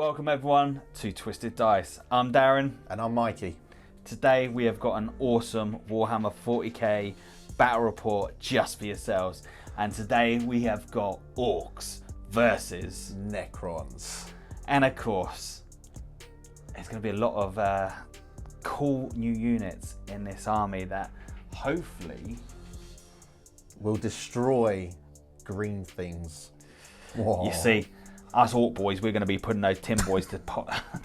Welcome everyone to Twisted Dice. I'm Darren. And I'm Mikey. Today we have got an awesome Warhammer 40K battle report just for yourselves. And today we have got Orks versus Necrons. And of course, there's going to be a lot of cool new units in this army that hopefully will destroy green things. Whoa. You see, us Orc boys, we're going to be putting those Tim boys to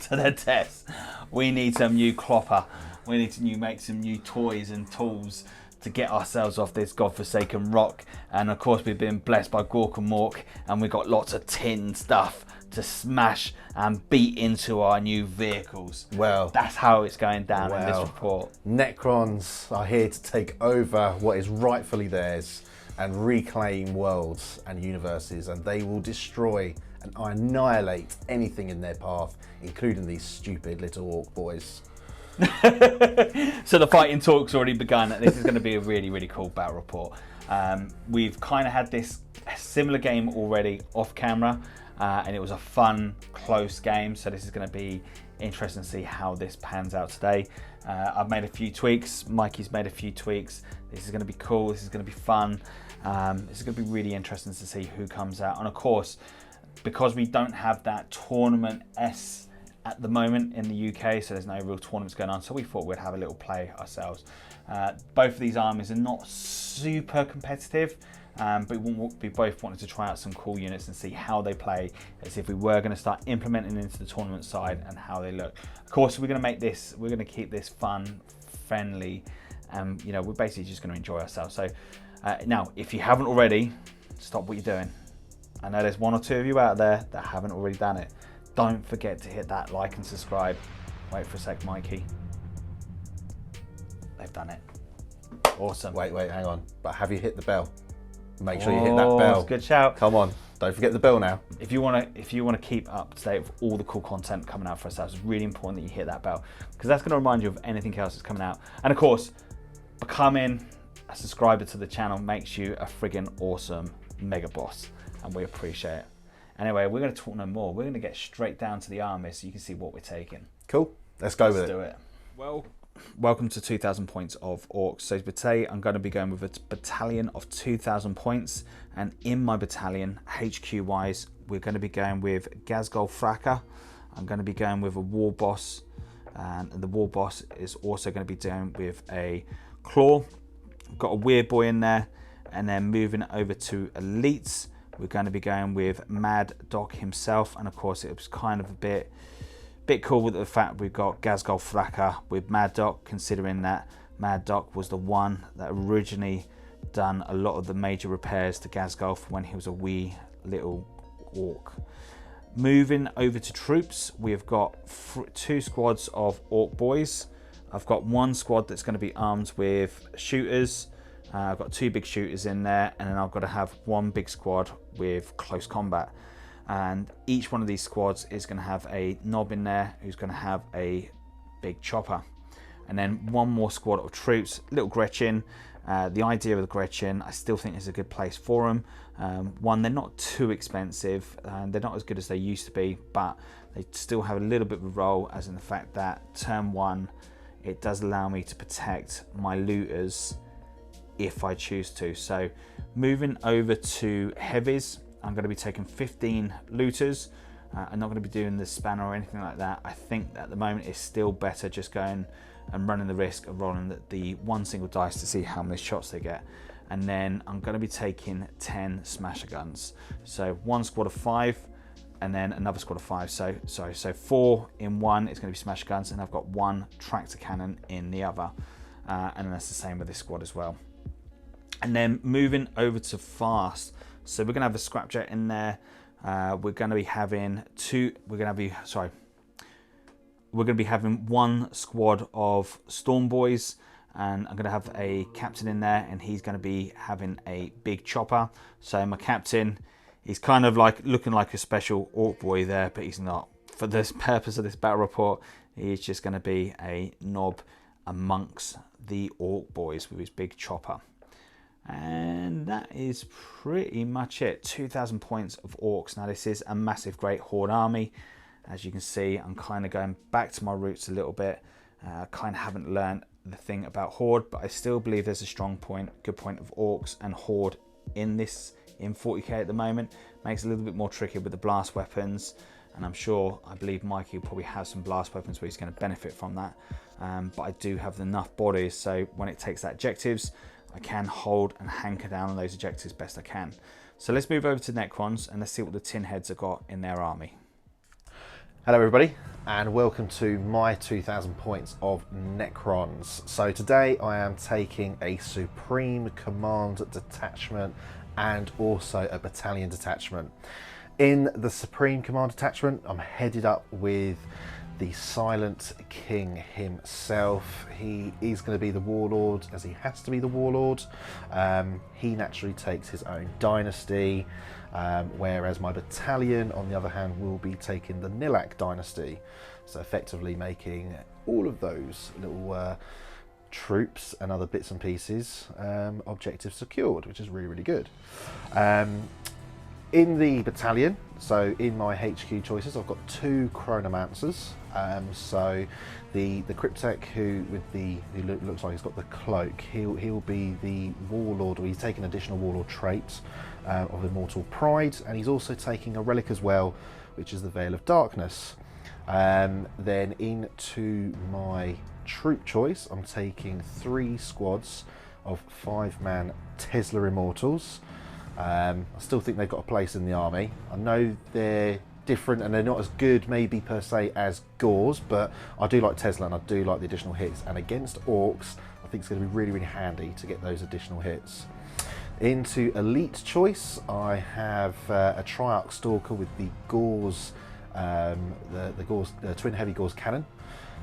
their test. We need some new clopper. We need to make some new toys and tools to get ourselves off this godforsaken rock. And of course, we've been blessed by Gork and Mork, and we've got lots of tin stuff to smash and beat into our new vehicles. Well, that's how it's going down in this report. Necrons are here to take over what is rightfully theirs and reclaim worlds and universes, and they will destroy and annihilate anything in their path, including these stupid little Orc boys. So the fighting talk's already begun. This is going to be a really cool battle report. We've kind of had this similar game already off camera, and it was a fun, close game. So this is going to be interesting to see how this pans out today. I've made a few tweaks. Mikey's made a few tweaks. This is going to be cool. This is going to be fun. This is going to be really interesting to see who comes out. And of course, because we don't have that tournament at the moment in the UK, so there's no real tournaments going on, so we thought we'd have a little play ourselves. Both of these armies are not super competitive, but we both wanted to try out some cool units and see how they play, as if we were going to start implementing into the tournament side and how they look. Of course, we're going to keep this fun, friendly, and we're basically just going to enjoy ourselves. So now, if you haven't already, stop what you're doing. I know there's one or two of you out there that haven't already done it. Don't forget to hit that like and subscribe. Wait for a sec, Mikey. They've done it. Awesome. Wait, hang on. But have you hit the bell? Make sure you hit that bell. Good shout. Come on, don't forget the bell now. If you want to keep up to date with all the cool content coming out for ourselves, it's really important that you hit that bell, because that's going to remind you of anything else that's coming out. And of course, becoming a subscriber to the channel makes you a friggin' awesome mega boss, and we appreciate it. Anyway, we're going to talk no more. We're going to get straight down to the army so you can see what we're taking. Cool. Let's go with it. Let's do it. Well, welcome to 2,000 points of Orcs. So today I'm going to be going with a battalion of 2,000 points. And in my battalion, HQ-wise, we're going to be going with Ghazghkull Thraka. I'm going to be going with a War Boss. And the War Boss is also going to be doing with a Claw. Got a Weird Boy in there. And then moving over to Elites, we're going to be going with Mad Doc himself, and of course it was kind of a bit cool with the fact we've got Ghazghkull Thraka with Mad Doc, considering that Mad Doc was the one that originally done a lot of the major repairs to Ghazghkull when he was a wee little orc. Moving over to troops, we've got two squads of Orc boys. I've got one squad that's going to be armed with shooters. I've got two big shooters in there, and then I've got to have one big squad with close combat. And each one of these squads is going to have a knob in there who's going to have a big chopper. And then one more squad of troops, little Gretchen. The idea of the Gretchen, I still think is a good place for them. One, they're not too expensive, and they're not as good as they used to be, but they still have a little bit of a role, as in the fact that turn one, it does allow me to protect my looters if I choose to. So moving over to Heavies, I'm going to be taking 15 looters. I'm not going to be doing the spanner or anything like that. I think at the moment it's still better just going and running the risk of rolling the one single dice to see how many shots they get. And then I'm going to be taking 10 smasher guns. So one squad of 5 and then another squad of 5. So 4 in one is going to be smasher guns, and I've got one tractor cannon in the other. And that's the same with this squad as well. And then moving over to fast, so we're going to have a scrapjet in there. We're going to be having one squad of Storm Boys, and I'm going to have a captain in there, and he's going to be having a big chopper. So my captain, he's kind of like looking like a special Orc boy there, but he's not. For this purpose of this battle report, he's just going to be a knob amongst the Orc boys with his big chopper. And that is pretty much it. 2,000 points of Orcs. Now this is a massive great horde army. As you can see, I'm kind of going back to my roots a little bit. I kind of haven't learned the thing about Horde, but I still believe there's a strong point, good point of Orks and Horde in 40k at the moment. Makes it a little bit more tricky with the blast weapons, and I believe Mikey will probably have some blast weapons where he's going to benefit from that. But I do have enough bodies, so when it takes that objectives, I can hold and hanker down on those objectives best I can. So let's move over to Necrons and let's see what the tin heads have got in their army. Hello everybody, and welcome to my 2000 points of Necrons. So today I am taking a Supreme Command detachment and also a battalion detachment. In the Supreme Command detachment, I'm headed up with the Silent King himself. He is going to be the warlord, as he has to be the warlord. He naturally takes his own dynasty, whereas my battalion, on the other hand, will be taking the Nilak dynasty. So effectively making all of those little troops and other bits and pieces objectives secured, which is really, really good. In the battalion, so in my HQ choices, I've got 2 Chronomancers. So the Cryptek who looks like he's got the cloak, he'll be the warlord, or he's taking additional warlord traits of Immortal Pride, and he's also taking a relic as well, which is the Veil of Darkness. Then into my troop choice, I'm taking 3 squads of 5-man Tesla Immortals. I still think they've got a place in the army. I know they're different and they're not as good maybe per se as Gauls, but I do like Tesla and I do like the additional hits, and against Orks I think it's going to be really, really handy to get those additional hits. Into elite choice, I have a Triarch Stalker with the Gauls, the twin heavy Gauls cannon.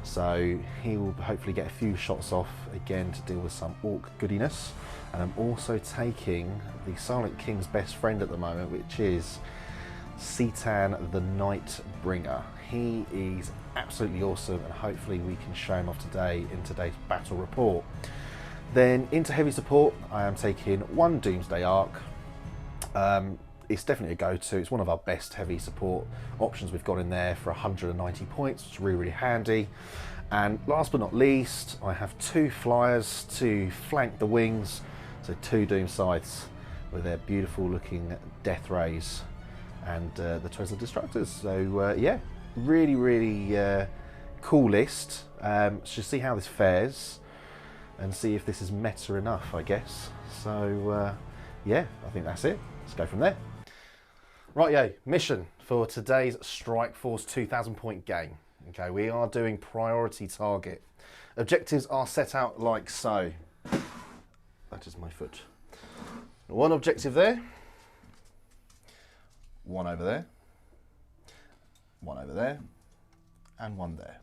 So he will hopefully get a few shots off again to deal with some Orc goodiness. And I'm also taking the Silent King's best friend at the moment, which is Citan the Nightbringer. He is absolutely awesome, and hopefully we can show him off today in today's battle report. Then into heavy support, I am taking 1 Doomsday Ark. It's definitely a go-to. It's one of our best heavy support options we've got in there for 190 points, which is really, really handy. And last but not least, I have 2 flyers to flank the wings. So 2 Doom Scythes with their beautiful looking death rays and the Tesla Destructors. So yeah, really, really cool list. Just see how this fares and see if this is meta enough, I guess. So yeah, I think that's it. Let's go from there. Rightio, mission for today's Strike Force 2000 point game. Okay, we are doing priority target. Objectives are set out like so. That is my foot. 1 objective there. 1 over there. 1 over there. And 1 there.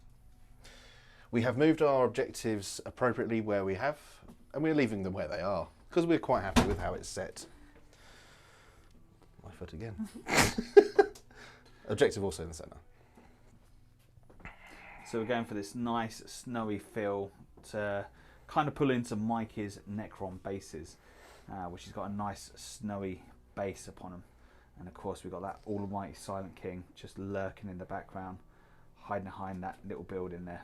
We have moved our objectives appropriately where we have, and we're leaving them where they are, because we're quite happy with how it's set. My foot again. Objective also in the centre. So we're going for this nice snowy feel to kind of pull into Mikey's Necron bases, which has got a nice snowy base upon them. And of course we've got that almighty Silent King just lurking in the background, hiding behind that little building there.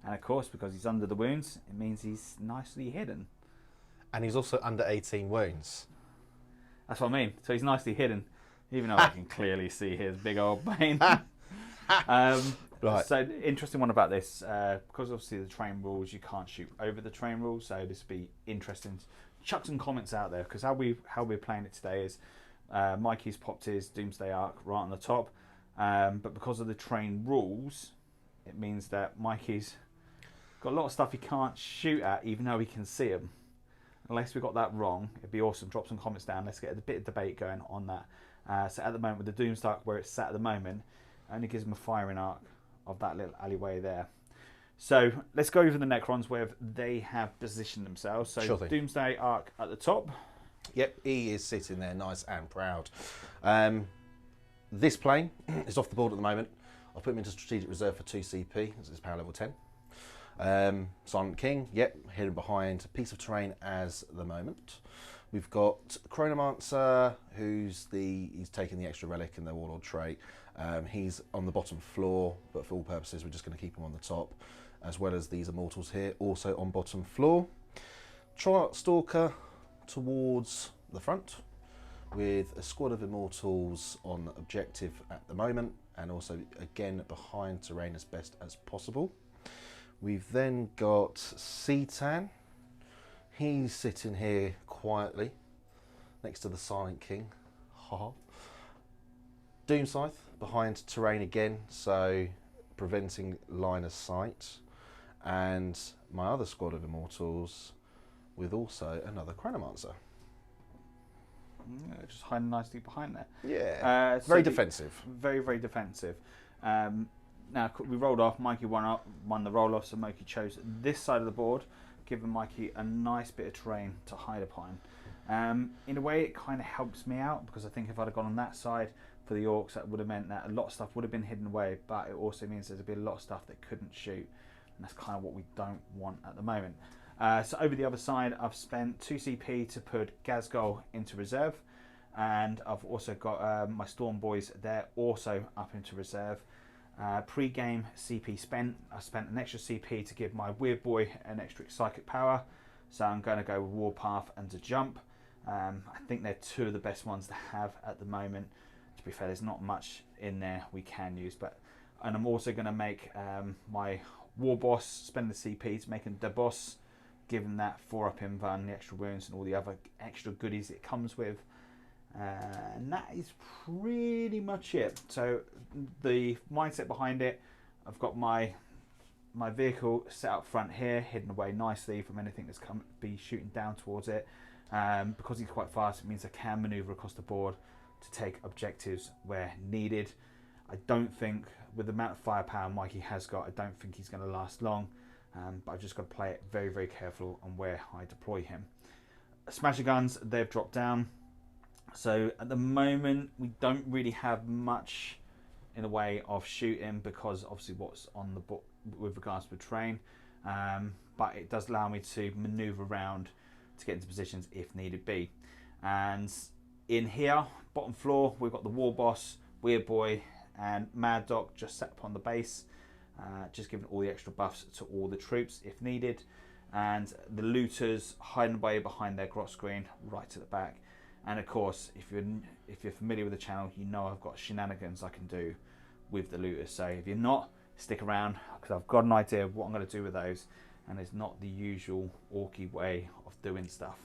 And of course, because he's under the wounds, it means he's nicely hidden. And he's also under 18 wounds. That's what I mean. So he's nicely hidden, even though I can clearly see his big old bane. Right. So interesting one about this, because obviously the train rules, you can't shoot over the train rules. So this will be interesting. Chuck some comments out there, because how we're playing it today is Mikey's popped his Doomsday Ark right on the top, but because of the train rules, it means that Mikey's got a lot of stuff he can't shoot at, even though he can see them. Unless we got that wrong, it'd be awesome. Drop some comments down. Let's get a bit of debate going on that. So at the moment, with the Doomsday Ark where it's sat at the moment, it only gives him a firing arc of that little alleyway there. So let's go over the Necrons where they have positioned themselves. So sure thing. Doomsday Ark at the top. Yep, he is sitting there nice and proud. This plane is off the board at the moment. I'll put him into strategic reserve for 2 CP, as it's power level 10. Silent King, yep, hidden behind a piece of terrain as the moment. We've got Chronomancer, he's taking the extra relic and the warlord trait. He's on the bottom floor, but for all purposes, we're just going to keep him on the top, as well as these immortals here, also on bottom floor. Triarch Stalker towards the front, with a squad of immortals on objective at the moment, and also again behind terrain as best as possible. We've then got Citan. He's sitting here quietly next to the Silent King. Haha. Doom Scythe behind terrain again, so preventing line of sight. And my other squad of immortals with also another Chronomancer. Yeah, just hiding nicely behind there. Yeah, very defensive. Very, very defensive. Now, we rolled off. Mikey won the roll-off, so Mikey chose this side of the board, giving Mikey a nice bit of terrain to hide upon. In a way, it kind of helps me out, because I think if I'd have gone on that side for the Orks, that would have meant that a lot of stuff would have been hidden away, but it also means there's been a lot of stuff that couldn't shoot, and that's kind of what we don't want at the moment. So over the other side, I've spent 2 CP to put Gazgol into reserve, and I've also got my Storm Boys there also up into reserve. Pre-game CP spent. I spent an extra CP to give my Weird Boy an extra psychic power, so I'm going to go with Warpath and to jump. I think they're 2 of the best ones to have at the moment. To be fair, there's not much in there we can use, and I'm also going to make my War Boss spend the CP to make him the boss, given that 4-up invuln, the extra wounds, and all the other extra goodies it comes with. And that is pretty much it. So the mindset behind it, I've got my vehicle set up front here, hidden away nicely from anything that's be shooting down towards it. Because he's quite fast, it means I can maneuver across the board to take objectives where needed. I don't think, with the amount of firepower Mikey has got, I don't think he's going to last long. But I've just got to play it very, very careful on where I deploy him. Smasher guns, they've dropped down. So at the moment, we don't really have much in the way of shooting, because obviously what's on the book with regards to the terrain. But it does allow me to maneuver around to get into positions if needed be. And in here, bottom floor, we've got the War Boss, Weird Boy, and Mad Dog just set up on the base, just giving all the extra buffs to all the troops if needed. And the looters hiding away behind their grot screen right at the back. And of course, if you're familiar with the channel, you know I've got shenanigans I can do with the looters. So if you're not, stick around, because I've got an idea of what I'm going to do with those, and it's not the usual orky way of doing stuff.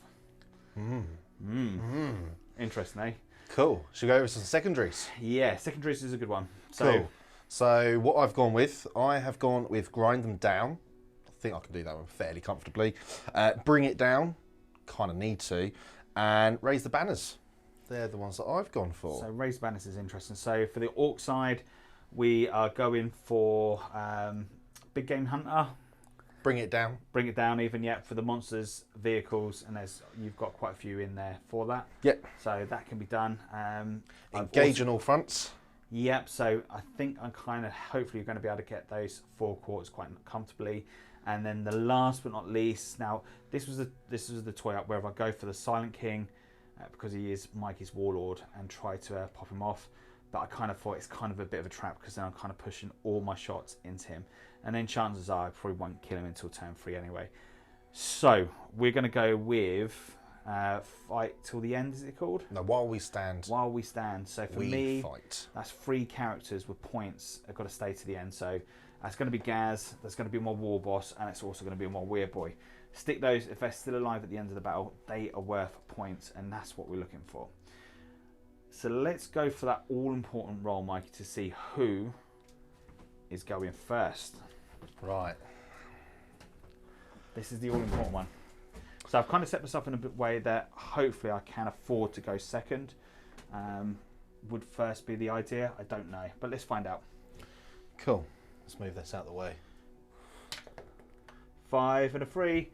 Interesting, eh? Cool. Should we go over some secondaries? Yeah, secondaries is a good one. Cool. So what I've gone with, I have gone with grind them down. I think I can do that one fairly comfortably. Bring it down, kind of need to. And raise the banners. They're the ones that I've gone for. So raise the banners is interesting. So for the Orc side, we are going for Big Game Hunter. Bring it down. Bring it down even yet for the monsters, vehicles, and you've got quite a few in there for that. Yep. So that can be done. Engage on all fronts. Yep. So I think I'm kind of hopefully going to be able to get those 4 quarters quite comfortably. And then the last but not least, now this was the toy up where if I go for the Silent King, because he is Mikey's warlord, and try to pop him off. But I kind of thought it's kind of a bit of a trap, because then I'm kind of pushing all my shots into him. And then chances are I probably won't kill him until turn 3 anyway. So we're going to go with Fight Till the End, is it called? No, While We Stand. While We Stand. So for we me, fight. That's 3 characters with points. I've got to stay to the end. So that's going to be Gaz, that's going to be my War Boss, and it's also going to be my Weird Boy. Stick those, if they're still alive at the end of the battle, they are worth points, and that's what we're looking for. So let's go for that all-important roll, Mikey, to see who is going first. Right. This is the all-important one. So I've kind of set myself in a way that hopefully I can afford to go second. Would first be the idea? I don't know, but let's find out. Cool. Let's move this out of the way. 5 and a 3.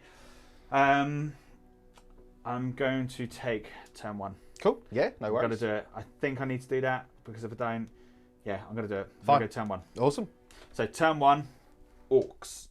I'm going to take turn 1. Cool. Yeah, no worries. I'm going to do it. I think I need to do that, because if I don't, yeah, I'm going to do it. Fine. I'm going to go turn 1. Awesome. So turn 1, Orcs.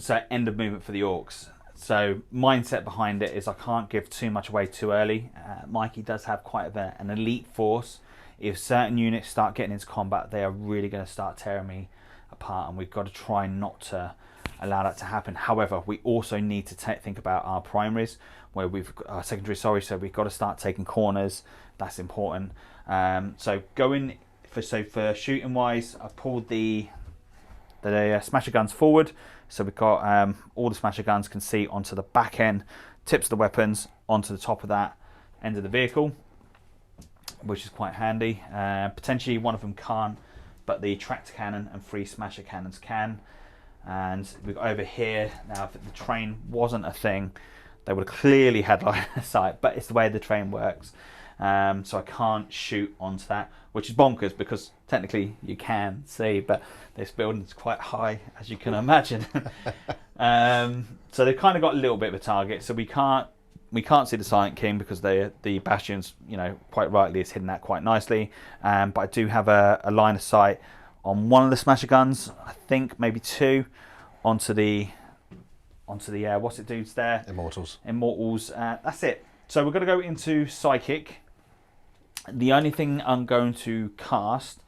So end of movement for the Orks. So mindset behind it is I can't give too much away too early. Mikey does have quite an elite force. If certain units start getting into combat, they are really going to start tearing me apart, and we've got to try not to allow that to happen. However, we also need to think about our primaries, where we've our secondaries. Sorry, so we've got to start taking corners. That's important. So going for shooting wise, I pulled the smasher guns forward. So we've got all the smasher guns can see onto the back end, tips of the weapons onto the top of that end of the vehicle, which is quite handy. Potentially one of them can't, but the tractor cannon and 3 smasher cannons can. And we've got over here, now if the train wasn't a thing, they would have clearly had line of sight, but it's the way the train works. So I can't shoot onto that, which is bonkers because technically you can see, but this building's quite high, as you can imagine. So they've kind of got a little bit of a target. So we can't see the Silent King because the bastions, quite rightly, is hidden that quite nicely. But I do have a line of sight on one of the smasher guns. I think maybe 2 onto the what's it dudes there? Immortals. That's it. So we're going to go into psychic. The only thing I'm going to cast,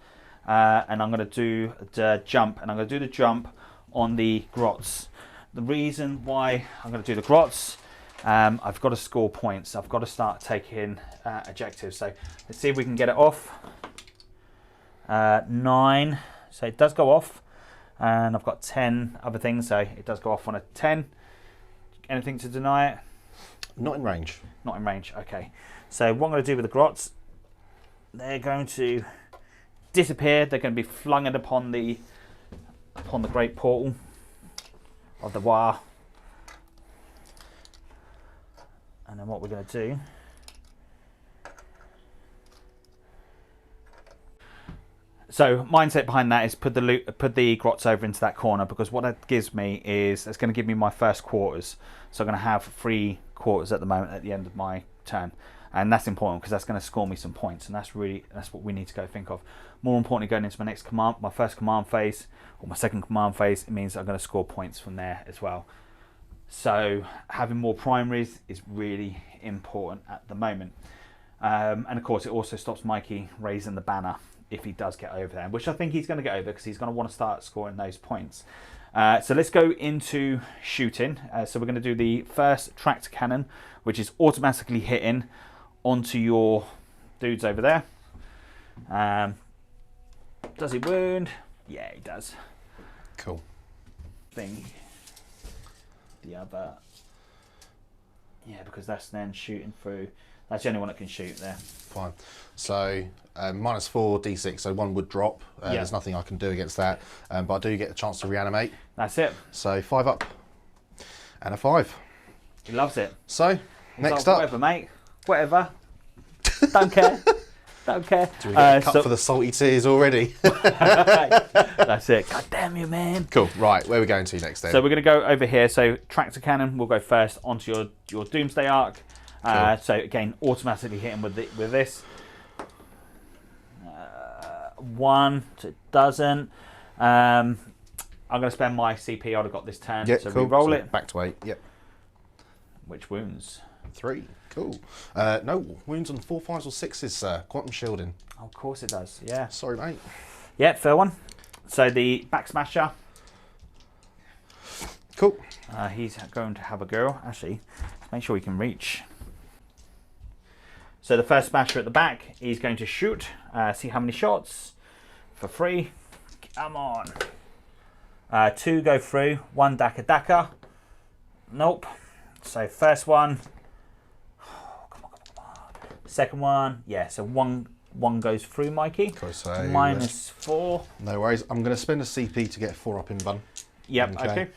and I'm going to do the jump, and I'm going to do the jump on the grots. The reason why I'm going to do the grots, I've got to score points. I've got to start taking objectives. So let's see if we can get it off. 9, so it does go off, and I've got 10 other things, so it does go off on a 10. Anything to deny it? Not in range. Not in range. Okay. So what I'm going to do with the grots, they're going to disappear. They're going to be flung upon the great portal of the War. And then what we're going to do, so mindset behind that is put the grots over into that corner, because what that gives me is it's going to give me my first quarters. So I'm going to have 3 quarters at the moment at the end of my turn, and that's important because that's going to score me some points, and that's what we need to go think of. More importantly, going into my first command phase or my second command phase, it means I'm going to score points from there as well. So having more primaries is really important at the moment, and of course it also stops Mikey raising the banner if he does get over there, which I think he's going to get over because he's going to want to start scoring those points. So let's go into shooting. So we're going to do the first tractor cannon, which is automatically hitting onto your dudes over there. Does he wound? Yeah, he does. Cool. Thing. The other, yeah, because that's then shooting through. That's the only one that can shoot there. Fine. So -4 d6, so 1 would drop. There's nothing I can do against that, but I do get a chance to reanimate. That's it. So 5 up and a 5. He loves it. So next up, whatever, mate. Whatever. Don't care. Don't care. Do we get a cut for the salty tears already? That's it. God damn you, man. Cool. Right, where are we going to next then? So we're going to go over here. So tractor cannon will go first onto your Doomsday Arc. Cool. So again, automatically hitting with this. 1, so it doesn't. I'm going to spend my CP. I'd have got this turn. Yep, so cool. we roll so it. Back to 8. Yep. Which wounds? 3. Cool. No wounds on 4, 5s, or 6s. Quantum shielding. Oh, of course it does. Yeah. Sorry, mate. Yeah, fair one. So the back smasher. Cool. He's going to have a girl. Actually, let's make sure we can reach. So the first smasher at the back, he's going to shoot. See how many shots for free. Come on. 2 go through. 1 Daka. Nope. So first one. Oh, come on. Second one. Yeah. So one goes through, Mikey. Cool, so -4. No worries. I'm going to spend a CP to get 4 up in bun. Yep. Okay.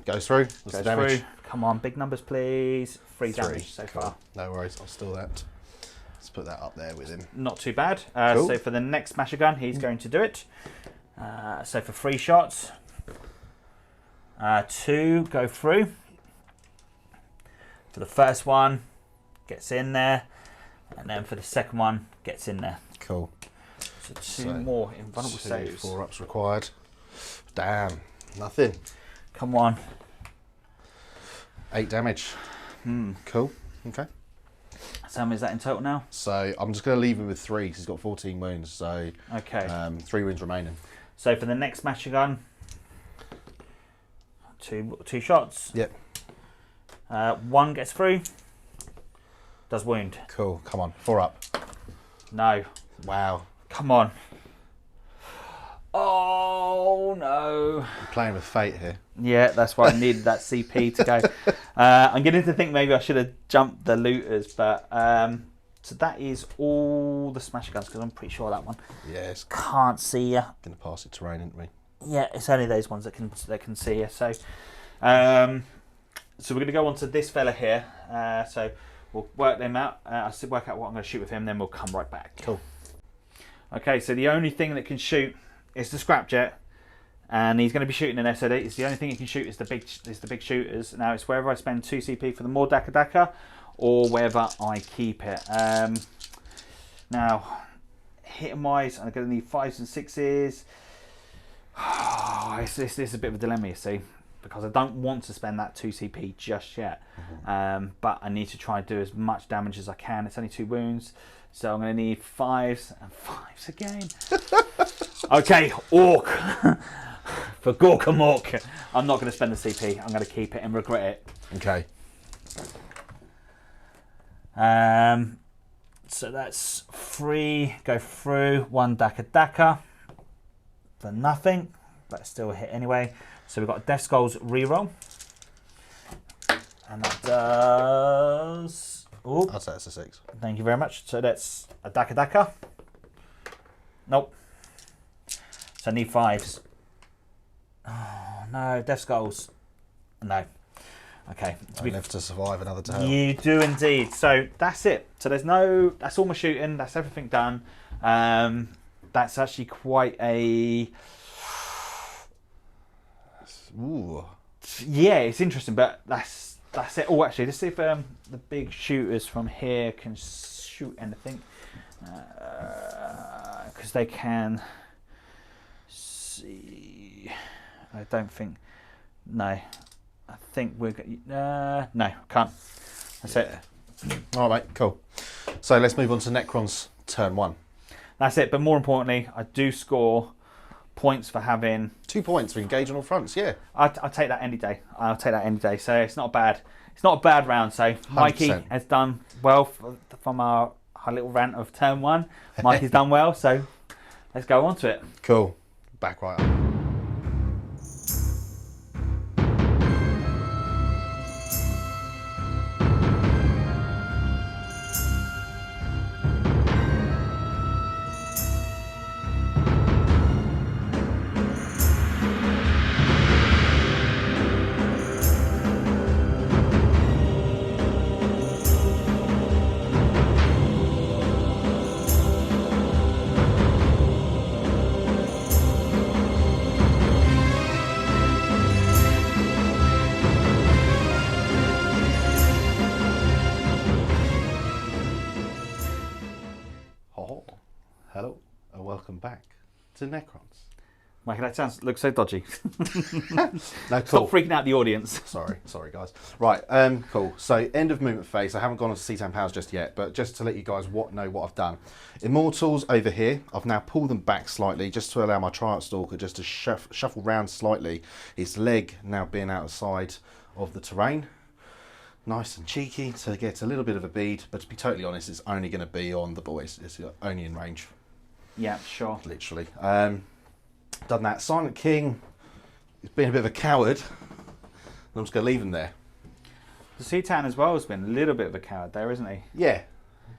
Goes through. Goes through. Come on, big numbers, please. 3 damage so far. No worries. I'll steal that. Let's put that up there with him. Not too bad. Cool. So for the next smasher gun, he's going to do it. So for 3 shots, 2 go through. For the first one, gets in there, and then for the second one, gets in there. Cool. So 2 more invulnerable saves. 4 ups required. Damn. Nothing. Come on. 8 damage. Cool. Okay. So how many is that in total now? So I'm just going to leave him with 3 because he's got 14 wounds. So okay. 3 wounds remaining. So for the next smasher gun, two shots. Yep. 1 gets through. Does wound. Cool. Come on. 4 up. No. Wow. Come on. Oh no. You're playing with fate here. Yeah, that's why I needed that CP to go. I'm getting to think maybe I should have jumped the looters, but so that is all the smasher guns because I'm pretty sure that one. Yes. Can't see you. Gonna pass it terrain, aren't we? Yeah, it's only those ones that can see you. So, so we're gonna go on to this fella here. So we'll work them out. I'll work out what I'm gonna shoot with him, then we'll come right back. Cool. Okay, so the only thing that can shoot is the scrapjet, and he's going to be shooting an SOD. It's the only thing he can shoot is the big shooters. Now it's wherever I spend 2 CP for the more Daka, or wherever I keep it. Now, hitting wise, I'm going to need 5s and 6s. This is a bit of a dilemma, you see, because I don't want to spend that 2 CP just yet. But I need to try and do as much damage as I can. It's only 2 wounds. So I'm going to need 5s and 5s again. Okay, Orc. For Gorkamork. I'm not going to spend the CP. I'm going to keep it and regret it. Okay. So that's 3. Go through. 1 Daka. For nothing. But still a hit anyway. So we've got a Death Skulls reroll. And that does... Ooh. I'd say it's a 6. Thank you very much. So that's a Daka. Nope. So I need 5s. Oh no, Death Skulls. No. Okay. I live to survive another tale. You do indeed. So that's it. So there's no. That's all my shooting. That's everything done. That's actually quite a. Ooh. Yeah, it's interesting, but that's it. Oh, actually, let's see if the big shooters from here can shoot anything, because they can see. I don't think. No, I think we're. No, can't. That's it. All right, mate. Cool. So let's move on to Necron's turn 1. That's it. But more importantly, I do score points for having 2 points for engage on all fronts. Yeah. I'll take that any day. I'll take that any day. So it's not bad. It's not a bad round. So Mikey 100%. has done well from our little rant of turn 1. Mikey's done well. So let's go on to it. Cool. Back right up. Hello and welcome back to Necrons. Mikey, that looks so dodgy. No, cool. Stop freaking out the audience. Sorry guys. Right, cool. So end of movement phase. I haven't gone on to C10 powers just yet, but just to let you guys know what I've done. Immortals over here, I've now pulled them back slightly just to allow my Triarch Stalker just to shuffle round slightly. Its leg now being outside of the terrain. Nice and cheeky to get a little bit of a bead, but to be totally honest, it's only going to be on the boys. It's only in range. Yeah, sure. Literally. Done that. Silent King has been a bit of a coward. And I'm just going to leave him there. The Seatan as well has been a little bit of a coward there, isn't he? Yeah,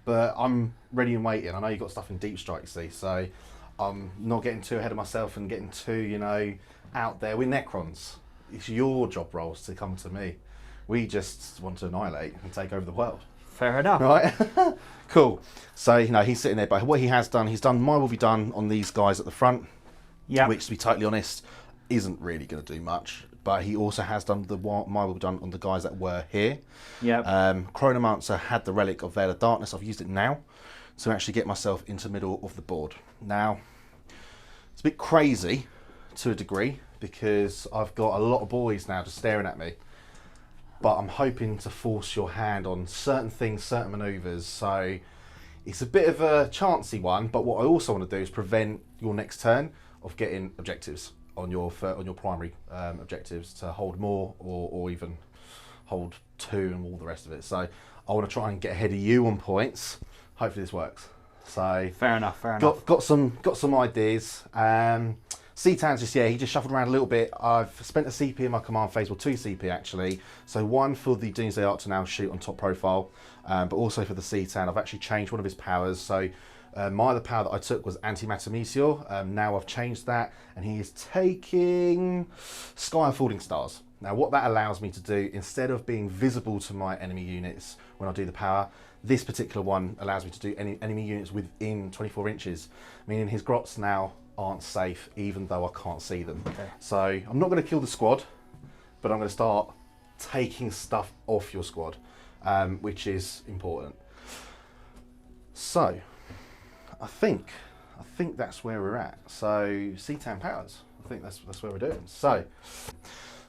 but I'm ready and waiting. I know you've got stuff in Deep Strike, you see, so I'm not getting too ahead of myself and getting too, out there. We're Necrons. It's your job roles to come to me. We just want to annihilate and take over the world. Fair enough. Right? Cool. So, he's sitting there, but what he has done, he's done my will be done on these guys at the front. Yeah. Which, to be totally honest, isn't really going to do much. But he also has done my will be done on the guys that were here. Yeah. Chronomancer had the relic of Veil of Darkness. I've used it now to actually get myself into the middle of the board. Now, it's a bit crazy to a degree because I've got a lot of boys now just staring at me. But I'm hoping to force your hand on certain things, certain manoeuvres. So it's a bit of a chancy one, but what I also want to do is prevent your next turn of getting objectives on your primary objectives to hold more or even hold 2 and all the rest of it. So I want to try and get ahead of you on points. Hopefully this works. So fair enough. Got some ideas. C-Tan's he just shuffled around a little bit. I've spent a CP in my command phase, well 2 CP actually. So 1 for the Doomsday Arc to now shoot on top profile, but also for the C-Tan, I've actually changed one of his powers. So my other power that I took was Antimatter Meteor. Now I've changed that, and he is taking Sky of Falling Stars. Now what that allows me to do, instead of being visible to my enemy units when I do the power, this particular one allows me to do any enemy units within 24 inches, meaning his grots now aren't safe even though I can't see them. Okay. So I'm not going to kill the squad, but I'm going to start taking stuff off your squad, which is important. So I think that's where we're at. So C-Tan powers, I think that's where we're doing. So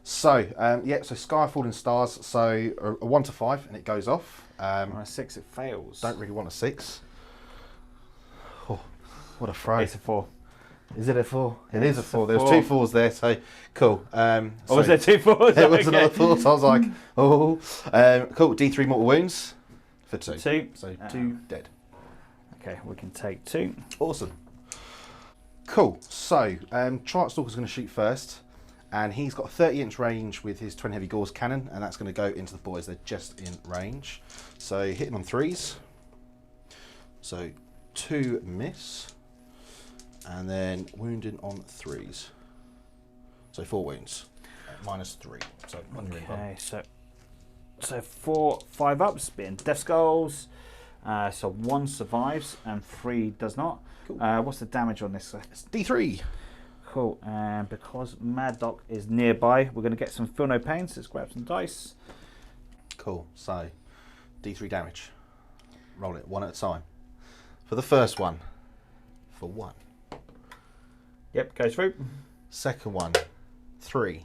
Sky of Falling Stars, so a 1 to 5 and it goes off. On a 6 it fails. Don't really want a 6. Oh, what a throw. It's a 4. Is it a 4? It It's is a 4. a There's 4. 2 4s there, so cool. Was there 2 4s? It was another 4, so I was like, oh. Cool, D3 mortal wounds for 2. 2. So 2 dead. Okay, we can take 2. Awesome. Cool, so Triarch Stalker's going to shoot first, and he's got a 30-inch range with his 20 heavy Gauss cannon, and that's going to go into the boys. They're just in range. So hitting on 3s. So 2 miss. And then wounding on 3s. So 4 wounds. -3. So on your income. Okay, so 4, 5 ups, being Death Skulls. So 1 survives and 3 does not. Cool. What's the damage on this? It's D3. Cool. And because Mad Doc is nearby, we're going to get some Feel No Pain. So let's grab some dice. Cool. So D3 damage. Roll it 1 at a time. For the first one, for 1. Yep, goes through. Second one, 3.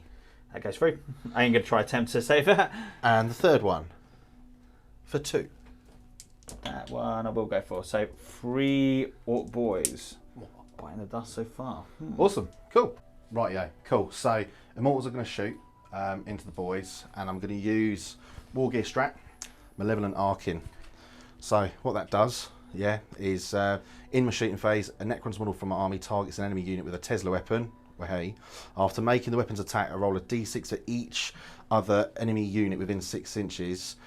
That goes through. I ain't going to try attempt to save that. And the third one, for 2. That one I will go for. So 3 Orc boys. Biting the dust so far. Awesome. Cool. Rightio. Cool. So Immortals are going to shoot into the boys, and I'm going to use Wargear Strat, Malevolent Arcing. So what that does, is in my shooting phase, a Necrons model from my army targets an enemy unit with a Tesla weapon. After making the weapon's attack, I roll a d6 for each other enemy unit within 6 inches.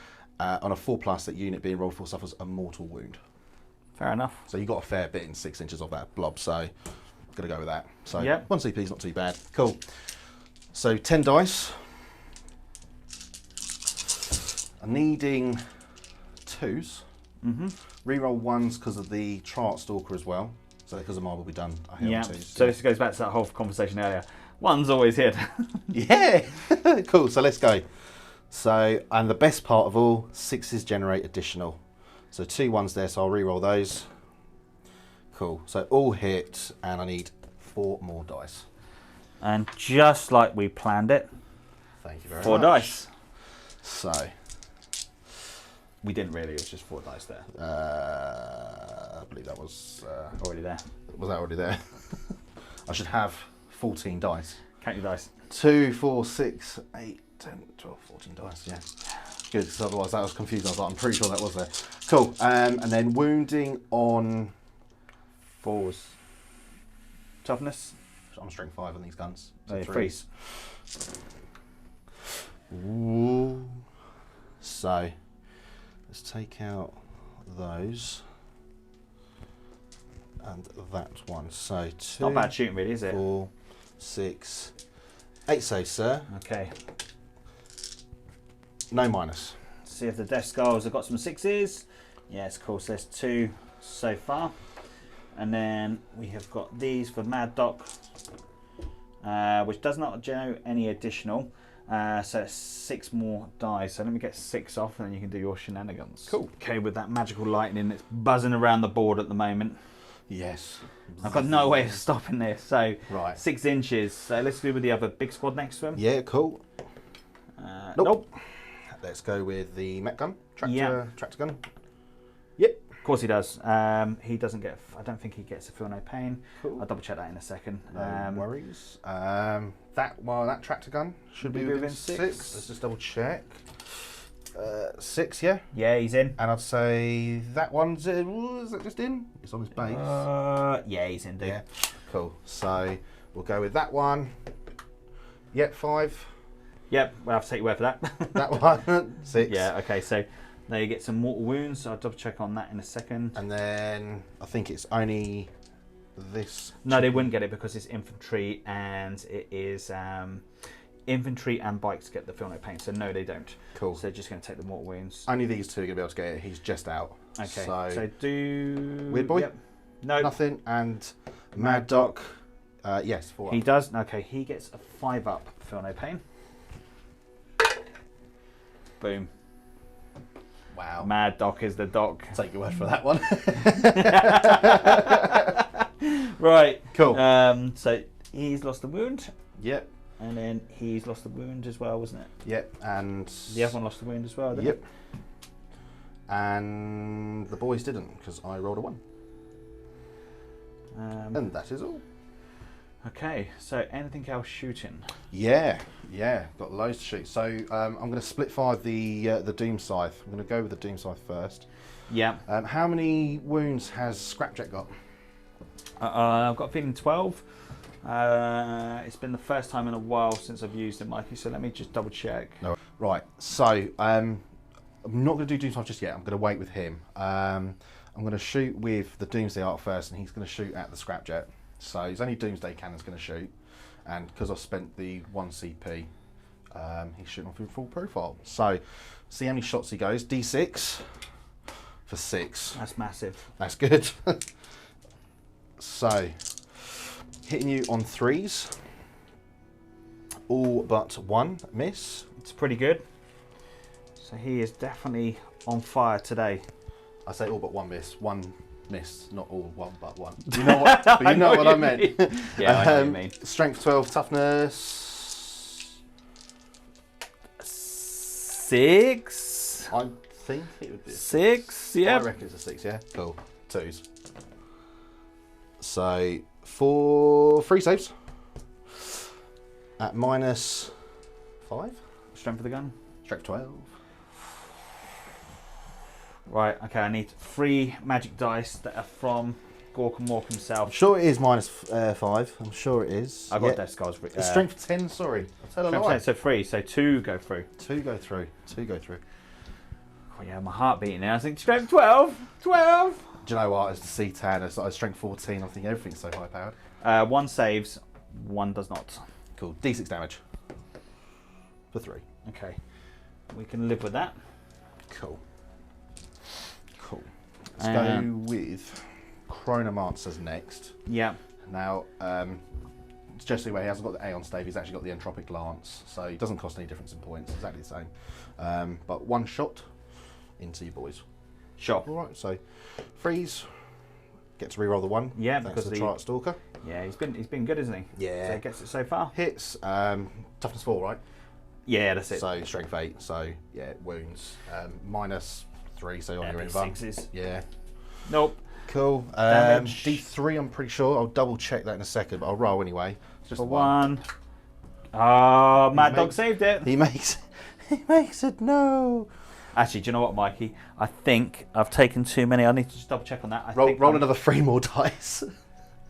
On a 4+, that unit being rolled for suffers a mortal wound. Fair enough. So you got a fair bit in 6 inches of that blob, so I'm going to go with that. So yep. 1 CP is not too bad. Cool. So 10 dice. I'm needing 2s. Reroll 1s because of the Triarch Stalker as well. So because of mine will be done. I hit on 2s. So this goes back to that whole conversation earlier. 1's always hit. Yeah. Cool. So let's go. So, and the best part of all, 6s generate additional. So 2 1s there, so I'll re-roll those. Cool. So all hit, and I need 4 more dice. And just like we planned it, Thank you very much. 4 dice. So we didn't really. It was just 4 dice there. I believe that was Already there. Was that already there? I should have 14 dice. Count your dice. 2, 4, 6, 8, 10, 12, 14 dice. Yeah. Good, because otherwise that was confusing. I was like, I'm pretty sure that was there. Cool. And then wounding on 4s. Toughness. I'm strength 5 on these guns. So So 3s. Ooh. So let's take out those and that one. So 2, Not bad shooting, really, is it? 4, 6, 8 saves, sir. Okay. No minus. See if the Death Skulls have got some 6s. Yes, cool. So there's 2 so far. And then we have got these for Mad Doc, which does not generate any additional. So it's 6 more dice. So let me get 6 off, and then you can do your shenanigans. Cool. Okay, with that magical lightning that's buzzing around the board at the moment. Yes. I've got no way of stopping this. So Right. 6 inches. So let's do with the other big squad next to him. Yeah, cool. Nope. Let's go with the mech gun. Yeah. Tractor gun. Yep. Of course he does. He doesn't get. I don't think he gets a feel no pain. Cool. I'll double check that in a second. No worries. That tractor gun should be within 6. Let's just double check. 6, yeah. Yeah, he's in. And I'd say that one's is that just in? It's on his base. Yeah, he's in, dude. Yeah. Cool. So we'll go with that one. Yep, 5. Yep, we'll have to take your word for that. That one. 6. Yeah. Okay. So now you get some mortal wounds. So I'll double check on that in a second. And then I think it's only this. No, they wouldn't get it because it's infantry and it is infantry and bikes get the feel no pain. So no, they don't. Cool. So they're just going to take the mortal wounds. Only these two are going to be able to get it. He's just out. Okay. So do Weird Boy? Yep. No. Nothing. And Mad Doc. Yes, 4 He up. does. Okay. He gets a 5 up. Feel no pain. Boom. Wow. Mad Doc is the doc. Take your word for that one. Right. Cool. So he's lost a wound. Yep. And then he's lost a wound as well, wasn't it? Yep. And The other one lost a wound as well, didn't Yep. And the boys didn't because I rolled a 1. it? And that is all. Okay, so anything else shooting? Yeah, got loads to shoot. So I'm going to split fire the Doom Scythe. I'm going to go with the Doom Scythe first. Yeah. How many wounds has Scrapjack got? I've got a feeling 12. It's been the first time in a while since I've used it, Mikey, so let me just double check. No. Right, so I'm not going to do Doom Scythe just yet. I'm going to wait with him. I'm going to shoot with the Doomsday Arc first, and he's going to shoot at the Scrapjet. So his only Doomsday cannon's going to shoot, and because I've spent the 1 CP, he's shooting off in full profile. So see how many shots he goes. D6 for 6. That's massive. That's good. So hitting you on 3s, all but 1 miss. It's pretty good. So he is definitely on fire today. I say all but 1 miss. 1 miss, not all 1 but 1. You know what? But you know what I meant. Yeah, I know what you mean. Strength 12, toughness 6. I think it would be 6. Yeah. I reckon it's a 6. Yeah, cool. 2s. So 4 free saves at -5. Strength of the gun. Strength 12. Right. Okay. I need 3 magic dice that are from Gork and Mork I'm himself. sure it is -5. I'm sure it is. I got that scars. It's strength 10. Sorry, I tell a Strength lie. 10, so 3. So 2 go through. 2 go through. 2 go through. Oh, yeah, my heart beating now. I think strength 12. 12. Do you know what? It's the C-Tan. It's like strength 14. I'm thinking everything's so high powered. 1 saves, 1 does not. Cool. D6 damage for 3. Okay, we can live with that. Cool. Cool. Let's And- go with Chronomancers next. Yeah. Now, it's just the way he hasn't got the Aeon Stave, he's actually got the Entropic Lance, so it doesn't cost any difference in points, exactly the same. But 1 shot into you boys. Sure. Alright, so freeze, get to reroll the 1. Yeah, thanks because to the Triarch Stalker. Yeah, he's been good, isn't he? Yeah. So he gets it so far. Hits, toughness 4, right? Yeah, that's it. So strength 8, so yeah, wounds. -3, so on Yeah, your big invar. 6s. Yeah. Nope. Cool. Damage. D3, I'm pretty sure. I'll double check that in a second, but I'll roll anyway. It's just For 1. 1. Oh, Mad He Dog makes- saved it. He makes it, no. Actually, do you know what, Mikey? I think I've taken too many. I need to just double check on that. Roll I'm- another 3 more dice.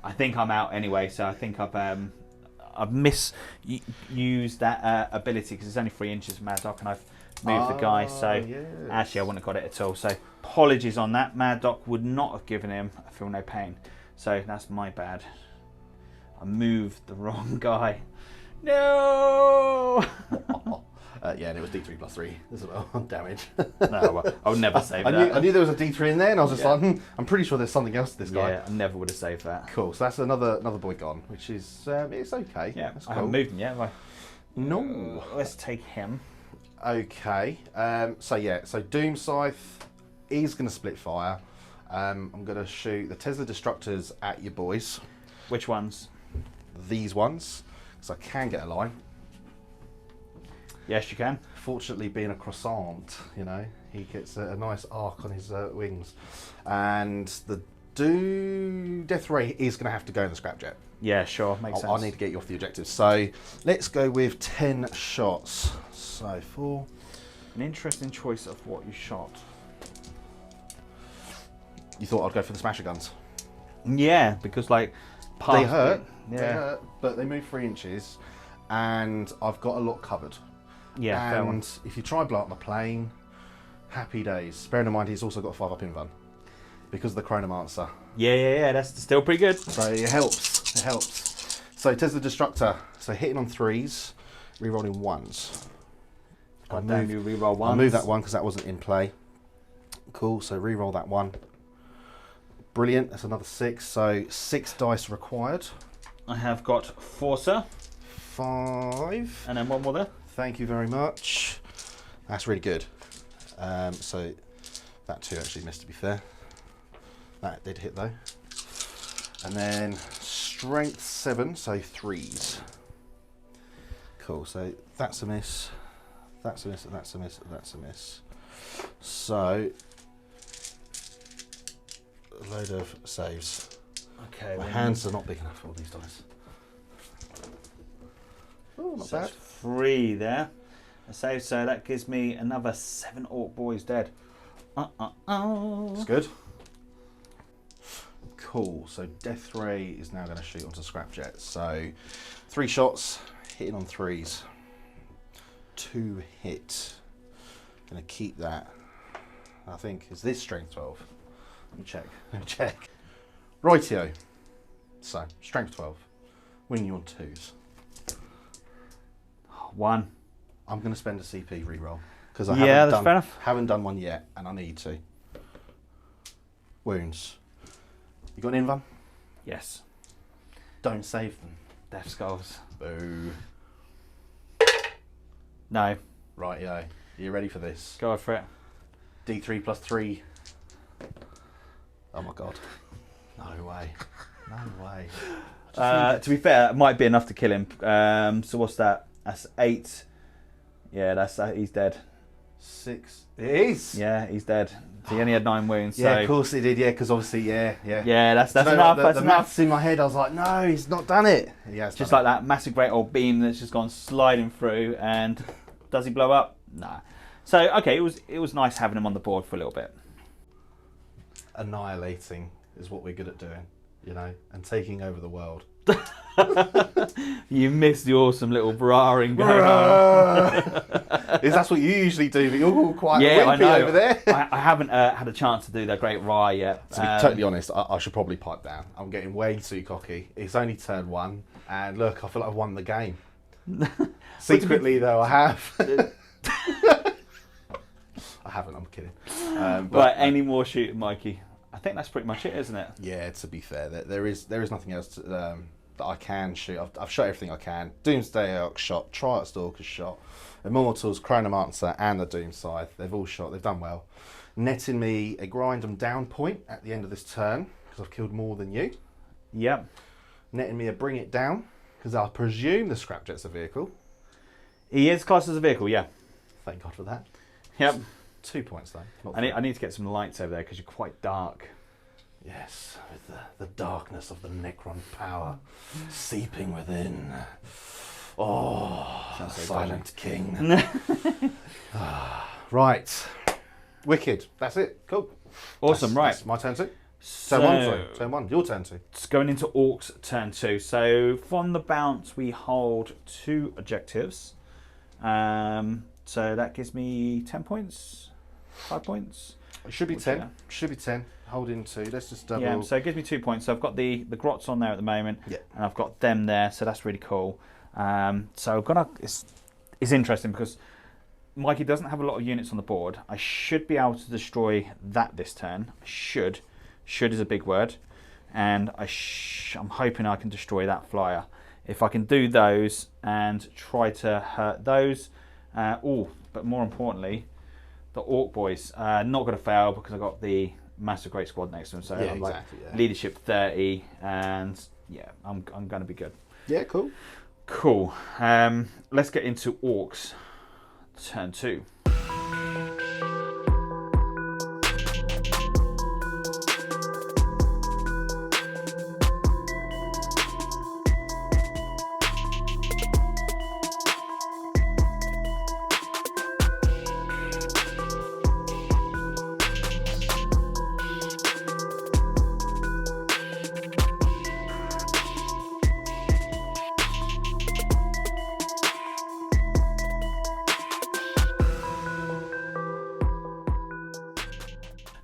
I think I'm out anyway, so I think I've misused that ability because it's only 3 inches from Mad Doc, and I've moved the guy. So yes. actually, I wouldn't have got it at all. So apologies on that. Mad Doc would not have given him a feel no pain. So that's my bad. I moved the wrong guy. No. Yeah, and it was D3 plus 3 as well on damage. No, I would never save that. I knew there was a D3 in there, and I was just Yeah. like, I'm pretty sure there's something else to this guy. Yeah, I never would have saved that. Cool. So that's another boy gone, which is it's okay. Yeah, that's I haven't moved him yet, have I? No. Let's take him. Okay. So Doom Scythe is going to split fire. I'm going to shoot the Tesla Destructors at your boys. Which ones? These ones, because I can get a line. Yes, you can. Fortunately, being a croissant, you know, he gets a nice arc on his wings. And the Death Ray is going to have to go in the scrapjet. Yeah, sure, makes sense. I need to get you off the objective. So let's go with 10 shots. So 4. An interesting choice of what you shot. You thought I'd go for the smasher guns? Yeah, because like They hurt. Yeah. They hurt, but they move 3 inches, and I've got a lot covered. Yeah, fair one. And if you try and blow up my plane, happy days. Bearing in mind he's also got a 5-up invuln because of the Chronomancer. Yeah, that's still pretty good. So it helps. It helps. So Tesla Destructor. So hitting on 3s, rerolling 1s. God damn, you reroll ones. I'll move that one because that wasn't in play. Cool. So reroll that one. Brilliant. That's another 6. So 6 dice required. I have got 4, sir. 5. And then one more there. Thank you very much. That's really good. So that 2 actually missed, to be fair. That did hit though. And then strength 7, so 3s. Cool. So that's a miss. That's a miss. That's a miss. That's a miss. So a load of saves. Okay. My hands are not big enough for all these dice. Oh, not So bad. 3 there. A save, so that gives me another 7 orc boys dead. That's good. Cool. So Death Ray is now going to shoot onto Scrapjet. So 3 shots, hitting on 3s. 2 hit. Going to keep that. I think, is this strength 12? Let me check. Let me check. Rightio. So strength 12. Winning you on 2s. 1. I'm going to spend a CP reroll because I haven't done one yet, and I need to. Wounds. You got an invuln? Yes. Don't save them. Death skulls. Boo. No. Right, yo. Are you ready for this? Go for it. D3 plus 3. Oh my god. No way. No way. To be fair, it might be enough to kill him. So what's that? That's 8. Yeah, that's he's dead. 6. It is. Yeah, he's dead. So he only had 9 wounds. Yeah, so. of course he did. Yeah, because obviously, yeah. Yeah, that's You know, enough. The That's enough. maths in my head, I was like, no, he's not done it. Yeah, Just like that massive great old beam that's just gone sliding through. And does he blow up? Nah. So okay, it was nice having him on the board for a little bit. Annihilating is what we're good at doing, you know, and taking over the world. You missed the awesome little brahing going on. That's what you usually do, but you're all quite Yeah, I wimpy know. over there. I haven't had a chance to do that great raw yet. To be totally honest, I should probably pipe down. I'm getting way too cocky. It's only turn 1, and look, I feel like I've won the game. Secretly, though, I have. I haven't, I'm kidding. Right, any more shooting, Mikey? I think that's pretty much it, isn't it? Yeah, to be fair, there is nothing else that I can shoot. I've shot everything I can. Doomsday Orc shot, Triot Stalker's shot, Immortals, Chronomancer, and the Doom Scythe. They've all shot. They've done well. Netting me a grind them down point at the end of this turn because I've killed more than you. Yep. Netting me a bring it down because I presume the Scrapjet's a vehicle. He is classed as a vehicle, yeah. Thank God for that. Yep. 2 points though. Not I need to get some lights over there because you're quite dark. Yes, with the darkness of the Necron power seeping within. Oh, Sounds so silent king. Right. Wicked. That's it. Cool. Awesome, right. That's my turn 2. So, Turn 1, sorry. Turn 1. Your turn 2. It's going into Orcs turn 2. So from the bounce we hold 2 objectives. So that gives me 10 points, 5 points. It should be Which, 10. yeah. Should be 10. Hold in 2. Let's just double. Yeah, so it gives me 2 points. So I've got the grots on there at the moment, Yeah. and I've got them there, so that's really cool. So I've got it's interesting because Mikey doesn't have a lot of units on the board. I should be able to destroy that this turn. I should. Should is a big word. And I'm hoping I can destroy that flyer. If I can do those and try to hurt those. But more importantly, the Orc boys. Not going to fail because I got the massive great squad next to him. So Yeah, I'm like exactly, yeah. leadership 30, and yeah, I'm going to be good. Yeah, cool. Cool. Let's get into Orks. Turn 2.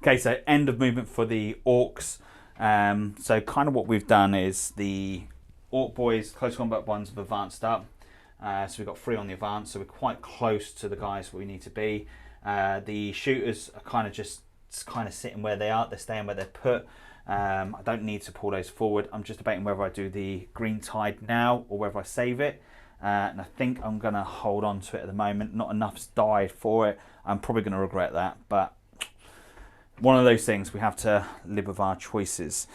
Okay, so end of movement for the Orks. So kind of what we've done is the Ork boys, close combat ones, have advanced up. So we've got 3 on the advance, so we're quite close to the guys where we need to be. The shooters are kind of just sitting where they are. They're staying where they're put. I don't need to pull those forward. I'm just debating whether I do the green tide now or whether I save it. And I think I'm going to hold on to it at the moment. Not enough's died for it. I'm probably going to regret that, but one of those things, we have to live with our choices.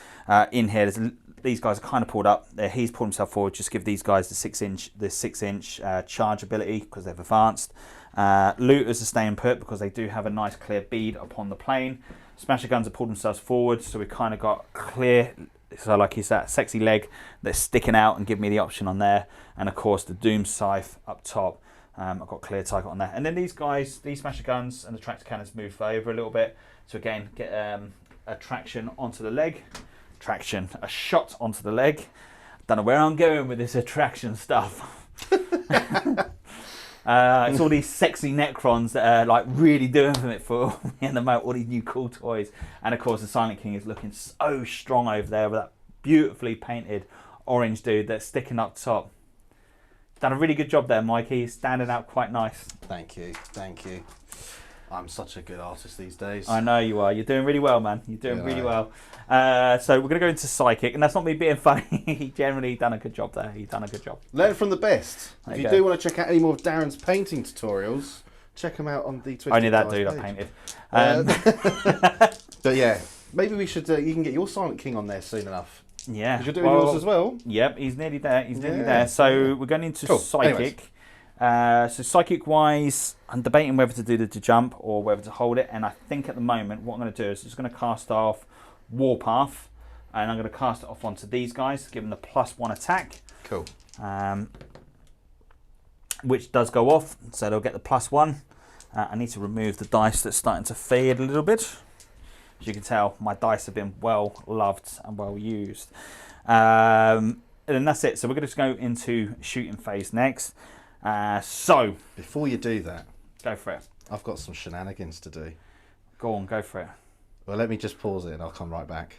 In here, these guys are kind of pulled up. He's pulled himself forward. Just give these guys the 6-inch charge ability because they've advanced. Looters are staying put because they do have a nice clear bead upon the plane. Smasher guns have pulled themselves forward, so we kind of got clear. So like he's that sexy leg that's sticking out and give me the option on there. And of course the Doom Scythe up top. I've got clear target on there. And then these guys, these Smasher guns and the tractor cannons move over a little bit. So again, get a traction onto the leg. A shot onto the leg. Don't know where I'm going with this attraction stuff. It's all these sexy Necrons that are like really doing it for me in the moment. All these new cool toys. And of course the Silent King is looking so strong over there with that beautifully painted orange dude that's sticking up top. Done a really good job there, Mikey. He's standing out quite nice. Thank you. I'm such a good artist these days. I know you are. You're doing really well, man. You're doing really well. So we're going to go into Psychic, and that's not me being funny. He generally done a good job there. He's done a good job. Learn from the best. There If you you go. do want to check out any more of Darren's painting tutorials, check them out on the Twisted Only that Guys dude I page. painted. But yeah, maybe we should. You can get your Silent King on there soon enough. Yeah. 'Cause you're doing yours as well. Yep, he's nearly there. He's nearly Yeah. there. So we're going into Cool. Psychic. So Psychic wise, I'm debating whether to do the jump or whether to hold it. And I think at the moment, what I'm going to do is just going to cast off Warpath. And I'm going to cast it off onto these guys, give them the +1 attack. Cool. Which does go off, so they'll get the +1. I need to remove the dice that's starting to fade a little bit. As you can tell, my dice have been well loved and well used. And then that's it. So we're going to go into shooting phase next. So Before you do that, go for it. I've got some shenanigans to do. Go on, go for it. Well, let me just pause it and I'll come right back.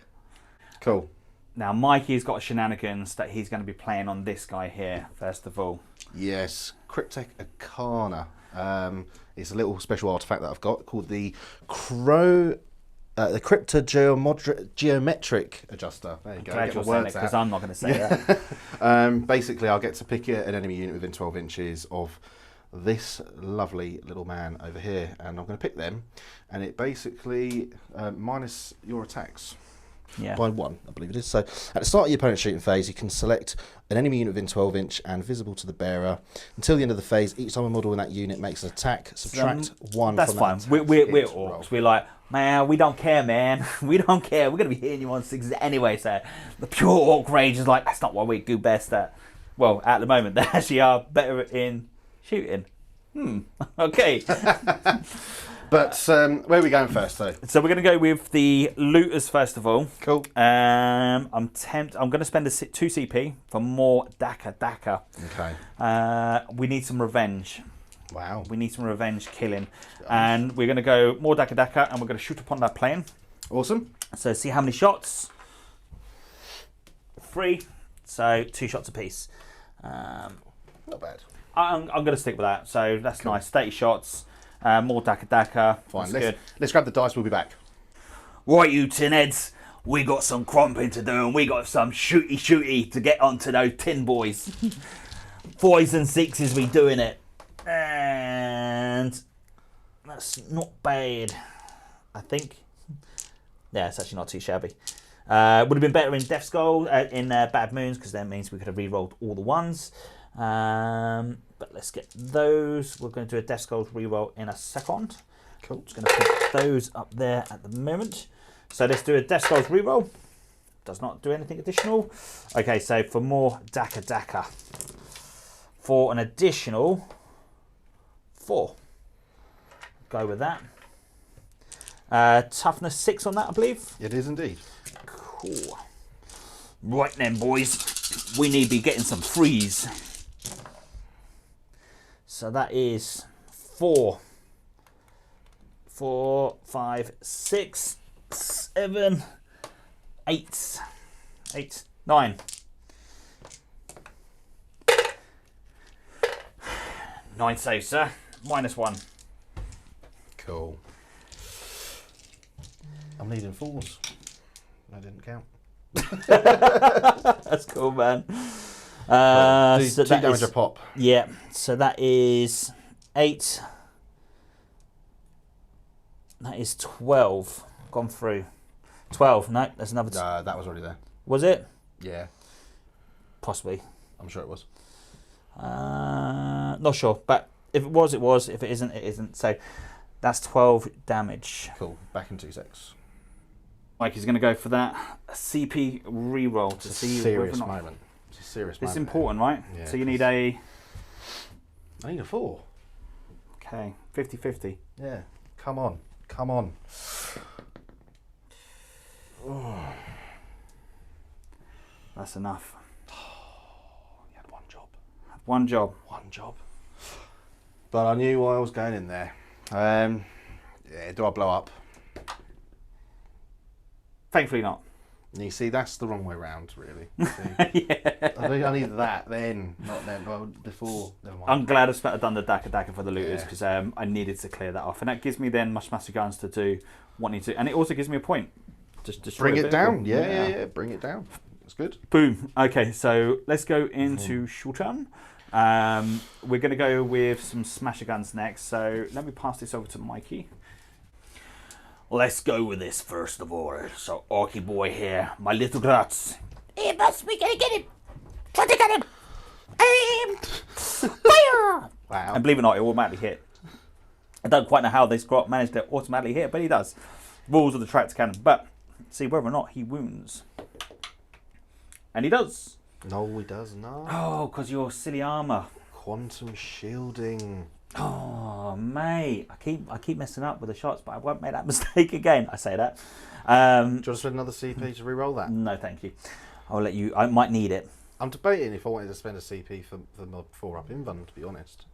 Cool. Now Mikey's got shenanigans that he's going to be playing on this guy here, first of all. Yes, Cryptek Arcana. It's a little special artifact that I've got called the Cryptogeometric Adjuster. There you go. Glad Get you're my saying it words because out. I'm not going to say that. Basically, I'll get to pick an enemy unit within 12 inches of this lovely little man over here, and I'm going to pick them, and it basically minus your attacks. Yeah. By 1, I believe it is. So at the start of your opponent's shooting phase, you can select an enemy unit within 12 inch and visible to the bearer. Until the end of the phase, each time a model in that unit makes an attack, subtract 1 That's from fine. that We're hit Orcs. roll. We're like, man, we don't care, man. We don't care. We're going to be hitting you on 6s anyway. So the pure Orc rage is like, that's not what we do best at. Well, at the moment, they actually are better in shooting. Okay. But where are we going first, though? So we're going to go with the looters first of all. Cool. I'm going to spend 2 CP for more Daka. Okay. We need some revenge. Wow. We need some revenge killing. And we're going to go more Daka, and we're going to shoot upon that plane. Awesome. So see how many shots? 3. So 2 shots apiece. Not bad. I'm going to stick with that. So that's nice. 30 shots. More Daka. Fine. That's Let's grab the dice. We'll be back. Right, you tin heads. We got some crumping to do, and we got some shooty to get onto those tin boys. 5s and 6s, we doing it. And that's not bad. I think. Yeah, it's actually not too shabby. Would have been better in Death Skull, in Bad Moons, because that means we could have re-rolled all the ones. But let's get those. We're going to do a Death Skulls re-roll in a second. Cool. Just going to put those up there at the moment. So let's do a Death Skulls re-roll. Does not do anything additional. Okay, so for more Daka, for an additional 4. Go with that. Toughness 6 on that, I believe. It is indeed. Cool. Right then, boys. We need to be getting some freeze. So that is 4, 5, 6, 7, 8, 9. 9 saves, sir. -1. Cool. I'm needing 4s. I didn't count. That's cool, man. So 2 damage a pop. Yeah, so that is 8. That is 12. Gone through. 12. No, there's another. That was already there. Was it? Yeah. Possibly. I'm sure it was. Not sure, but if it was, it was. If it isn't, it isn't. So that's 12 damage. Cool. Back in 2 secs. Mike is going to go for that CP reroll to see whether or not. Moment. It's a serious It's moment. important, right? Yeah, so you need a. I need a 4. Okay, 50-50. Yeah. Come on. Come on. That's enough. You had 1 job. One job. 1 job. But I knew why I was going in there. Yeah, do I blow up? Thankfully not. And you see, that's the wrong way round, really. Yeah. I need that then, not then. Well, before. Never mind. I'm glad I've done the Daka for the looters Yeah. because I needed to clear that off, and that gives me then my smash guns to do what I need to, and it also gives me a point. Just destroy Bring a it vehicle. down. Yeah. Bring it down. That's good. Boom. Okay, so let's go into Shultan. We're going to go with some smasher guns next. So let me pass this over to Mikey. Let's go with this first of all. So Orky boy here, my little guts. Hey, boss, we gotta get him. Try to get him. Aim. Fire. Wow. And believe it or not, it automatically hit. I don't quite know how this grot managed to automatically hit, but he does. Rules of the tractor cannon. But see whether or not he wounds. And he does. No, he does not. Oh, because your silly armour. Quantum shielding. Oh, mate. I keep messing up with the shots, but I won't make that mistake again. I say that. Do you want to spend another CP to re-roll that? No, thank you. I'll let you. I might need it. I'm debating if I wanted to spend a CP for my 4-up invuln, to be honest.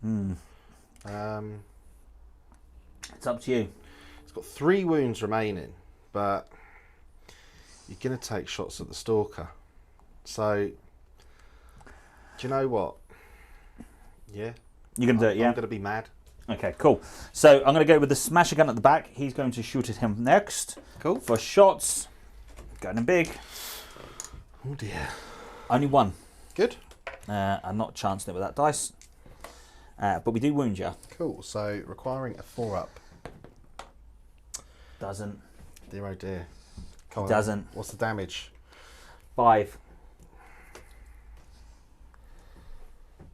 It's up to you. It's got 3 wounds remaining, but you're going to take shots at the Stalker. So, do you know what? Yeah. You're going to do it, yeah? I'm going to be mad. Okay, cool. So I'm going to go with the smasher gun at the back. He's going to shoot at him next. Cool. For shots. Going in big. Oh dear. Only 1. Good. I'm not chancing it with that dice. But we do wound you. Cool. So, requiring a 4-up. Doesn't. Dear oh dear. Come on. Doesn't. What's the damage? 5.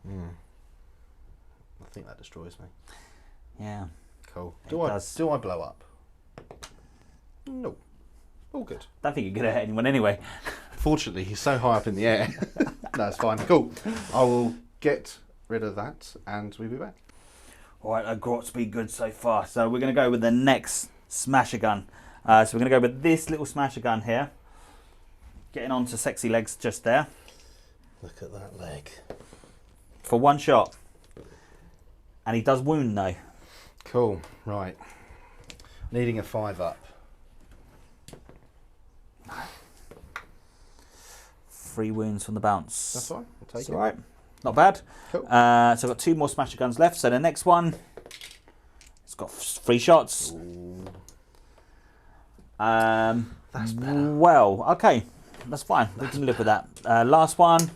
I think that destroys me. Yeah. Cool. It Do does. I blow up? No. All good. Don't think you're going to hit anyone anyway. Fortunately, he's so high up in the air. That's fine. Cool. I will get rid of that and we'll be back. All right, that grot's been good so far. So we're going to go with the next smasher gun. So we're going to go with this little smasher gun here. Getting onto sexy legs just there. Look at that leg. For 1 shot. And he does wound though. Cool. Right. Needing a 5-up. 3 wounds from the bounce. That's fine. I'll take It's it. all right. Not bad. Cool. So I've got 2 more smasher guns left. So the next one, it's got 3 shots. That's better. Well, okay. That's fine. We can live with that. Last one.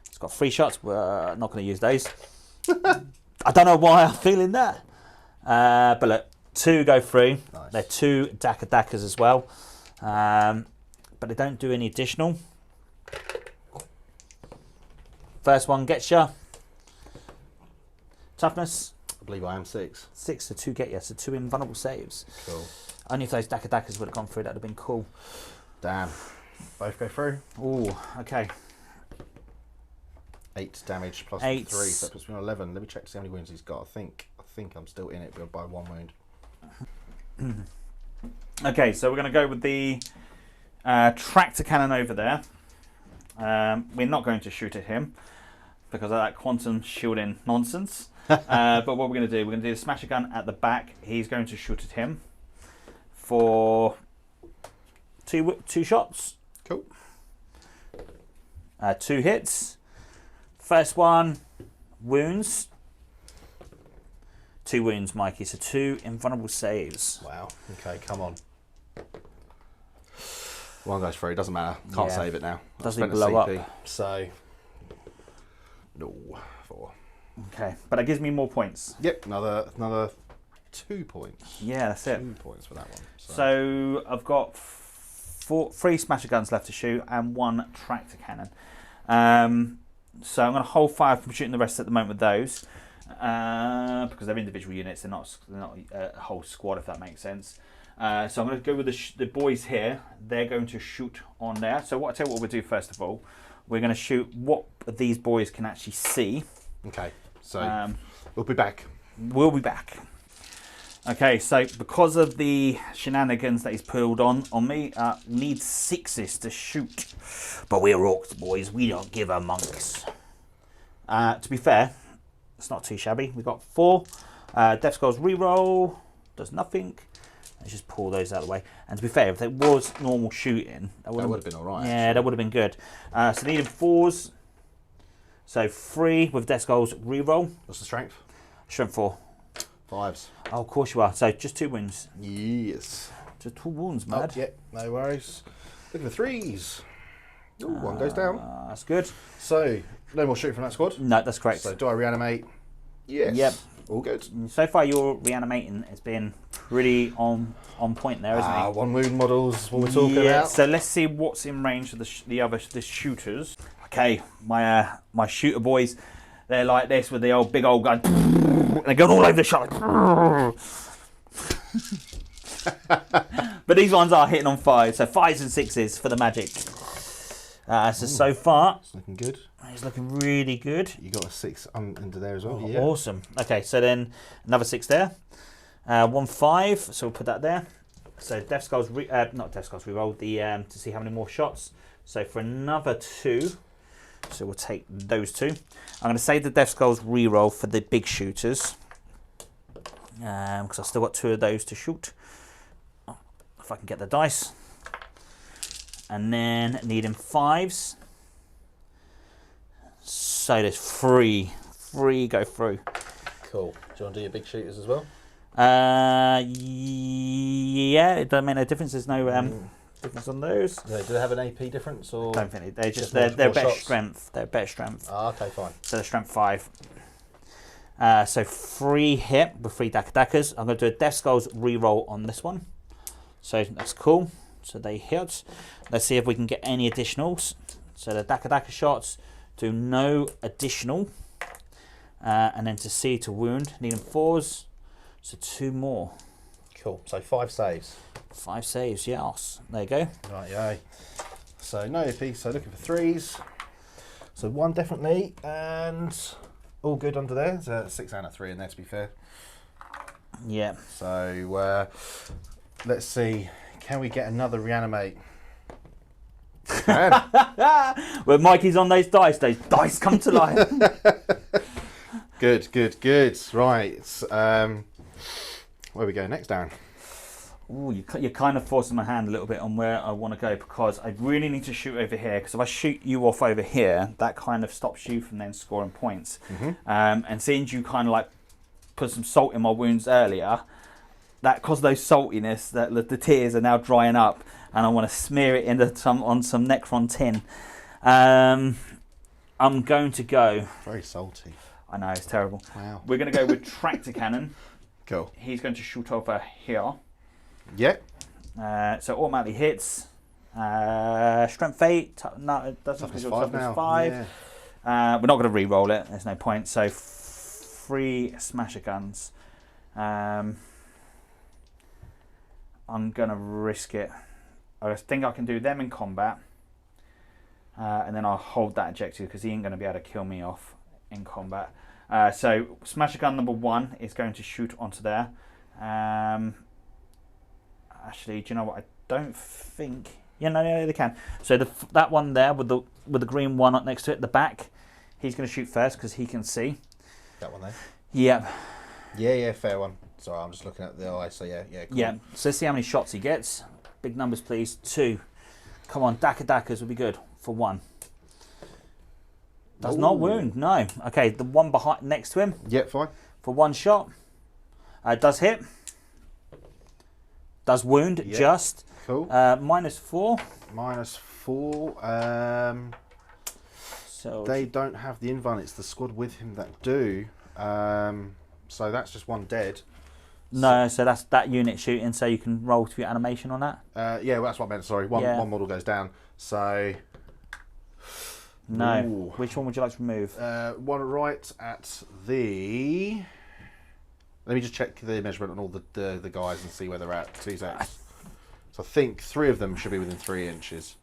It's got 3 shots. We're not going to use those. I don't know why I'm feeling that. But look, 2 go through. Nice. They're 2 Dakas as well. But they don't do any additional. First one gets you. Toughness. I believe I am 6. 6, so 2 get you, so 2 invulnerable saves. Cool. Only if those Dakas would have gone through, that would have been cool. Damn. Both go through. Ooh, okay. 8 damage plus 8. 3, so that puts me on 11. Let me check to see how many wounds he's got. I think I'm still in it, but by 1 wound. Okay, so we're going to go with the tractor cannon over there. We're not going to shoot at him because of that quantum shielding nonsense. But what we're going to do, we're going to do the smasher gun at the back. He's going to shoot at him for 2 shots. Cool. 2 hits. First one, wounds. 2 wounds, Mikey. So 2 invulnerable saves. Wow. Okay, come on. 1 goes through. Doesn't matter. Can't save it now. Doesn't blow up. So, no, 4. Okay, but that gives me more points. Yep, another 2 points. Yeah, that's it. 2 points for that one. So I've got 3 smasher guns left to shoot and 1 tractor cannon. So I'm going to hold fire from shooting the rest at the moment with those because they're individual units. They're not a whole squad, if that makes sense. So I'm going to go with the boys here. They're going to shoot on there. So I tell you what we'll do first of all. We're going to shoot what these boys can actually see. Okay. So we'll be back. We'll be back. Okay, so because of the shenanigans that he's pulled on me, need 6s to shoot. But we're Orks, boys. We don't give a monks. To be fair, it's not too shabby. We've got 4. Death Skulls reroll. Does nothing. Let's just pull those out of the way. And to be fair, if it was normal shooting, that would have been all right. Yeah, that would have been good. So needing 4s. So 3 with Death Skulls reroll. What's the strength? Strength 4. 5s. Oh, of course you are. So just 2 wounds. Yes. Just 2 wounds, mad. Oh, yeah, no worries. Looking for 3s. Ooh, 1 goes down. That's good. So, no more shooting from that squad? No, that's correct. So, do I reanimate? Yes. Yep. All good. So far, your reanimating has been pretty on point there, isn't it? 1 wound models, what we're talking about. So let's see what's in range of the shooters. Okay, my shooter boys, they're like this with the old big old gun. They're going all over the shot. But these ones are hitting on 5, so 5s and 6s for the magic. So far, it's looking good. It's looking really good. You got a 6 into there as well. Oh, yeah. Awesome. Okay, so then another 6 there. 1 5, so we'll put that there. So Death Skulls, not Death Skulls, we rolled the to see how many more shots. So for another 2, so we'll take those 2. I'm going to save the Death Skulls reroll for the big shooters because I've still got 2 of those to shoot. If I can get the dice. And then needing 5s. So there's 3 go through. Cool. Do you want to do your big shooters as well? Yeah, it doesn't make no difference. There's no difference on those. Yeah, do they have an AP difference or? Don't think they just more they're better shots? strength. They're better strength. Ah, okay, fine. So they're strength 5. So 3 hit with 3 Dakas. I'm going to do a Death Skulls reroll on this one. So that's cool. So they hit. Let's see if we can get any additionals. So the Daka shots do no additional. And then to see to wound, needing 4s. So 2 more. Cool. So 5 saves. 5 saves, yes. There you go. Right, yeah. So no AP, so looking for 3s. So 1 definitely, and all good under there. There's a 6 and a 3 in there, to be fair. Yeah. So let's see. Can we get another reanimate? We can. When Mikey's on those dice come to life. Good. Right. Where we go next, Darren? Ooh, you're kind of forcing my hand a little bit on where I want to go because I really need to shoot over here because if I shoot you off over here, that kind of stops you from then scoring points. And seeing you kind of like put some salt in my wounds earlier, that because those saltiness, that the tears are now drying up, and I want to smear it into on some Necron tin. I'm going to go. Very salty. I know, it's terrible. Wow. We're going to go with tractor cannon. Cool. He's going to shoot over here. Yeah. So automatically hits. Strength 8. No, it doesn't. Toughness It's 5 now. 5. Yeah. We're not going to re-roll it. There's no point. So 3 smasher guns. I'm going to risk it. I think I can do them in combat. And then I'll hold that objective because he ain't going to be able to kill me off in combat. So smasher gun number 1 is going to shoot onto there. Actually, do you know what? I don't think. Yeah, no, they can. So that one there with the green one up next to it, the back, he's going to shoot first because he can see. That one there. Yep. Yeah, fair one. Sorry, I'm just looking at the eye. So yeah, cool. Yeah. So let's see how many shots he gets. Big numbers, please. 2. Come on, Dackers will be good for 1. Does not wound. No. Okay, the one behind next to him. Yeah, fine. For 1 shot. Does hit. Does wound just. Cool. -4. -4. So they don't have the invuln. It's the squad with him that do. So that's just 1 dead. No, so that's that unit shooting. So you can roll to your animation on that. Yeah, well, that's what I meant. Sorry, one model goes down. So no. Ooh. Which one would you like to remove? One right at the. Let me just check the measurement on all the guys and see where they're at. 2 seconds. So I think 3 of them should be within 3 inches.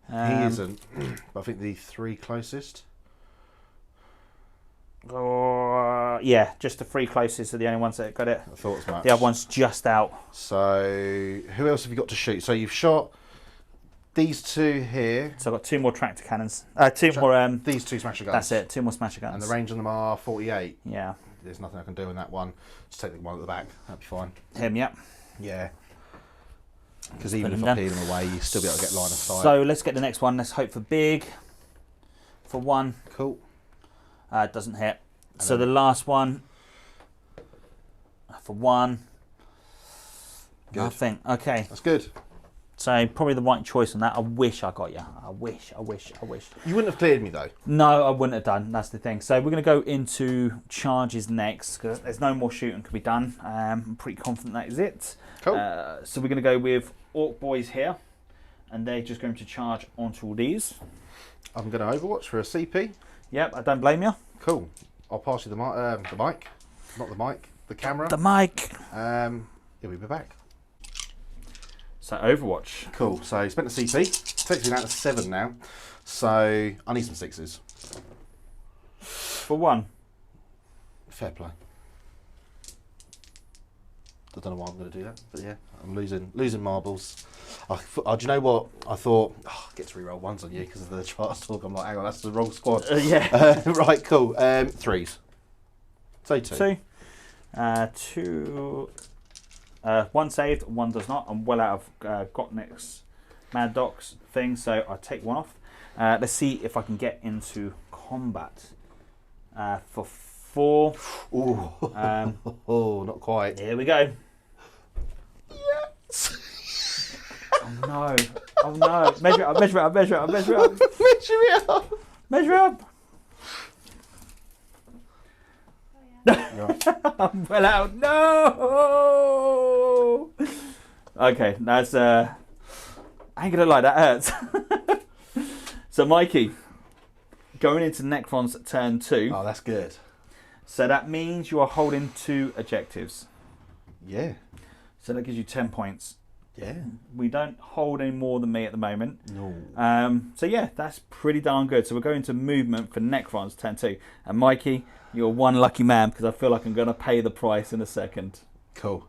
He isn't, but I think the 3 closest. Yeah, just the 3 closest are the only ones that got it. I thought as much. The other one's just out. So who else have you got to shoot? So you've shot these 2 here. So I've got 2 more tractor cannons. 2 more. These 2 smasher guns. That's it. 2 more smasher guns. And the range on them are 48. Yeah. There's nothing I can do in that one. Just take the one at the back. That'd be fine. Him, yep. Yeah. Because even if I peel him away, you still be able to get line of sight. So let's get the next one. Let's hope for big. For 1. Cool. Doesn't hit. So the last one. For 1. Good. Nothing. Okay. That's good. So probably the right choice on that. I wish I got you. I wish. You wouldn't have cleared me though. No, I wouldn't have done. That's the thing. So we're going to go into charges next because there's no more shooting can be done. I'm pretty confident that is it. Cool. So we're going to go with Orc boys here, and they're just going to charge onto all these. I'm going to Overwatch for a CP. Yep, I don't blame you. Cool. I'll pass you the mic, not the mic, the camera. The mic. He'll be back. So Overwatch. Cool. So spent the CP. Takes me down to 7 now. So I need some 6s. For 1. Fair play. I don't know why I'm going to do that, but yeah, I'm losing marbles. Do you know what? I thought, I get to reroll 1s on you because of the charts talk. I'm like, hang on, that's the wrong squad. Yeah. Right, cool. 3s. Say 2. 2. 1 saved, 1 does not. I'm well out of Gottnick's Mad Doc's thing, so I take 1 off. Let's see if I can get into combat. For 4. Ooh. Not quite. Here we go. Yes. Oh no. Measure it up. Measure it up. Measure up. I'm well out. No. Okay, that's I ain't gonna lie, that hurts. So Mikey, going into Necron's turn 2. Oh, that's good. So that means you are holding 2 objectives. Yeah. So that gives you 10 points. Yeah. We don't hold any more than me at the moment. No. So yeah, that's pretty darn good. So we're going to movement for Necron's turn 2. And Mikey, you're one lucky man because I feel like I'm going to pay the price in a second. Cool.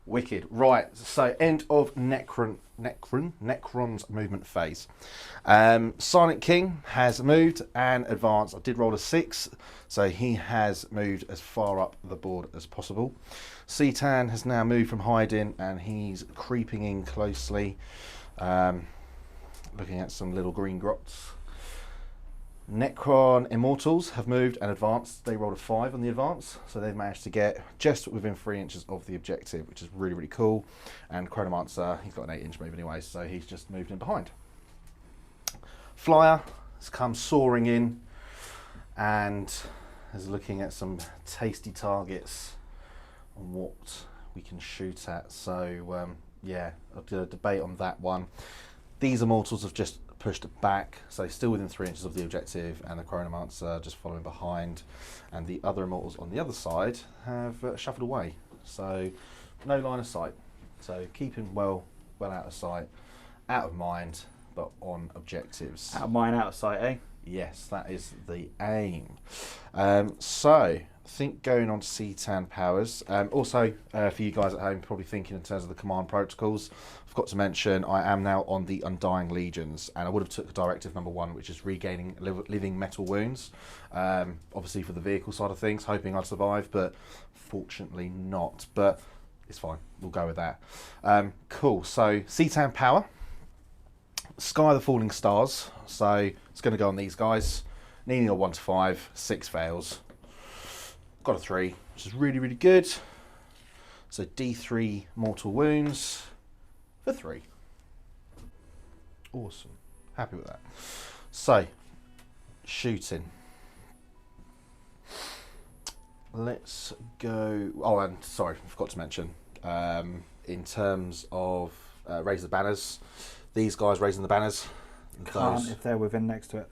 Wicked. Right, so end of Necron's movement phase. Silent King has moved and advanced. I did roll a 6, so he has moved as far up the board as possible. Citan has now moved from hiding and he's creeping in closely, looking at some little green grots. Necron Immortals have moved and advanced. They rolled a 5 on the advance, so they've managed to get just within 3 inches of the objective, which is really, really cool. And Chronomancer, he's got an 8-inch move anyway, so he's just moved in behind. Flyer has come soaring in and is looking at some tasty targets on what we can shoot at. So yeah, I'll do a debate on that one. These Immortals have just pushed it back, so still within 3 inches of the objective, and the Chronomancer just following behind, and the other Immortals on the other side have shuffled away, so no line of sight. So keeping well out of sight, out of mind, but on objectives. Out of mind, out of sight, eh? Yes, that is the aim. So I think going on to CTAN powers. Also, for you guys at home, probably thinking in terms of the command protocols, I forgot to mention I am now on the Undying Legions, and I would have took directive number 1, which is regaining living metal wounds. Obviously for the vehicle side of things, hoping I'd survive, but fortunately not. But it's fine, we'll go with that. Cool, so CTAN power. Sky the Falling Stars, so it's going to go on these guys. Needing a 1 to 5, 6 fails. Got a 3, which is really, really good. So D3 mortal wounds for 3. Awesome, happy with that. So, shooting. Let's go. Oh, and sorry, I forgot to mention, in terms of raise the banners, these guys raising the banners. Can't if they're within next to it.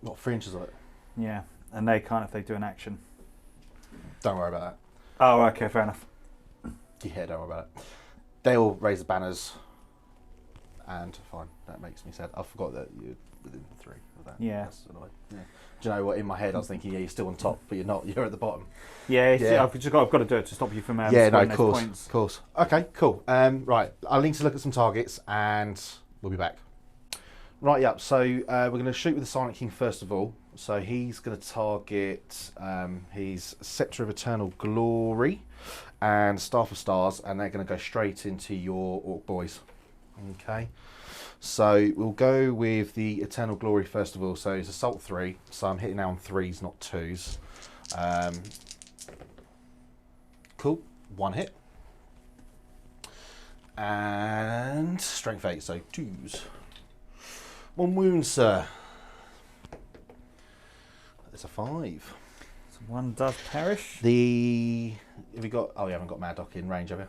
What, 3 inches of it? Yeah, and they can't if they do an action. Don't worry about that. Oh, okay, fair enough. Yeah, don't worry about it. They all raise the banners, and fine. That makes me sad. I forgot that you're within 3 of that. Yeah. That's annoying. Yeah. Do you know what? In my head, I was thinking, yeah, you're still on top, but you're not. You're at the bottom. Yeah, Yeah. I've got to do it to stop you from Yeah, no, scoring of course, those points. of course. Okay, cool. Right, I'll need to look at some targets, and we'll be back. Right, yeah. So we're going to shoot with the Silent King first of all. So he's going to target his Scepter of Eternal Glory and Staff of Stars, and they're going to go straight into your Orc boys. Okay. So we'll go with the Eternal Glory first of all. So it's Assault 3. So I'm hitting now on 3s, not 2s. Cool. 1 hit. And Strength 8, so 2s. 1 wound, sir. It's a 5. So 1 does perish. Have you got? Oh, you haven't got Mad Doc in range, have you?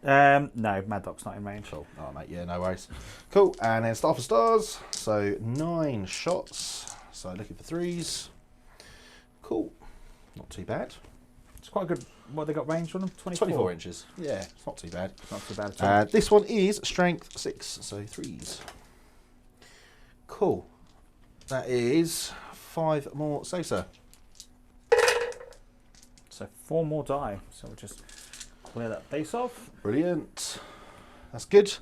No, Mad Doc's not in range. Cool. All right, mate. Yeah, no worries. Cool. And then Staff of Stars. So 9 shots. So looking for 3s. Cool. Not too bad. It's quite good. What, they got range on them? 24 inches. Yeah, it's not too bad. It's not too bad at all. This one is Strength 6, so 3s. Cool. That is 5 more save, sir. So 4 more die. So we'll just clear that face off. Brilliant. That's good.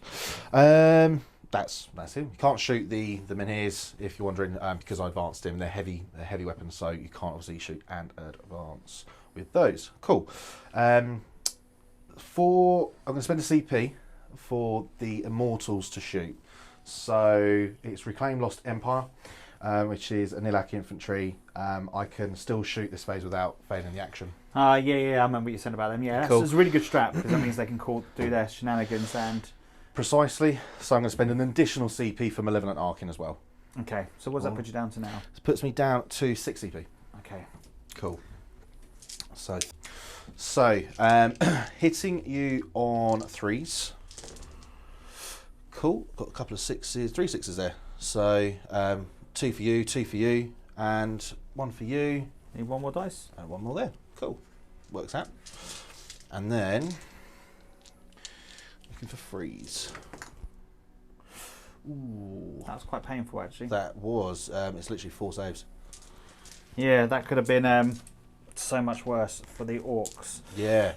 That's him. You can't shoot the menhirs if you're wondering, because I advanced him. They're heavy weapons, so you can't obviously shoot and advance with those. Cool. I'm going to spend a CP for the Immortals to shoot. So it's Reclaim Lost Empire, which is a Nilak infantry. I can still shoot this phase without failing the action. Yeah, I remember what you said about them. Yeah, Cool. It's a really good strat because that means they can do their shenanigans and... Precisely. So I'm going to spend an additional CP for Malevolent Arcing as well. Okay, so what does that put you down to now? This puts me down to 6 CP. Okay. Cool. So hitting you on 3s. Cool. Got a couple of 6s, 3 6s there. So 2 for you, 2 for you, and 1 for you. Need 1 more dice? And 1 more there. Cool. Works out. And then looking for 3s. Ooh. That was quite painful, actually. That was. It's literally 4 saves. Yeah, that could have been so much worse for the Orcs. Yeah.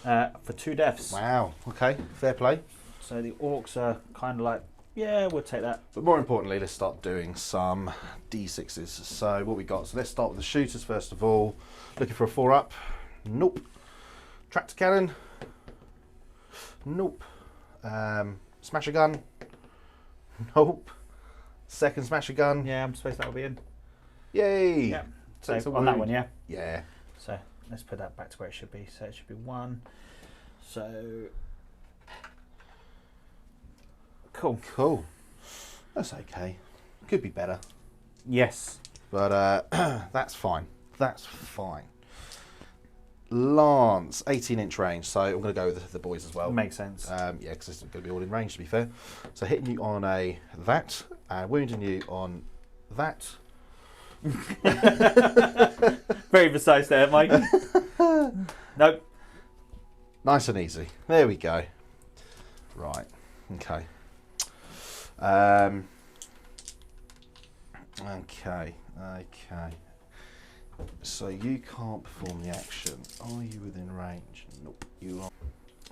For 2 deaths. Wow. Okay. Fair play. So the Orcs are kind of like, yeah, we'll take that. But more importantly, let's start doing some D6s. So what we got? So let's start with the shooters first of all. Looking for a 4-up. Nope. Tractor cannon. Nope. Smasher gun. Nope. Second smasher gun. Yeah, I'm supposed that'll be in. Yay! Yeah. So Takes a on that wound. one, yeah. Yeah. So let's put that back to where it should be. So it should be 1. So cool. Cool. That's okay. Could be better. Yes. But that's fine. That's fine. Lance, 18-inch range. So I'm going to go with the boys as well. Makes sense. Yeah, because it's going to be all in range, to be fair. So hitting you on a that, and wounding you on that. Very precise there, Mike. Nope. Nice and easy. There we go. Right. Okay. Okay. So you can't perform the action. Are you within range? Nope, you are.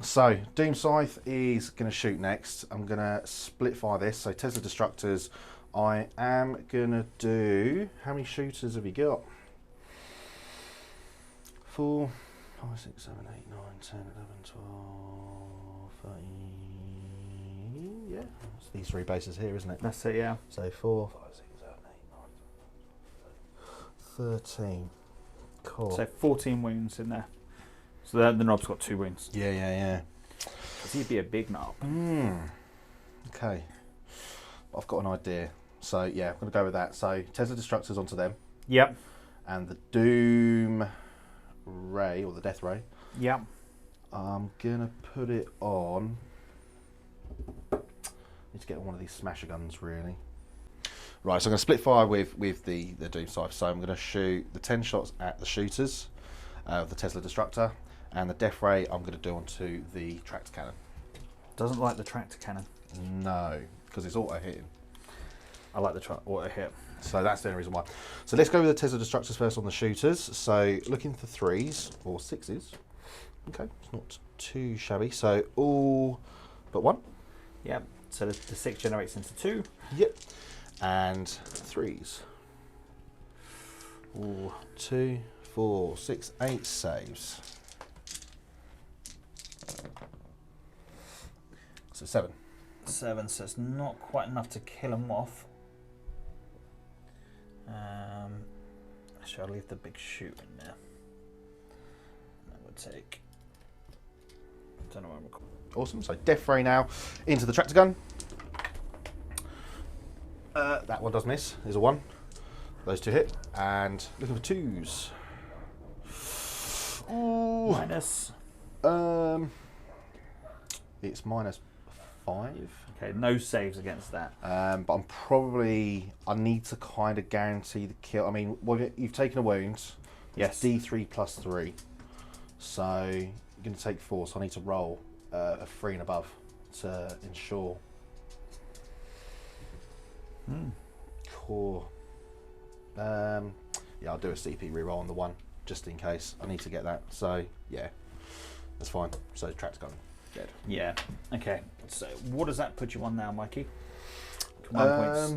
So Doom Scythe is going to shoot next. I'm going to split fire this. So Tesla Destructors. I am going to do... How many shooters have you got? 4, 5, 6, 7, 8, 9, 10, 11, 12, 13... Yeah, it's these 3 bases here, isn't it? That's it, yeah. So 4, 5, 6, 7, 8, 9, 13. Cool. So 14 wounds in there. So the knob's got 2 wounds. Yeah. Because he'd be a big knob. Okay. I've got an idea. So yeah, I'm going to go with that. So Tesla Destructors onto them. Yep. And the Doom Ray, or the Death Ray. Yep. I'm going to put it on... Need to get one of these smasher guns, really. Right, so I'm going to split fire with the Doom Scythe. So I'm going to shoot the 10 shots at the shooters of the Tesla Destructor, and the Death Ray I'm going to do onto the tractor cannon. Doesn't like the tractor cannon. No, because it's auto hitting. I like the auto hit. So that's the only reason why. So let's go with the Tesla Destructors first on the shooters. So looking for 3s or 6s. Okay, it's not too shabby. So all but 1. Yep. So the 6 generates into 2. Yep. And 3s. Ooh. 2, 4, 6, 8 saves. So 7. 7, so it's not quite enough to kill him off. Actually, I'll leave the big shoot in there. That would take... I don't know where I'm recording. Awesome. So Death Ray now into the tractor gun. That one does miss. There's a 1. Those 2 hit. And looking for 2s. Ooh. Minus. It's -5. Okay, no saves against that. But I need to kind of guarantee the kill. I mean, well, you've taken a wound. Yes. It's D3 plus 3. So you're going to take 4. So I need to roll a 3 and above to ensure. Cool. Yeah, I'll do a CP reroll on the 1 just in case. I need to get that. So yeah, that's fine. So tractor gun dead. Yeah. Okay. So what does that put you on now, Mikey? Command points.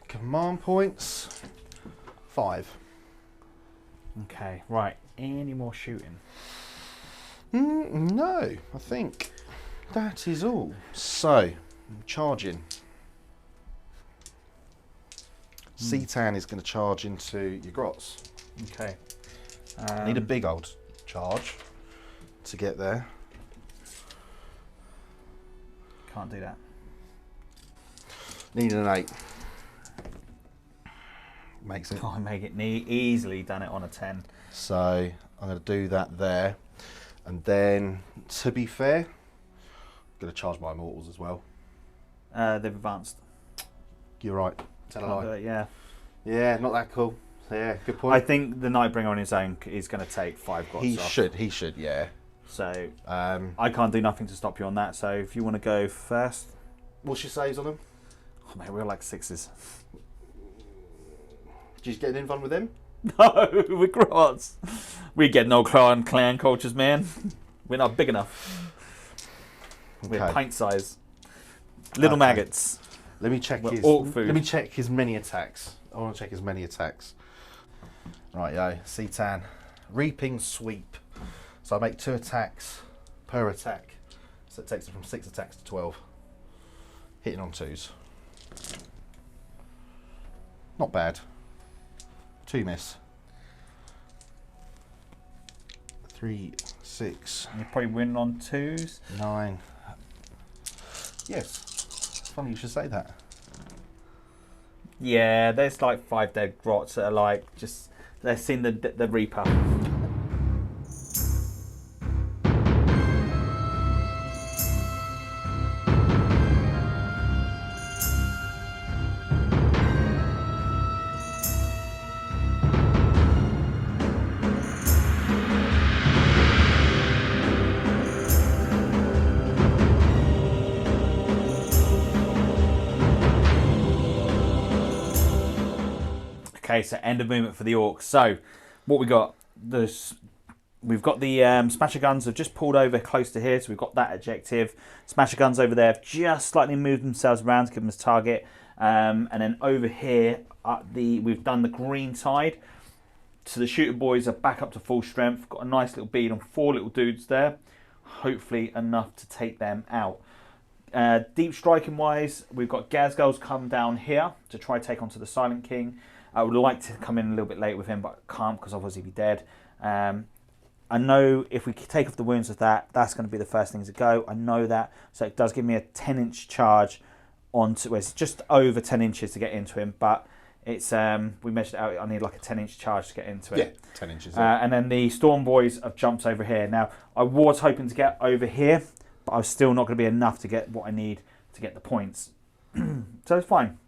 Command points 5. Okay. Right. Any more shooting? No, I think that is all. So charging. Citan is going to charge into your grots. Okay. Need a big old charge to get there. Can't do that. Need an 8. Makes it. Can't make it. Easily done it on a 10. So I'm going to do that there. And then, to be fair, I'm going to charge my immortals as well. They've advanced. You're right. Tell a Can't do lie. it, yeah. Yeah, not that cool. Yeah, good point. I think the Nightbringer on his own is going to take 5 grots He off. should, yeah. So I can't do nothing to stop you on that. So if you want to go first. What's your saves on him? Oh, mate, we're like 6s. Did you get in fun with him? No, we're grots. We get no clan cultures, man. We're not big enough. We're Okay. pint size. Little Okay. maggots. Let me check We're orc food. Let me check his many attacks. I want to check his many attacks. Right, yo, Citan. Reaping sweep. So I make 2 attacks per attack. So it takes it from 6 attacks to 12. Hitting on 2s. Not bad. 2 miss. 3, 6. You're probably winning on 2s. 9. Yes. Funny you should say that. Yeah, there's like 5 dead grots that are like just they've seen the Reaper. Okay, so end of movement for the Orcs. So, what we got? We've got the Smasher Guns have just pulled over close to here, so we've got that objective. Smasher Guns over there have just slightly moved themselves around to give them a target. And then over here, we've done the green tide. So the shooter boys are back up to full strength. Got a nice little bead on 4 little dudes there. Hopefully enough to take them out. Deep striking wise, we've got Gazgul's come down here to try take onto the Silent King. I would like to come in a little bit late with him, but I can't because otherwise he'd be dead. I know if we take off the wounds of that, that's going to be the first thing to go. I know that. So it does give me a 10-inch charge onto, well, it's just over 10 inches to get into him, but it's we measured it out, I need like a 10-inch charge to get into it. Yeah, 10 inches. Yeah. And then the Storm Boys have jumped over here. Now, I was hoping to get over here, but I was still not going to be enough to get what I need to get the points. So it's fine.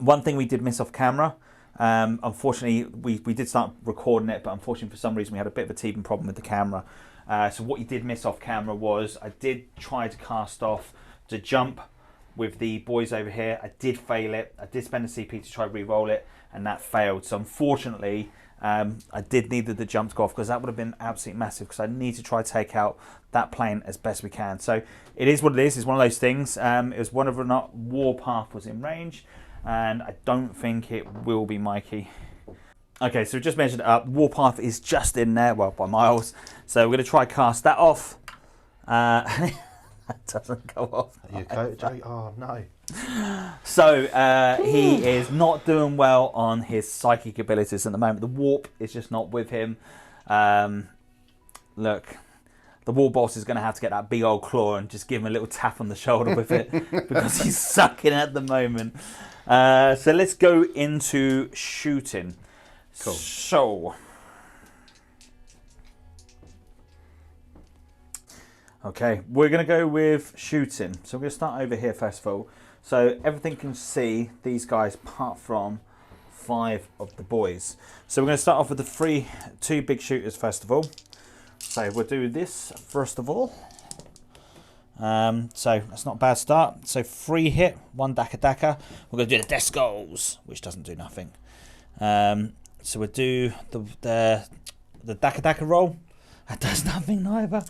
One thing we did miss off camera, unfortunately, we did start recording it, but unfortunately for some reason we had a bit of a teething problem with the camera. So what you did miss off camera was I did try to cast off to jump with the boys over here. I did fail it. I did spend a CP to try re-roll it, and that failed. So unfortunately, I did need the jump to go off because that would have been absolutely massive because I need to try to take out that plane as best we can. So it is what it is. It's one of those things. It was whether or not Warpath was in range. And I don't think it will be Mikey. Okay, so we just measured it up. Warpath is just in there, well, by miles. So we're going to try cast that off. That doesn't go off. You go, Jay? Oh, no. So he is not doing well on his psychic abilities at the moment. The warp is just not with him. Look, the war boss is going to have to get that big old claw and just give him a little tap on the shoulder with it because he's sucking at the moment. So let's go into shooting. Cool. So, okay, we're going to go with shooting. So we're going to start over here first of all. So everything can see these guys apart from 5 of the boys. So we're going to start off with the 2 big shooters first of all. So we'll do this first of all. So that's not a bad start. So 3 hit, 1 Daka. We're going to do the death goals, which doesn't do nothing. So we'll do the Daka roll. That does nothing neither.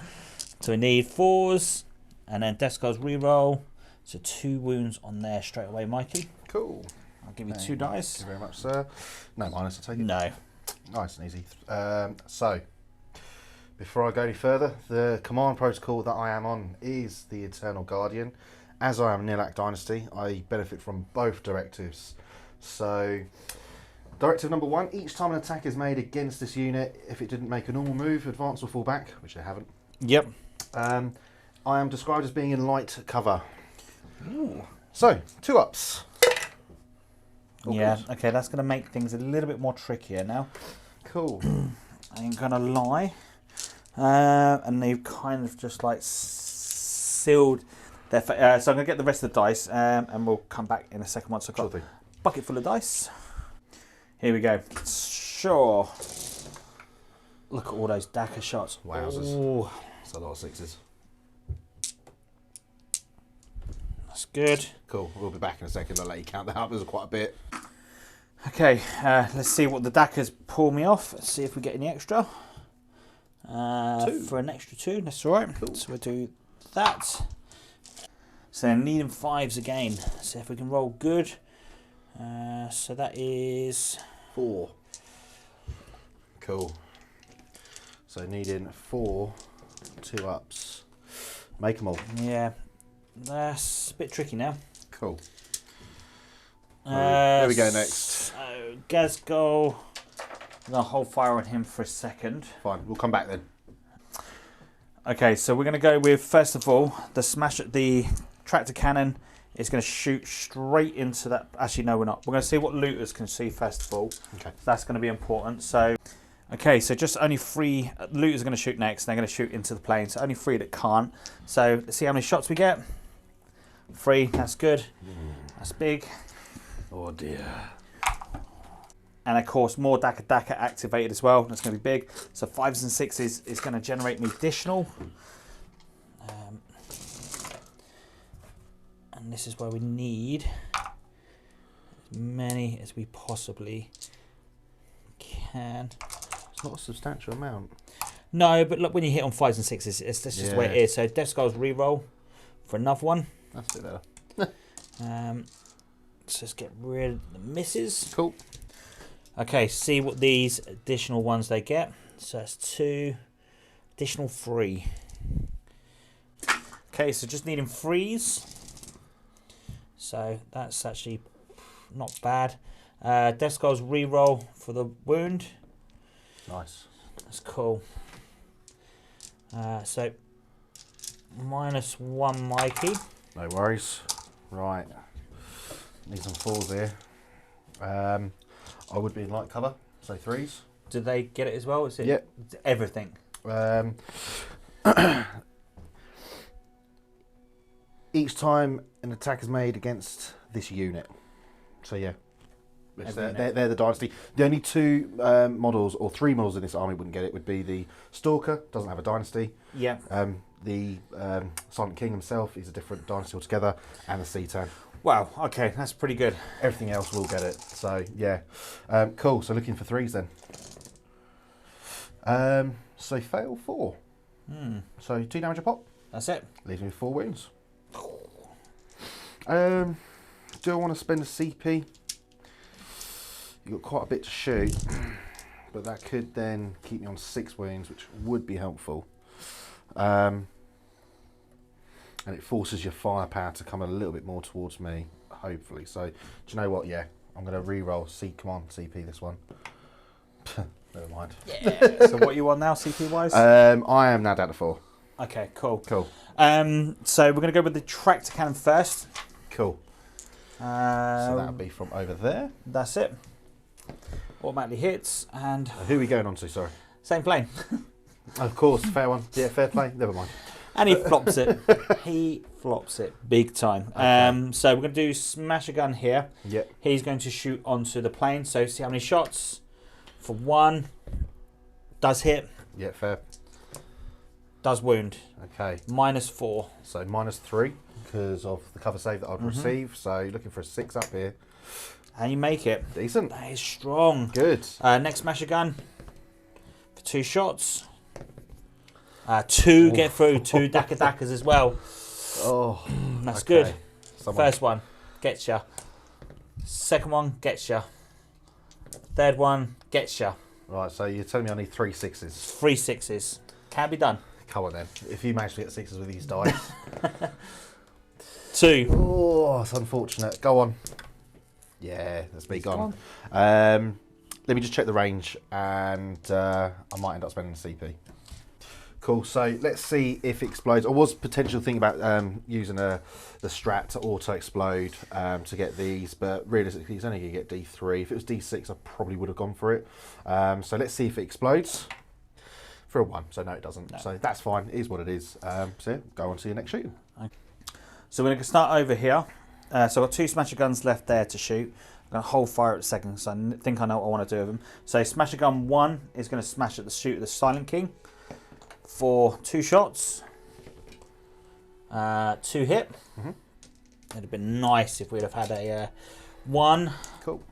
So we need 4s, and then death goals re-roll. So 2 wounds on there straight away, Mikey. Cool. I'll give you 2 dice. Thank you very much, sir. No minus, I'll take it. No. Nice and easy. So, before I go any further, the command protocol that I am on is the Eternal Guardian. As I am Nilak Dynasty, I benefit from both directives. So, directive number 1, each time an attack is made against this unit, if it didn't make a normal move, advance or fall back, which I haven't. Yep. I am described as being in light cover. Ooh. So, 2 ups. Yeah, okay, that's going to make things a little bit more trickier now. Cool. I ain't going to lie. And they've kind of just like sealed their so I'm going to get the rest of the dice and we'll come back in a second once I've got a bucket full of dice. Here we go. Sure. Look at all those Daka shots. Wowzers. Ooh. That's a lot of 6s. That's good. Cool. We'll be back in a second. I'll let you count that up. There's quite a bit. Okay, let's see what the Dakas pull me off. Let's see if we get any extra. 2. For an extra 2, that's alright. Cool. So we'll do that. So then needing 5s again. See if we can roll good. So that is 4. Cool. So needing 4 2 ups. Make them all. Yeah, that's a bit tricky now. Cool. There we go next. So, Gazgol. I'm going to hold fire on him for a second. Fine, we'll come back then. Okay, so we're going to go with, first of all, the tractor cannon is going to shoot straight into that. Actually, no, we're not. We're going to see what looters can see first of all. Okay. So that's going to be important. So, okay, so just only 3 looters are going to shoot next. And they're going to shoot into the plane. So only 3 that can't. So let's see how many shots we get. 3, that's good. That's big. Oh dear. And of course, more Daka Daka activated as well. That's going to be big. So 5s and 6s is going to generate me additional. And this is where we need as many as we possibly can. It's not a substantial amount. No, but look, when you hit on 5s and 6s, that's just the way it is. So Death Skull's reroll for another one. That's it there. Let's just get rid of the misses. Cool. Okay, see what these additional ones they get. So that's 2, additional 3. Okay, so just needing 3s. So that's actually not bad. Death Skull's reroll for the wound. Nice. That's cool. So -1 Mikey. No worries. Right. Need some 4s here. I would be in light cover, so 3s. Do they get it as well? Is it Yep. everything? Each time an attack is made against this unit. So yeah. They're the dynasty. The only 2 models, or 3 models in this army wouldn't get it, would be the Stalker, doesn't have a dynasty. Yeah. The Silent King himself is a different dynasty altogether, and the Cetan. Wow, okay, that's pretty good. Everything else will get it. So yeah. Cool, so looking for 3s then. So fail 4. So 2 damage a pop. That's it. Leaves me with 4 wounds. Do I want to spend a CP? You've got quite a bit to shoot, but that could then keep me on 6 wounds, which would be helpful. And it forces your firepower to come a little bit more towards me, hopefully. So, do you know what? Yeah, I'm going to re-roll Come on, CP this one. Never mind. Yeah. So what are you on now, CP wise? I am now down to 4. Okay, cool. Cool. So we're going to go with the tractor cannon first. Cool. So that'll be from over there. That's it. Automatically hits, and Who are we going on to? Sorry. same plane. Of course, fair one. Yeah, fair play. Never mind. And he flops it. He flops it big time. Okay. So we're going to do smash a gun here. Yep. He's going to shoot onto the plane. So see how many shots. For 1, does hit. Yeah, fair. Does wound. Okay. -4. So -3 because of the cover save that I'd receive. So looking for a 6 up here. And you make it. Decent. That is strong. Good. Next smasher gun for 2 shots. 2 get through, 2 Daka Dakas as well. Oh, That's okay. good. Someone. First one gets ya. Second one gets ya. Third one gets ya. Right, so you're telling me I need 3 6s. 3 6s. Can be done. Come on then. If you manage to get 6s with these dice. 2. Oh, it's unfortunate. Go on. Yeah, that's me gone. Let me just check the range, and I might end up spending a CP. Cool, so let's see if it explodes. I was potentially thinking about using the strat to auto-explode to get these, but realistically it's only going to get D3. If it was D6, I probably would have gone for it. So let's see if it explodes. For a 1, so no it doesn't. No. So that's fine, it is what it is. So yeah, go on to your next shooting. Okay. So we're going to start over here. So I've got 2 smasher guns left there to shoot. I'm going to hold fire at a second, so I think I know what I want to do with them. So smasher gun 1 is going to smash at the shoot of the Silent King for 2 shots. 2 hit. It'd have been nice if we'd have had a 1. Cool.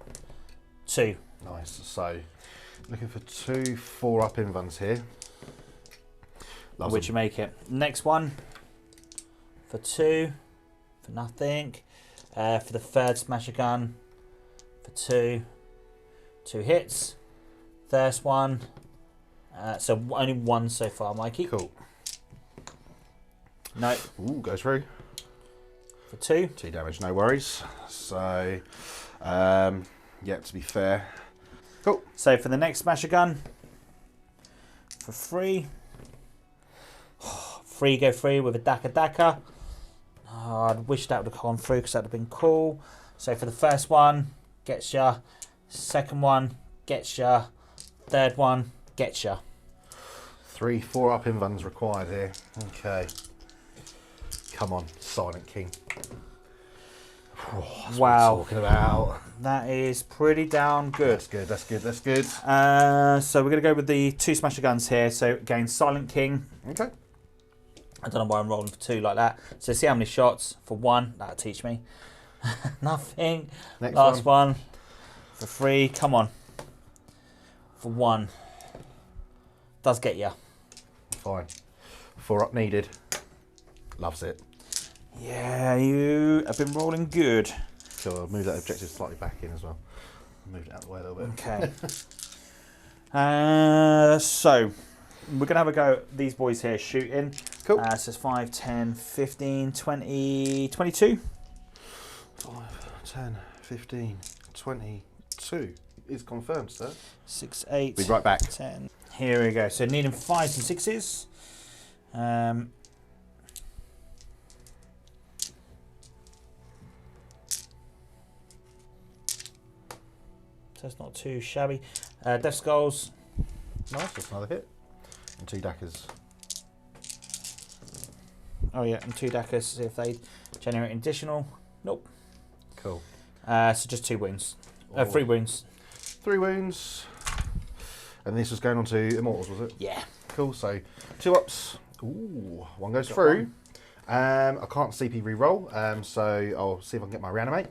2. Nice. So looking for 2 4-up invans here. Loves Which them. you make it. Next one for 2 for nothing. For the third smasher gun for 2. 2 hits. First one. So only 1 so far, Mikey. Cool. No. Ooh, goes through. For 2. 2 damage, no worries. So Yeah, to be fair. Cool. So for the next smasher gun, for free, go free with a Daka. Oh, I wish that would have gone through because that would have been cool. So for the first one, gets ya. Second one, gets ya. Third one, gets ya. 3 4-up invulns required here. Okay. Come on, Silent King. Oh, that's wow. what I'm talking about. That is pretty damn good. That's good. So we're going to go with the 2 smasher guns here. So again, Silent King. Okay. I don't know why I'm rolling for 2 like that. So see how many shots for 1. That'll teach me. Nothing. Next Last one. For 3. Come on. For 1. Does get you. Fine. 4-up needed. Loves it. Yeah, you have been rolling good. So I'll move that objective slightly back in as well. Move it out of the way a little bit. Okay. So we're going to have a go at these boys here shooting. Cool. So it's 5, 10, 15, 20, 22. 5, 10, 15, 22 is confirmed, sir. 6, 8. Be right back. 10. Here we go. So needing 5s and 6s. So it's not too shabby. Death Skulls. Nice, that's another hit. And 2 Dackers. Oh yeah, and 2 Dackers. See if they generate additional. Nope. Cool. So just 2 wounds. 3 wounds. 3 wounds. And this was going on to Immortals, was it? Yeah. Cool, so 2 ups. Ooh, 1 goes through. I can't CP re-roll, so I'll see if I can get my reanimate.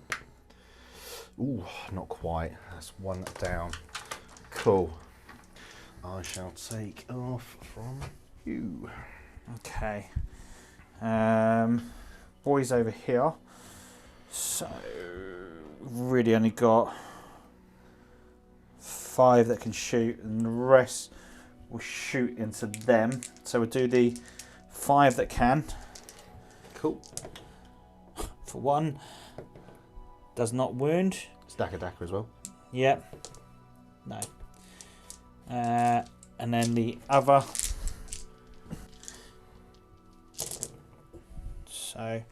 Ooh, not quite. That's 1 down. Cool. I shall take off from you. Okay. Boys over here. So really only got 5 that can shoot, and the rest will shoot into them. So we'll do the 5 that can. Cool. For 1, does not wound. It's Dacker as well. Yep. No. And then the other. So,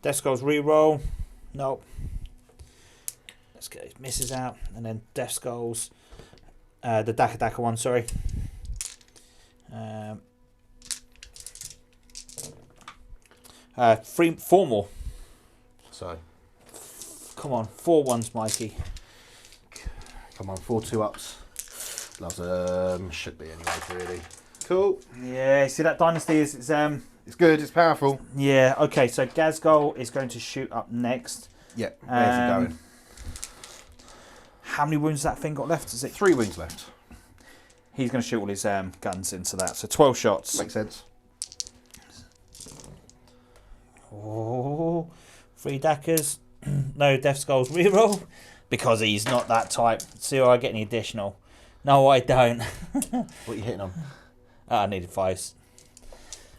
Death Skulls reroll. Nope. Let's get these misses out. And then Death Skulls. The Daka one, sorry. 4 more. So, come on, 4 ones, Mikey. Come on, 4 2-ups. Loves them. Should be anyway, really. Cool. Yeah, see that Dynasty is it's good, it's powerful. Yeah, okay, so Gazgol is going to shoot up next. Yeah, where's he going? How many wounds that thing got left? Is it 3 wounds left? He's going to shoot all his guns into that, so 12 shots. Makes sense. Oh, 3 Dackers. No Death Skulls reroll because he's not that type. See if I get any additional. No, I don't. What are you hitting on? I needed 5s.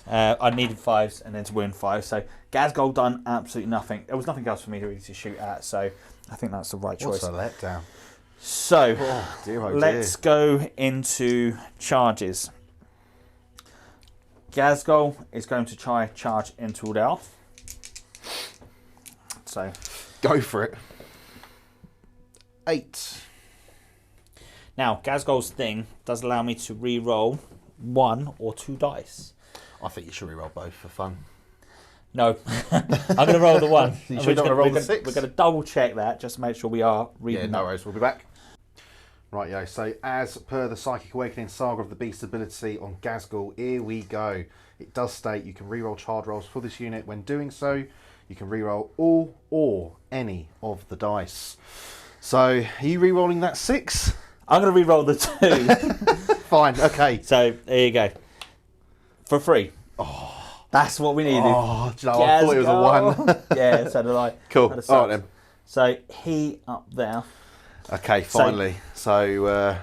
I needed 5s and then to win 5. So Gazgol done absolutely nothing. There was nothing else for me to really to shoot at. So I think that's the right choice. What's a letdown? So oh, dear, let's go into charges. Gazgol is going to try charge into the elf. So go for it. 8. Now Gazgol's thing does allow me to re-roll 1 or 2 dice. I think you should re-roll both for fun. No, I'm going to roll the 1. You should not roll the 6. We're going to double check that just to make sure we are reading. Yeah, no worries. We'll be back. Right, yo. So as per the Psychic Awakening Saga of the Beast ability on Gazgol, here we go. It does state you can re-roll charge rolls for this unit. When doing so, you can re-roll all or any of the dice. So, are you re-rolling that 6? I'm going to re-roll the 2. Fine, okay. So, there you go. For free. Oh, that's what we needed. Oh, do you know, I thought it was a 1. Yeah, so did I. Cool. All right, then. So, he up there. Okay, finally. So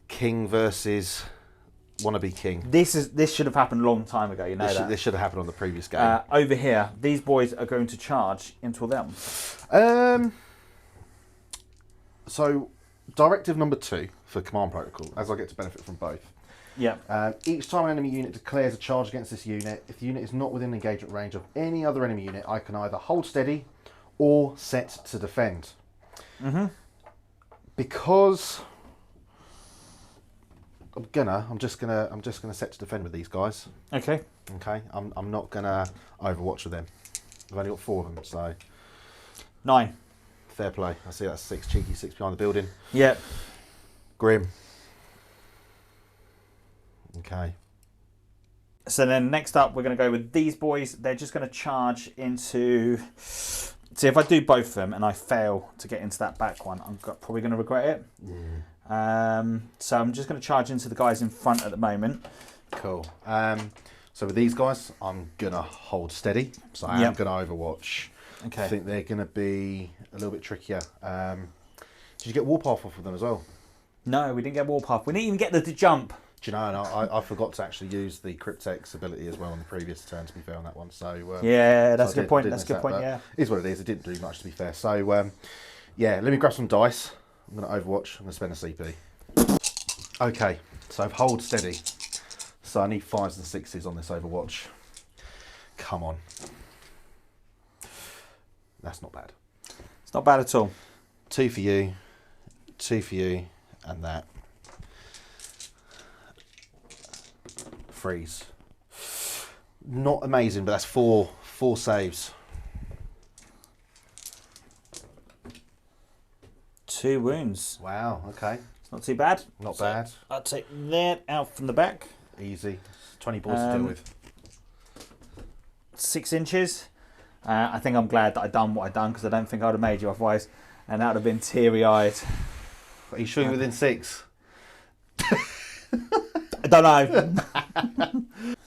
King versus wannabe King. This should have happened a long time ago, you know that. This should have happened on the previous game. Over here, these boys are going to charge into them. So, directive number 2 for command protocol, as I get to benefit from both. Yeah. Each time an enemy unit declares a charge against this unit, if the unit is not within engagement range of any other enemy unit, I can either hold steady or set to defend. Because I'm just gonna set to defend with these guys. Okay. Okay. I'm not gonna overwatch with them. I've only got 4 of them, so 9. fair play. I see that's 6 cheeky, 6 behind the building. Yep. Grim. Okay. So then next up, we're going to go with these boys. They're just going to charge into... See, if I do both of them and I fail to get into that back one, I'm probably going to regret it. So I'm just going to charge into the guys in front at the moment. Cool. So with these guys, I'm going to hold steady. So I am going to overwatch. Okay. I think they're going to be a little bit trickier. Did you get warpath off of them as well? No, we didn't get warpath. We didn't even get the jump. Do you know, and I forgot to actually use the Cryptex ability as well on the previous turn, to be fair, on that one. So yeah, that's so a good point. That's a good point, yeah. It is what it is. It didn't do much, to be fair. So, yeah, let me grab some dice. I'm going to overwatch. I'm going to spend a CP. Okay, so I've hold steady. So I need 5s and 6s on this overwatch. Come on. That's not bad. It's not bad at all. 2 for you, 2 for you, and that. Freeze. Not amazing, but that's 4 saves. 2 wounds. Wow, okay. It's not too bad. Not bad. I'll take that out from the back. Easy. 20 balls to deal with. 6 inches. I think I'm glad that I done what I done, because I don't think I would have made you otherwise, and that would have been teary-eyed. Are you sure you're within 6? I don't know.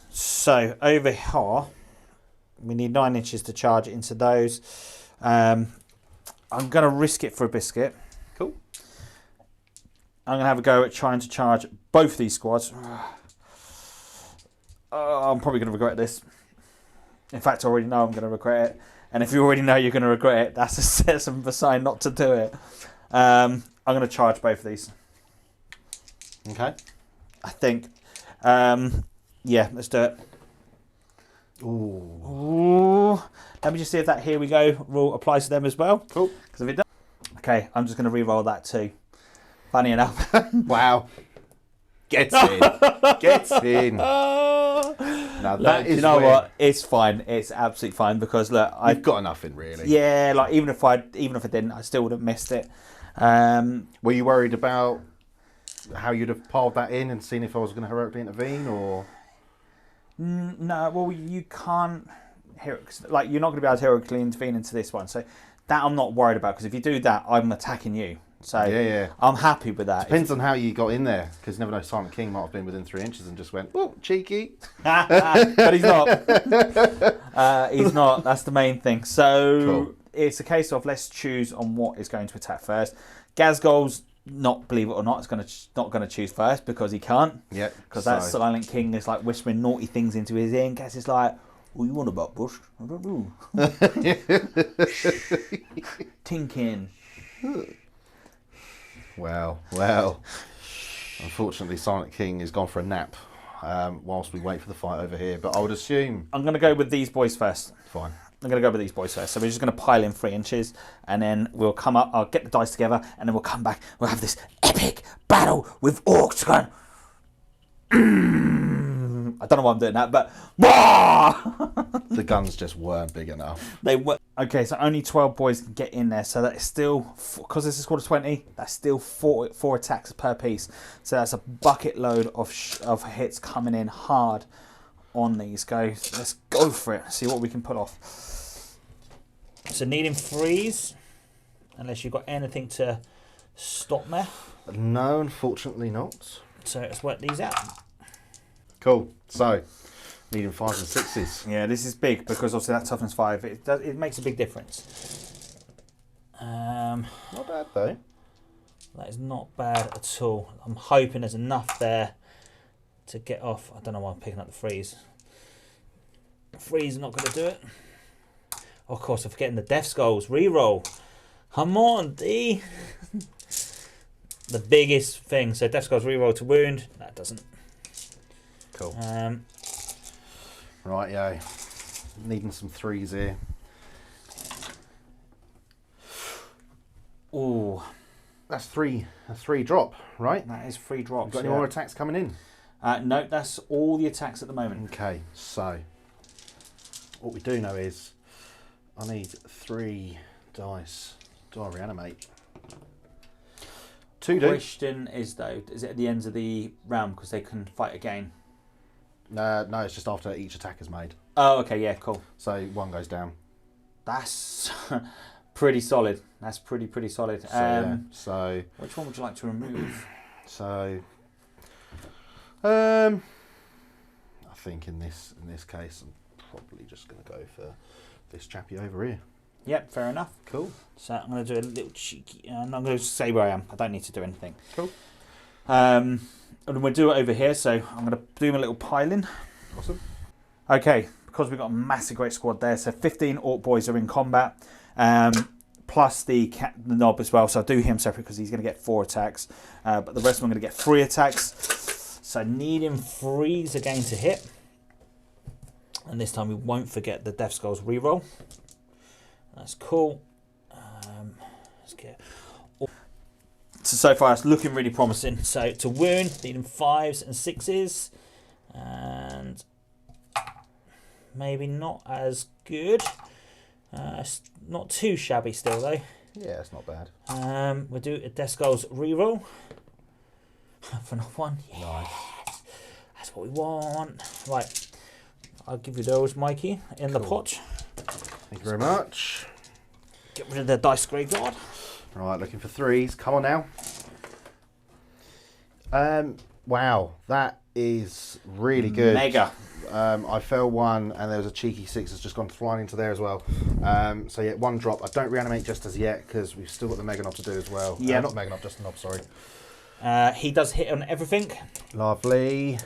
So over here, we need 9 inches to charge into those. I'm going to risk it for a biscuit. Cool. I'm going to have a go at trying to charge both these squads. I'm probably going to regret this. In fact, I already know I'm going to regret it. And if you already know you're going to regret it, that's a sign not to do it. I'm going to charge both of these. Okay. I think. Yeah, let's do it. Ooh. Let me just see if that here we go rule applies to them as well. Cool. Because if it does, okay, I'm just going to re-roll that too. Funny enough. Wow. Gets in. Gets in. Now that is, you know what? It's fine. It's absolutely fine, because look, I've got enough in, really. Yeah, like even if I didn't, I still would have missed it. Were you worried about how you'd have piled that in and seen if I was going to heroically intervene, or? No, well, you can't. Like, you're not going to be able to heroically intervene into this one, so that I'm not worried about, because if you do that, I'm attacking you. So yeah. I'm happy with that. Depends on how you got in there, because you never know, Silent King might have been within 3 inches and just went, oh, cheeky. But he's not. He's not. That's the main thing. So Cool. It's a case of let's choose on what is going to attack first. Gazgol's not, believe it or not, not going to choose first, because he can't. Yeah. Because that Silent King is like whispering naughty things into his ear, and Gaz is like, "What you want about Bush? I don't know." Tinkin. Well. Unfortunately, Silent King has gone for a nap whilst we wait for the fight over here. But I would assume... I'm going to go with these boys first. Fine. I'm going to go with these boys first. So we're just going to pile in 3 inches, and then we'll come up, I'll get the dice together, and then we'll come back. We'll have this epic battle with Orks going... I don't know why I'm doing that, but... The guns just weren't big enough. They were. Okay, so only 12 boys can get in there, so that is still, because this is squad of 20, that's still four attacks per piece. So that's a bucket load of hits coming in hard on these guys. Let's go for it, see what we can put off. So needing freeze, unless you've got anything to stop me. No, unfortunately not. So let's work these out. Cool. So, needing 5s and 6s. Yeah, this is big, because obviously that toughness 5, it makes a big difference. Not bad though. That is not bad at all. I'm hoping there's enough there to get off. I don't know why I'm picking up the freeze. Freeze is not going to do it. Oh, of course, I'm forgetting the Death Skulls. Reroll. Come on, D. the biggest thing. So Death Skulls reroll to wound. That doesn't. Cool. Right, yeah. Needing some 3s here. Ooh. That's three drop, right? That is 3 drops. Got any more attacks coming in? No, that's all the attacks at the moment. Okay, so what we do know is I need 3 dice. Do I reanimate? 2 do. Question is though, is it at the ends of the round because they can fight again? No, it's just after each attack is made. Oh, okay, yeah, cool. So 1 goes down. That's pretty solid. That's pretty solid. So which one would you like to remove? So I think in this case I'm probably just going to go for this chappy over here. Yep, fair enough. Cool. So I'm going to do a little cheeky, and I'm going to say where I am. I don't need to do anything. Cool. And we'll do it over here. So I'm going to do my little piling. Awesome. Okay, because we've got a massive great squad there. So 15 Orc boys are in combat, plus the knob as well. So I'll do him separate because he's going to get 4 attacks, but the rest of them are going to get 3 attacks. So needing 3s again to hit. And this time we won't forget the Death Skulls reroll. That's cool. Let's get. So far it's looking really promising. So to wound, needing 5s and 6s, and maybe not as good. It's not too shabby still though. Yeah, it's not bad. We'll do a Death Skulls reroll for another 1. Yes. Nice. That's what we want. Right, I'll give you those, Mikey, in the pot. Thank you very much. Get rid of the dice graveyard. Right, looking for 3s. Come on now. Wow, that is really good. Mega. I fell 1 and there was a cheeky 6 that's just gone flying into there as well. So yeah, 1 drop. I don't reanimate just as yet because we've still got the Mega Knob to do as well. Yeah. Not Mega Knob, just the knob, sorry. He does hit on everything. Lovely.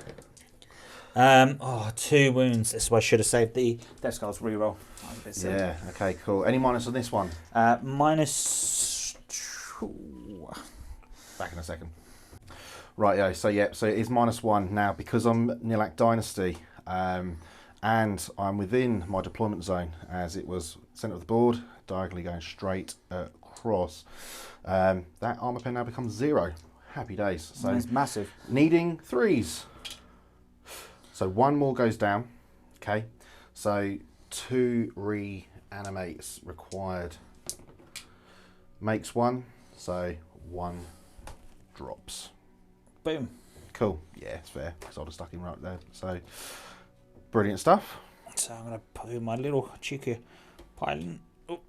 2 wounds. This is why I should have saved the Death Skulls reroll. Yeah, okay, cool. Any minus on this one? -2. Back in a second. Right, yeah, so it is -1 now because I'm Nilak Dynasty, and I'm within my deployment zone as it was centre of the board, diagonally going straight across. That armour pen now becomes 0. Happy days. So it's massive. Needing 3s. So 1 more goes down. Okay, so 2 reanimates required. Makes 1, so 1 drops. Boom. Cool. Yeah, it's fair because I'd have stuck him right there. So brilliant stuff. So I'm going to put my little cheeky piling. Oh.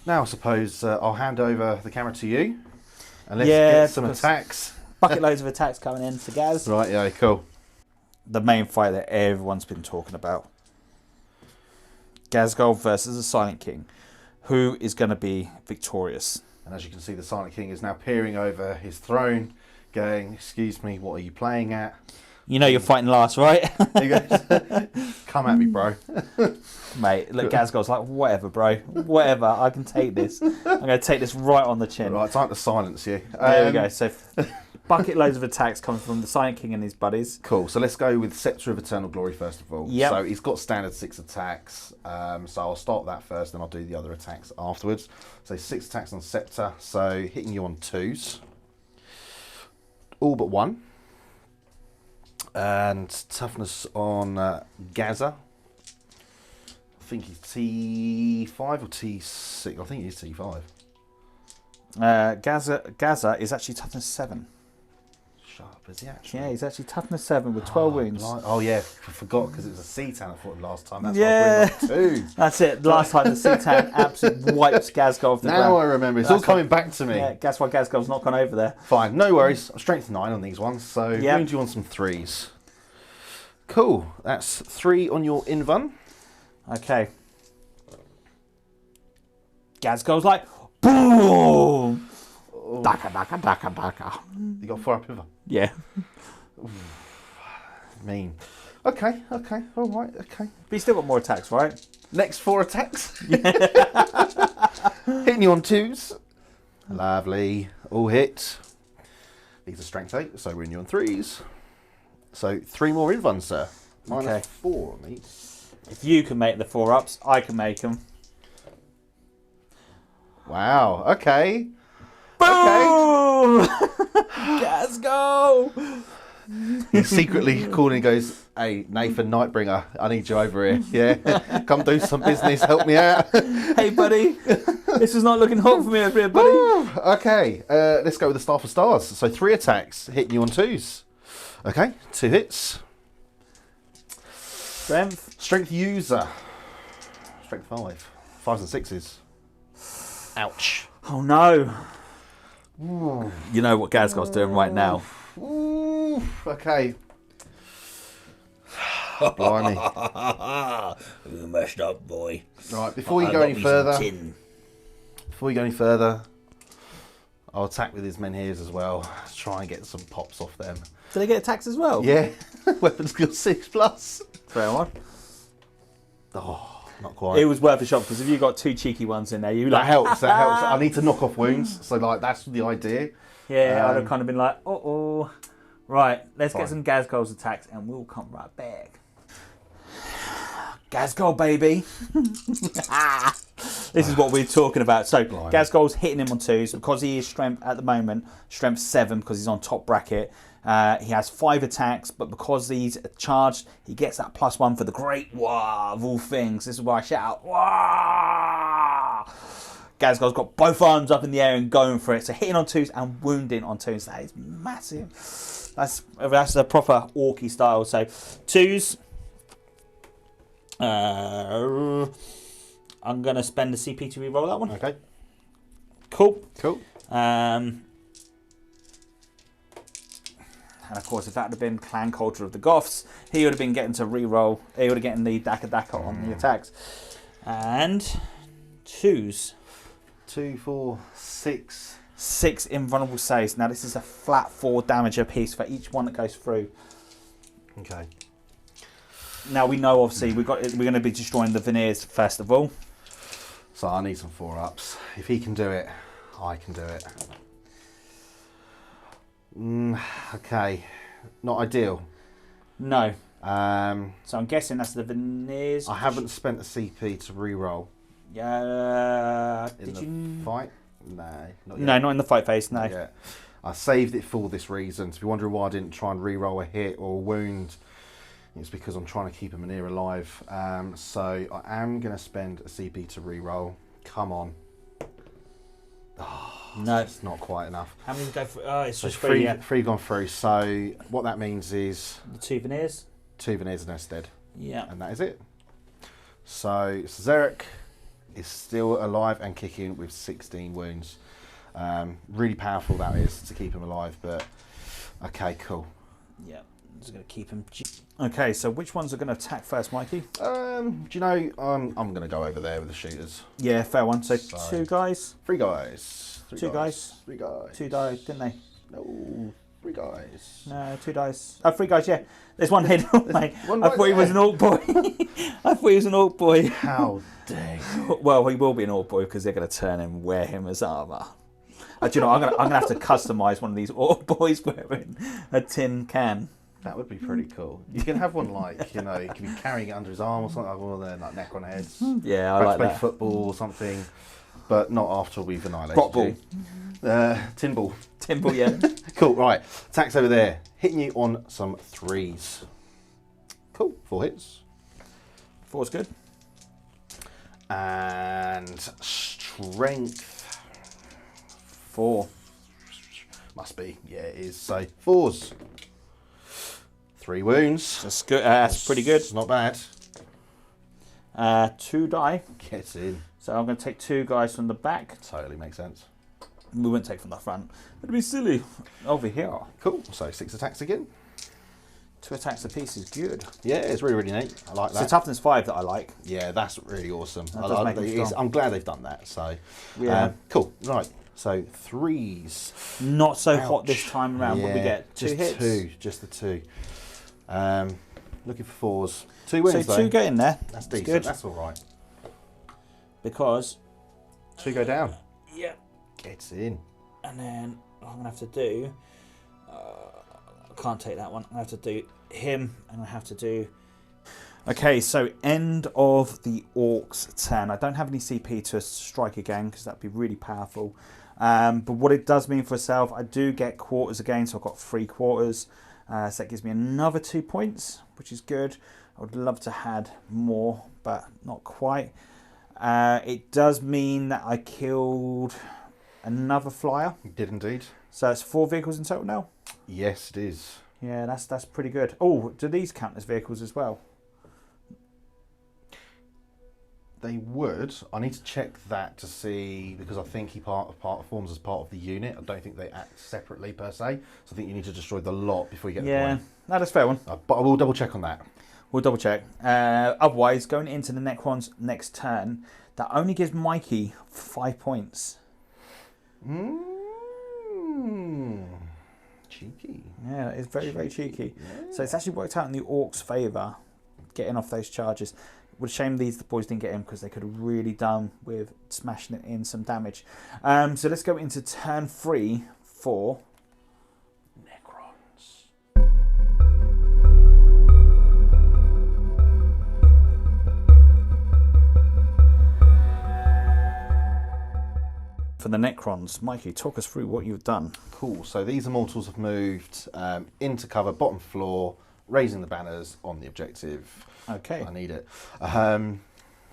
Now I suppose I'll hand over the camera to you and let's get some attacks. Bucket loads of attacks coming in to Gaz. Right, yeah, cool. The main fight that everyone's been talking about. Ghazghkull versus the Silent King. Who is going to be victorious? And as you can see, the Silent King is now peering over his throne, going, "Excuse me, what are you playing at?" You know you're fighting last, right? He goes, "Come at me, bro." Mate, look, Ghazghkull's like, "Whatever, bro. Whatever. I can take this. I'm going to take this right on the chin." Right, time to silence you. There we go. So bucket loads of attacks come from the Silent King and his buddies. Cool. So let's go with Scepter of Eternal Glory first of all. Yep. So he's got standard 6 attacks. So I'll start that first, then I'll do the other attacks afterwards. So 6 attacks on Scepter. So hitting you on 2s. All but 1. And toughness on Gaza. I think he's T5 or T6. I think he's T5. Gaza is actually toughness 7. Sharp, is he actually? Yeah, he's actually toughness 7 with 12 wounds. Oh yeah, I forgot because it was a C-Tan I fought last time. That's Yeah. why I put him on 2. That's it. Last time the C-Tan absolutely wiped Ghazghkull off the ground. Now I remember. It's all coming back to me. Yeah, guess why Ghazghkull's not gone over there. Fine, no worries. I'm strength 9 on these ones, so wound you on some 3s. Cool. That's 3 on your invuln. Okay. Ghazghkull's like, boom! Oh. Daka, daka, daka, daka. You got 4 up invuln. Yeah. Mean. Okay, all right, okay. But you still got more attacks, right? Next 4 attacks. Hitting you on 2s. Lovely. All hit. These are strength 8, so we're in you on 3s. So 3 more in one, sir. Minus 4 on these. If you can make the 4-ups, I can make them. Wow, okay. Boom! Let's go! He's secretly calling and goes, hey, Nathan Nightbringer, I need you over here. Yeah, come do some business, help me out. Hey, buddy. This is not looking hot for me over here, buddy. Okay, let's go with the Staff of Stars. So 3 attacks, hitting you on 2s. Okay, 2 hits. Strength. Strength user. Strength 5. 5s and 6s. Ouch. Oh, no. Ooh. You know what Gazgol's doing right now. Ooh, okay. Blimey. You messed up, boy. Right, before you go any further, I'll attack with his menhirs as well. Try and get some pops off them. Do they get attacks as well? Yeah. Weapon skill 6+. Fair one. Oh, not quite. It was worth a shot because if you got 2 cheeky ones in there, you That helps. That helps. I need to knock off wounds, so like that's the idea. Yeah, I'd have kind of been like, uh-oh. Right, let's get some Gazgol's attacks and we'll come right back. Gazgol, baby. This is what we're talking about. So, Gazgol's hitting him on 2s because he is strength at the moment, strength 7 because he's on top bracket. He has 5 attacks, but because he's charged, he gets that +1 for the great wah of all things. This is why I shout out, wah! Gazgol's got both arms up in the air and going for it. So hitting on 2s and wounding on 2s, that is massive. That's a proper Orky style. So 2s. I'm going to spend the CP to re-roll that one. Okay. Cool. Cool. And of course, if that had been Clan Culture of the Goths, he would have been getting to re-roll. He would have getting the Daka on the attacks. And 2s. 2, 4, 6. 6 invulnerable saves. Now this is a flat 4 damage a piece for each one that goes through. Okay. Now we know obviously we're going to be destroying the veneers first of all. So I need some 4-ups. If he can do it, I can do it. Okay, not ideal. No. So I'm guessing that's the veneers. I haven't spent a CP to re-roll. Yeah. Did you fight? No, not yet. No, not in the fight phase. No. Yeah, I saved it for this reason. So if you're wondering why I didn't try and re-roll a hit or a wound, it's because I'm trying to keep him near alive. So I am going to spend a CP to re-roll. Come on. Oh, no, it's not quite enough. How many go for? Oh, it's So just 3. Yeah. 3 gone through. So what that means is The 2 veneers. 2 veneers instead. Yeah. And that is it. So Zerek is still alive and kicking with 16 wounds. Really powerful that is to keep him alive, but okay, cool. Yeah, I'm just going to keep him. Okay, so which ones are going to attack first, Mikey? Do you know, I'm going to go over there with the shooters. Yeah, fair one. So Sorry. 2 guys. 3 guys. 2 guys. 3 guys. 2 died, didn't they? No, 3 guys. No, 2 dice. Oh, 3 guys, yeah. There's one head. Mate. One I right thought he was there. an Orc boy. I thought he was an Orc boy. How dare you. Well, he will be an Orc boy because they're going to turn him and wear him as armour. Do you know, I'm gonna have to customise one of these Orc boys wearing a tin can. That would be pretty cool. You can have one like, you know, you can be carrying it under his arm or something, like one of their like Necron heads. Yeah, I Perhaps like play that. football or something, but not after we've annihilated Rock ball. you. Tin ball. Timble, yeah. Cool, right. Attacks over there. Hitting you on some 3s. Cool, 4 hits. 4's good. And strength. 4. Must be, yeah it is. So 4s. 3 wounds. That's good. That's pretty good. It's not bad. 2 die. Gets in. So I'm going to take 2 guys from the back. Totally makes sense. We wouldn't take from the front. It'd be silly. Over here. Cool, so 6 attacks again. 2 attacks apiece is good. Yeah, it's really, really neat. I like It's that. a toughness 5 that I like. Yeah, that's really awesome. That does make them strong. I'm glad they've done that. So, Yeah. Cool. Right. So 3s. Not so hot Ouch. this time around. What we get? 2 just hits. 2. Just the 2. Looking for 4s. 2 wins So though. 2 get in there. That's decent. Good. That's all right. Because. 2 go down. Yeah. Gets in. And then what I'm going to have to do I can't take that one. I have to do him, and I have to do... Okay, so end of the Orcs turn. I don't have any CP to strike again, because that'd be really powerful. But what it does mean for itself, I do get quarters again, so I've got 3 quarters. So that gives me another 2 points, which is good. I would love to have more, but not quite. It does mean that I killed another flyer. You did indeed. So it's 4 vehicles in total now? Yes, it is. Yeah, that's pretty good. Oh, do these count as vehicles as well? They would. I need to check that to see, because I think he forms as part of the unit. I don't think they act separately per se. So I think you need to destroy the lot before you get the point. No, that's a fair one. But I will double check on that. We'll double check. Otherwise, going into the Necrons next turn, that only gives Mikey 5 points. Cheeky. Yeah, it's very, very cheeky. Yeah. So it's actually worked out in the Orcs' favour, getting off those charges. It would shame these the boys didn't get in, because they could have really done with smashing it in some damage. So let's go into turn 3 for Necrons. For the Necrons, Mikey, talk us through what you've done. Cool. So these Immortals have moved into cover, bottom floor, raising the banners on the objective. Okay. I need it. So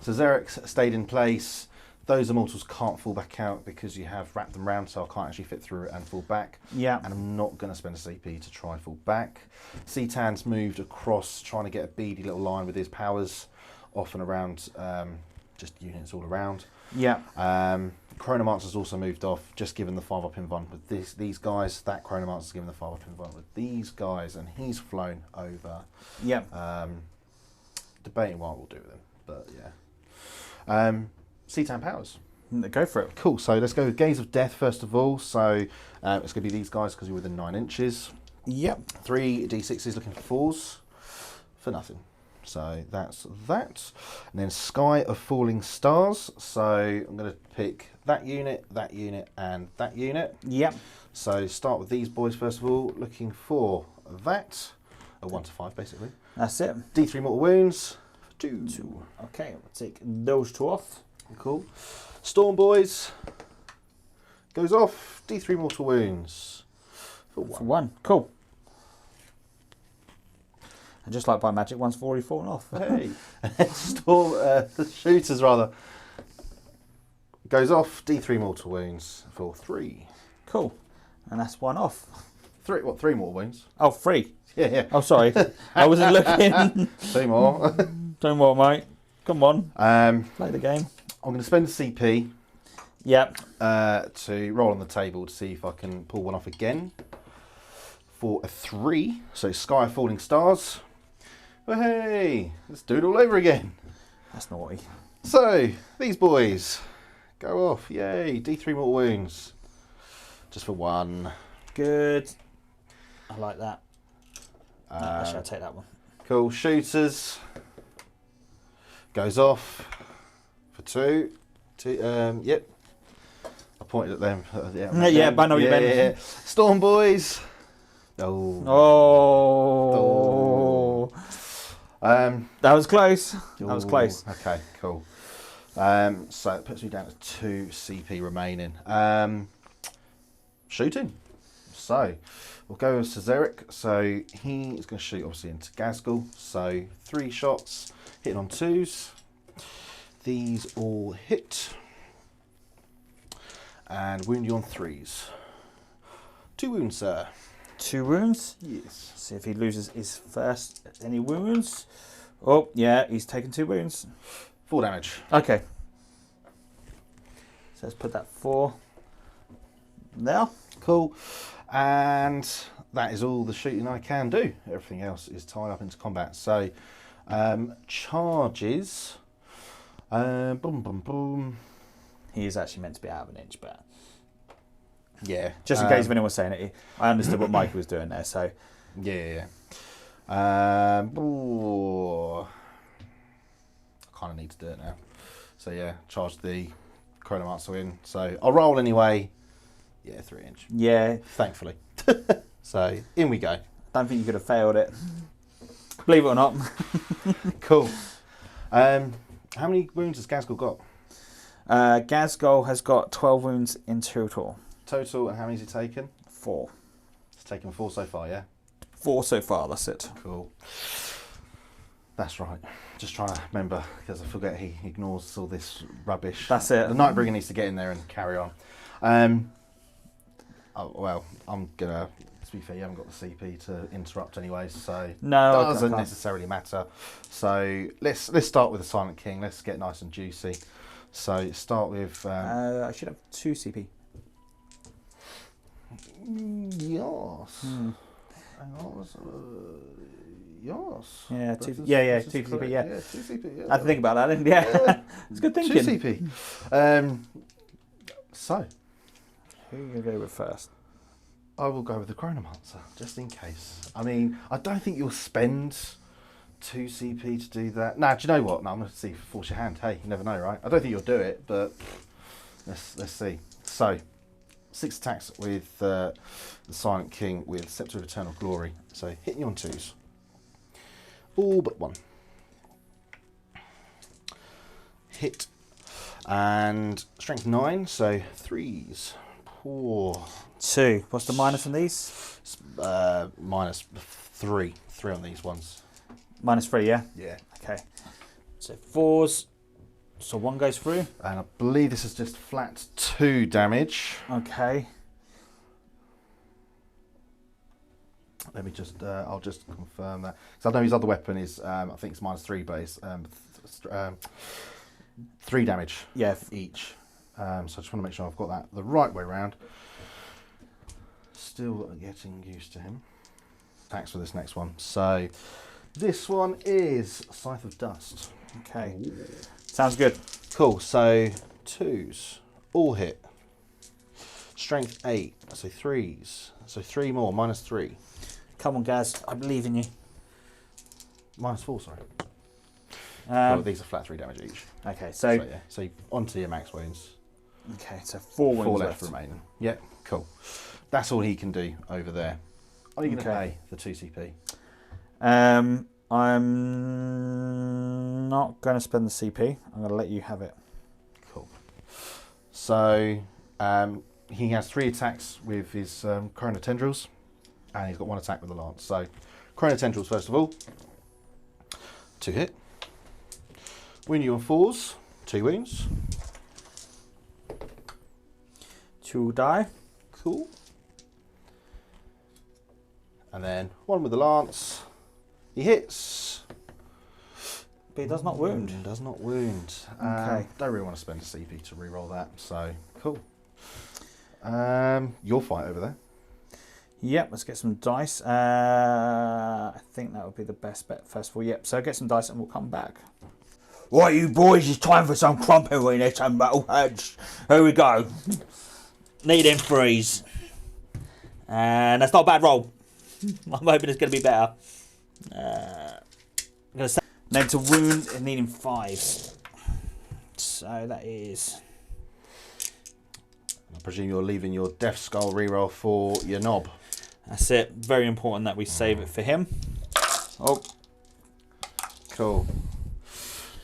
Xerx's stayed in place. Those Immortals can't fall back out because you have wrapped them round, so I can't actually fit through and fall back. Yeah. And I'm not going to spend a CP to try and fall back. Citan's moved across, trying to get a beady little line with his powers off and around, just units all around. Yeah. Chronomancer's also moved off, just given the 5-up invuln with these guys. That Chronomancer's given the 5-up invuln with these guys, and he's flown over. Yeah. Debating what we'll do with him, but yeah. Citan powers. Go for it. Cool, so let's go with Gaze of Death first of all. So it's going to be these guys because you're within 9 inches. Yep. 3 d6s looking for 4s for nothing. So that's that. And then Sky of Falling Stars. So I'm going to pick that unit, and that unit. Yep. So start with these boys first of all, looking for that. A 1 to 5 basically. That's it. D3 mortal wounds. 2. Okay, we'll take those 2 off. Cool. Storm boys. Goes off. D3 mortal wounds. For 1. For 1. Cool. And just like by magic, one's already fallen off. Hey. Storm shooters rather. Goes off. D3 mortal wounds for 3. Cool. And that's 1 off. 3 mortal wounds? Oh, 3. Yeah. Oh, sorry. I wasn't looking. 2 more. Don't worry, mate. Come on. Play the game. I'm going to spend a CP. Yep. To roll on the table to see if I can pull one off again. For a 3. So Sky of Falling Stars. Well, hey, let's do it all over again. That's naughty. So, these boys go off. Yay, D3 mortal wounds. Just for 1. Good. I like that. Actually, I'll take that one. Cool. Shooters. Goes off for 2. Yep. I pointed at them. Yeah, but I know what you meant. Yeah. Storm boys. Oh. That was close. That was close. Okay, cool. So it puts me down to 2 CP remaining. Shooting. So we'll go with Cesaric. So he is going to shoot obviously into Gazgul. So 3 shots, hitting on 2s. These all hit. And wound you on 3s. 2 wounds, sir. 2 wounds. Yes. See if he loses his first any wounds. Oh, yeah, he's taken 2 wounds. 4 damage. Okay. So let's put that 4 there. Cool. And that is all the shooting I can do. Everything else is tied up into combat. So, charges. Boom, boom, boom. He is actually meant to be out of an inch, but Yeah. just in case if anyone was saying it, I understood what Mike was doing there. So Yeah. I kind of need to do it now. So yeah, charge the Chronomancer in. So I'll roll anyway. Yeah, 3 inch. yeah, Thankfully. So in we go. Don't think you could have failed it. Believe it or not. Cool. How many wounds has Gazgul got? Gazgul has got 12 wounds in total. Total, and how many has he taken? 4. It's taken 4 so far, yeah? 4 so far, that's it. Cool. That's right. Just trying to remember, because I forget he ignores all this rubbish. That's it. The Nightbringer needs to get in there and carry on. Well, I'm going to be fair, you haven't got the CP to interrupt anyway, so no, it doesn't necessarily matter. So let's start with the Silent King. Let's get nice and juicy. So start with... I should have 2 CP. Yes. Yes. Yeah, 2 CP, yeah. 2 CP, yeah. I had to think about that, didn't you? Yeah. It's good thinking. 2 CP. So. Who are you going to go with first? I will go with the Chronomancer, just in case. I mean, I don't think you'll spend 2 CP to do that. Nah, do you know what? No, I'm going to see if you force your hand. Hey, you never know, right? I don't think you'll do it, but let's see. So, 6 attacks with the Silent King with Scepter of Eternal Glory. So, hitting you on 2s. All but 1. Hit. And strength 9, so 3s. Poor. 2. What's the minus on these? Minus 3. 3 on these ones. Minus 3, yeah? Yeah. Okay. So 4s. So 1 goes through. And I believe this is just flat 2 damage. Okay. Let me just, I'll just confirm that. Because I know his other weapon is, I think it's minus 3, but it's 3 damage each. So I just want to make sure I've got that the right way round. Still getting used to him. Thanks for this next one. So this one is Scythe of Dust. Okay. Ooh. Sounds good. Cool. So 2s, all hit. Strength 8, so 3s. So 3 more, minus 3. Come on, Gaz. I believe in you. Minus 4, sorry. These are flat 3 damage each. Okay, so yeah. So onto your max wounds. Okay, so 4 wounds 4 left remaining. Yep, cool. That's all he can do over there. Are you going to pay the 2 CP? I'm not going to spend the CP. I'm going to let you have it. Cool. So he has 3 attacks with his Chrono Tendrils, and he's got 1 attack with the Lance. So Chrono Tendrils first of all. 2 hit. Wound you on 4s. 2 wounds. 2 die. Cool. And then 1 with the Lance. He hits. But he does not wound. Does not wound. Okay. Don't really want to spend a CP to reroll that. So, cool. Your fight over there. Yep, let's get some dice. I think that would be the best bet first of all. Yep, so get some dice and we'll come back. Right, you boys, it's time for some crumperiness and metal heads. Here we go. Need them 3s. And that's not a bad roll. I'm hoping it's going to be better. I'm going to say then to wound and needing 5s. So that is... I presume you're leaving your Death Skull reroll for your knob. That's it. Very important that we save it for him. Oh. Cool.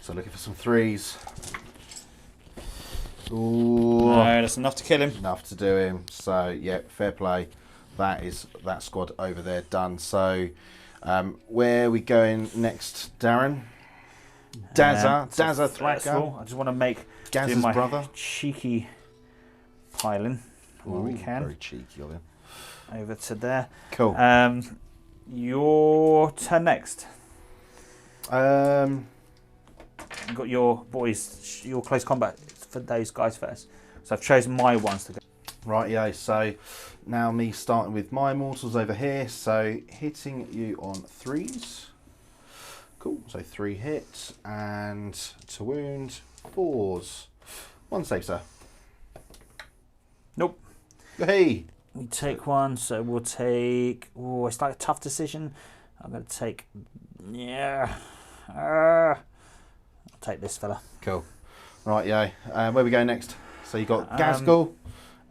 So looking for some 3s. Ooh. No, that's enough to kill him. Enough to do him. So, yeah, fair play. That is that squad over there done. So, where are we going next, Darren? Dazza Thracker. I just want to make Gaz's my brother. Cheeky piling where we can. Very cheeky of him. Over to there. Cool. Your turn next. Um, You've got your boys, your close combat for those guys first. So I've chosen my ones to go. Right, yeah. So now me starting with my mortals over here. So hitting you on 3s. Cool. So 3 hits and to wound 4s. 1 save, sir. Nope. Hey. We take 1, so we'll take. Oh, it's like a tough decision. I'm going to take. Yeah. I'll take this fella. Cool. Right, yeah. Where we go next? So you got Gazgul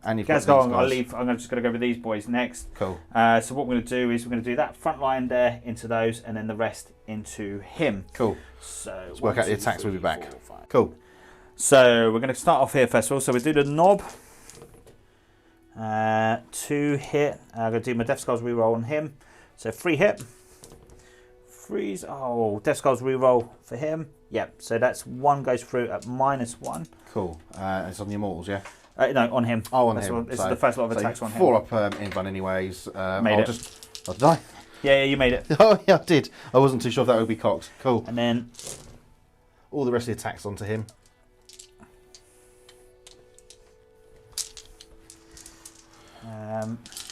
And you've got Gazgol, these guys. I'm just going to go with these boys next. Cool. So what we're going to do is we're going to do that front line there into those, and then the rest into him. Cool. So let's work out the attacks. We'll be back. 4, 5. Cool. So we're going to start off here first of all. So we do the knob. 2 hit. I'm going to do my Death Skulls reroll on him. So 3 hit. Freeze. Oh, Death Skulls reroll for him. Yep. So that's 1 goes through at -1. Cool. It's on the Immortals, yeah? No, on him. Oh, on him. This is the first lot of attacks on him. 4 up invuln anyways. Made it. I'll die. Yeah, you made it. Oh, yeah, I did. I wasn't too sure if that would be cocked. Cool. And then all the rest of the attacks onto him.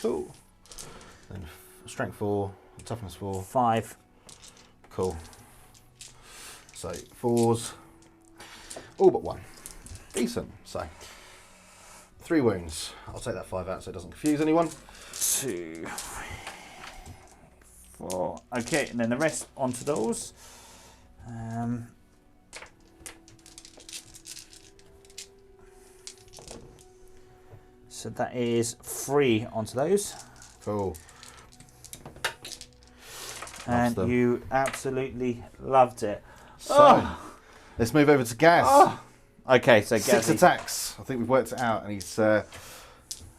Cool. Then strength 4, toughness 4. 5. Cool. So 4s. All but 1. Decent. So 3 wounds. I'll take that 5 out so it doesn't confuse anyone. 2, 4. Okay, and then the rest onto those. So that is 3 onto those. Cool. And you absolutely loved it. So let's move over to Gaz. Okay, so 6 Gazzy. attacks. I think we've worked it out, and he's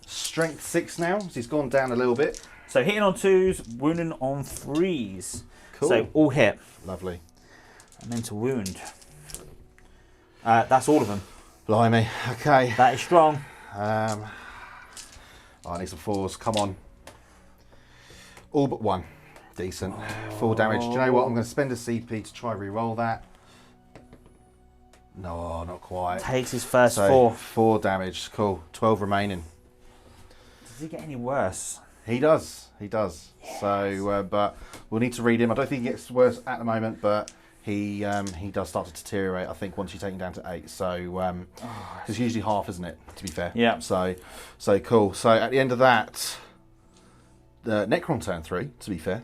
strength 6 now. So he's gone down a little bit. So hitting on 2s, wounding on 3s. Cool. So all hit. Lovely. And then to wound. That's all of them. Blimey. Okay. That is strong. I need some 4s. Come on. All but 1. Decent. 4 damage. Do you know what? I'm going to spend a CP to try re-roll that. No, not quite. Takes his first So 4. 4 damage. Cool. 12 remaining. Does he get any worse? He does. He does. Yes. So, but we'll need to read him. I don't think he gets worse at the moment, but he does start to deteriorate. I think once you take him down to 8. So, it's usually half, isn't it? To be fair. Yeah. So cool. So at the end of that, the Necron turn 3. To be fair.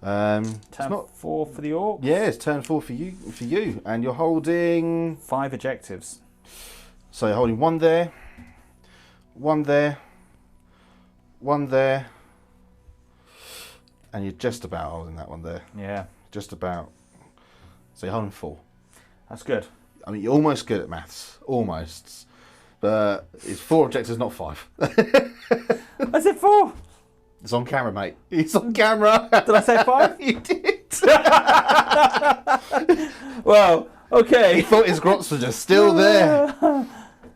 Turn 4 for the Orc. Yeah, it's turn 4 for you, and you're holding 5 objectives. So you're holding 1 there, 1 there, 1 there, and you're just about holding that one there. Yeah. Just about. So you're holding 4. That's good. I mean, you're almost good at maths, almost, but it's 4 objectives, not 5. I said 4. It's on camera, mate. It's on camera. Did I say 5? You did. Well, okay. He thought his grots were just still there.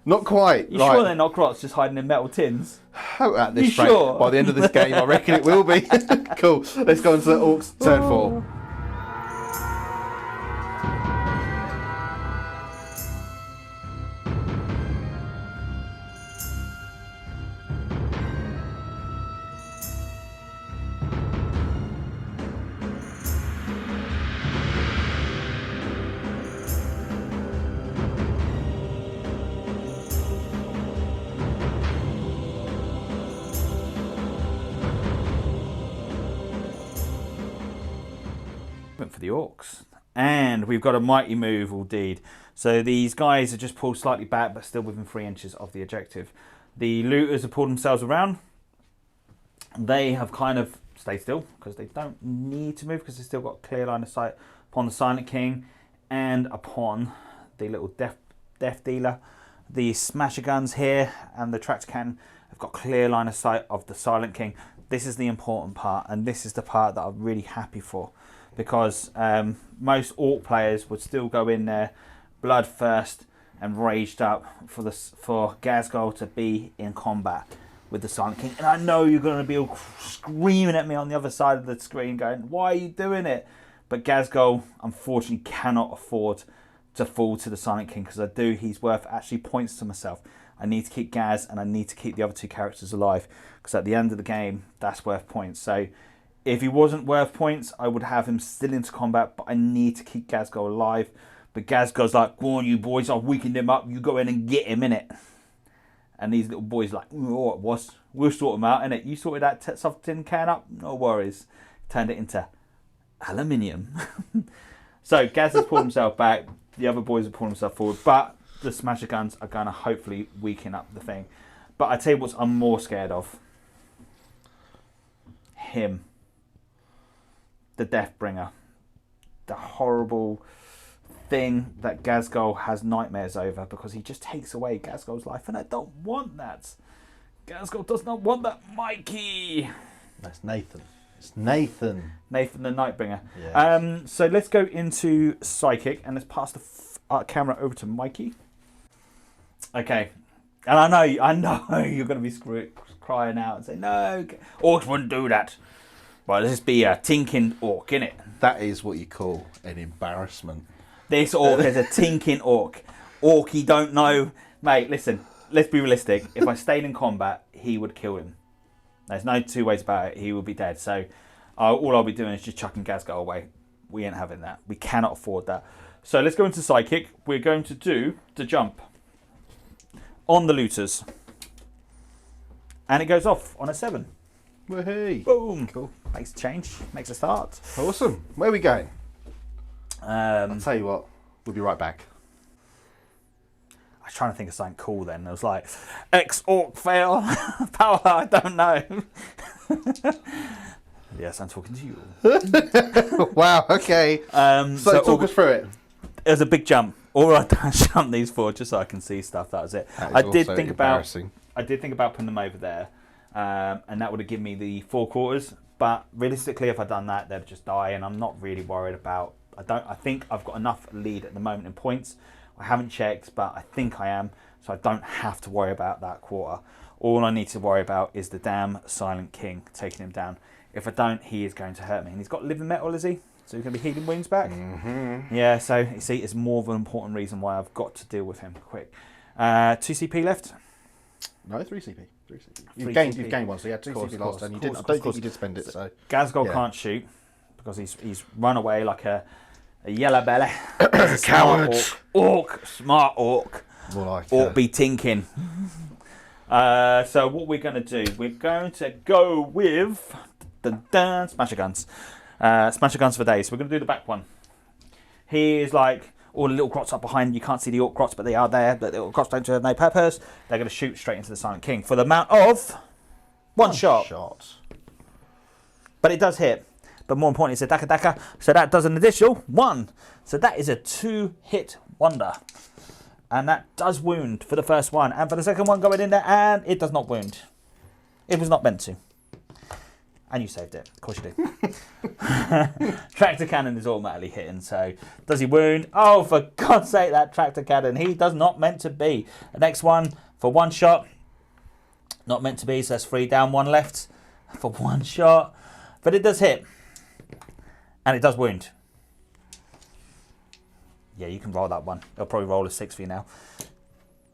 Not quite. You right. sure they're not grots just hiding in metal tins? Oh, at this You rate, sure? by the end of this game, I reckon it will be. Cool. Let's go into the Orcs turn 4. For the Orcs. And we've got a mighty move, indeed. So these guys are just pulled slightly back, but still within 3 inches of the objective. The looters have pulled themselves around. They have kind of stayed still because they don't need to move because they've still got a clear line of sight upon the Silent King and upon the little death dealer. The smasher guns here and the tractor cannon have got clear line of sight of the Silent King. This is the important part, and this is the part that I'm really happy for. Because most Orc players would still go in there bloodthirst and raged up for Gazgol to be in combat with the Silent King. And I know you're going to be all screaming at me on the other side of the screen going, why are you doing it? But Gazgol, unfortunately, cannot afford to fall to the Silent King because he's worth actually points to myself. I need to keep Gaz and I need to keep the other 2 characters alive because at the end of the game, that's worth points. So if he wasn't worth points, I would have him still into combat, but I need to keep Gazgol alive. But Gazgol's like, go on, you boys, I've weakened him up, you go in and get him, innit? And these little boys like, oh, we'll sort him out, innit? You sorted that soft tin can up? No worries. Turned it into aluminium. So Gaz has pulled himself back, the other boys have pulled himself forward, but the smasher guns are going to hopefully weaken up the thing. But I tell you what I'm more scared of. Him. The Deathbringer. The horrible thing that Ghazghkull has nightmares over because he just takes away Ghazghkull's life, and I don't want that. Ghazghkull does not want that, Mikey. That's Nathan. It's Nathan. Nathan the Nightbringer. Yes. So let's go into Psychic and let's pass the camera over to Mikey. Okay, and I know you're going to be crying out and say, no, Orcs wouldn't do that. Well, let's be a tinking Orc, innit? That is what you call an embarrassment. This Orc is a tinking Orc. Orc, he don't know. Mate, listen, let's be realistic. If I stayed in combat, he would kill him. There's no two ways about it. He would be dead. So all I'll be doing is just chucking Ghazghkull away. We ain't having that. We cannot afford that. So let's go into Psychic. We're going to do the jump on the looters. And it goes off on a 7. Woohoo. Boom. Cool. Makes a change. Makes a start. Awesome. Where are we going? I'll tell you what. We'll be right back. I was trying to think of something cool then. It was like, X-Orc fail. Power, I don't know. Yes, I'm talking to you. Wow, okay. So talk us through it. It was a big jump. All I jumped these for just so I can see stuff. That was it. I did think about putting them over there, and that would have given me the 4 quarters. But realistically, if I'd done that, they'd just die, and I'm not really worried about. I think I've got enough lead at the moment in points. I haven't checked, but I think I am, so I don't have to worry about that quarter. All I need to worry about is the damn Silent King taking him down. If I don't, he is going to hurt me. And he's got living metal, is he? So he's going to be healing wounds back? Mm-hmm. Yeah, so you see, it's more of an important reason why I've got to deal with him quick. 2 CP left? No, 3 CP. 3 CP. You've gained 1, so you had 2 CP last time. I don't think you did spend it. So Ghazghkull can't shoot because he's run away like a yellow belly. Coward. Smart orc. More like Orc be tinking. So what we're going to do, we're going to go with the Smasher Guns. Smasher Guns for days. We're going to do the back one. He is like all the little grots up behind. You can't see the Orc grots, but they are there. The little grots don't have no purpose. They're going to shoot straight into the Silent King for the amount of one shot. But it does hit. But more importantly, it's a Daka Daka, so that does an additional 1. So that is a 2-hit wonder. And that does wound for the first one. And for the second one going in there, and it does not wound. It was not meant to. And you saved it. Of course you do. Tractor cannon is automatically hitting, so does he wound? Oh, for God's sake, that tractor cannon. He does not meant to be. The next one for 1 shot. Not meant to be, so that's 3 down, 1 left for 1 shot. But it does hit. And it does wound. Yeah, you can roll that one. It'll probably roll a 6 for you now.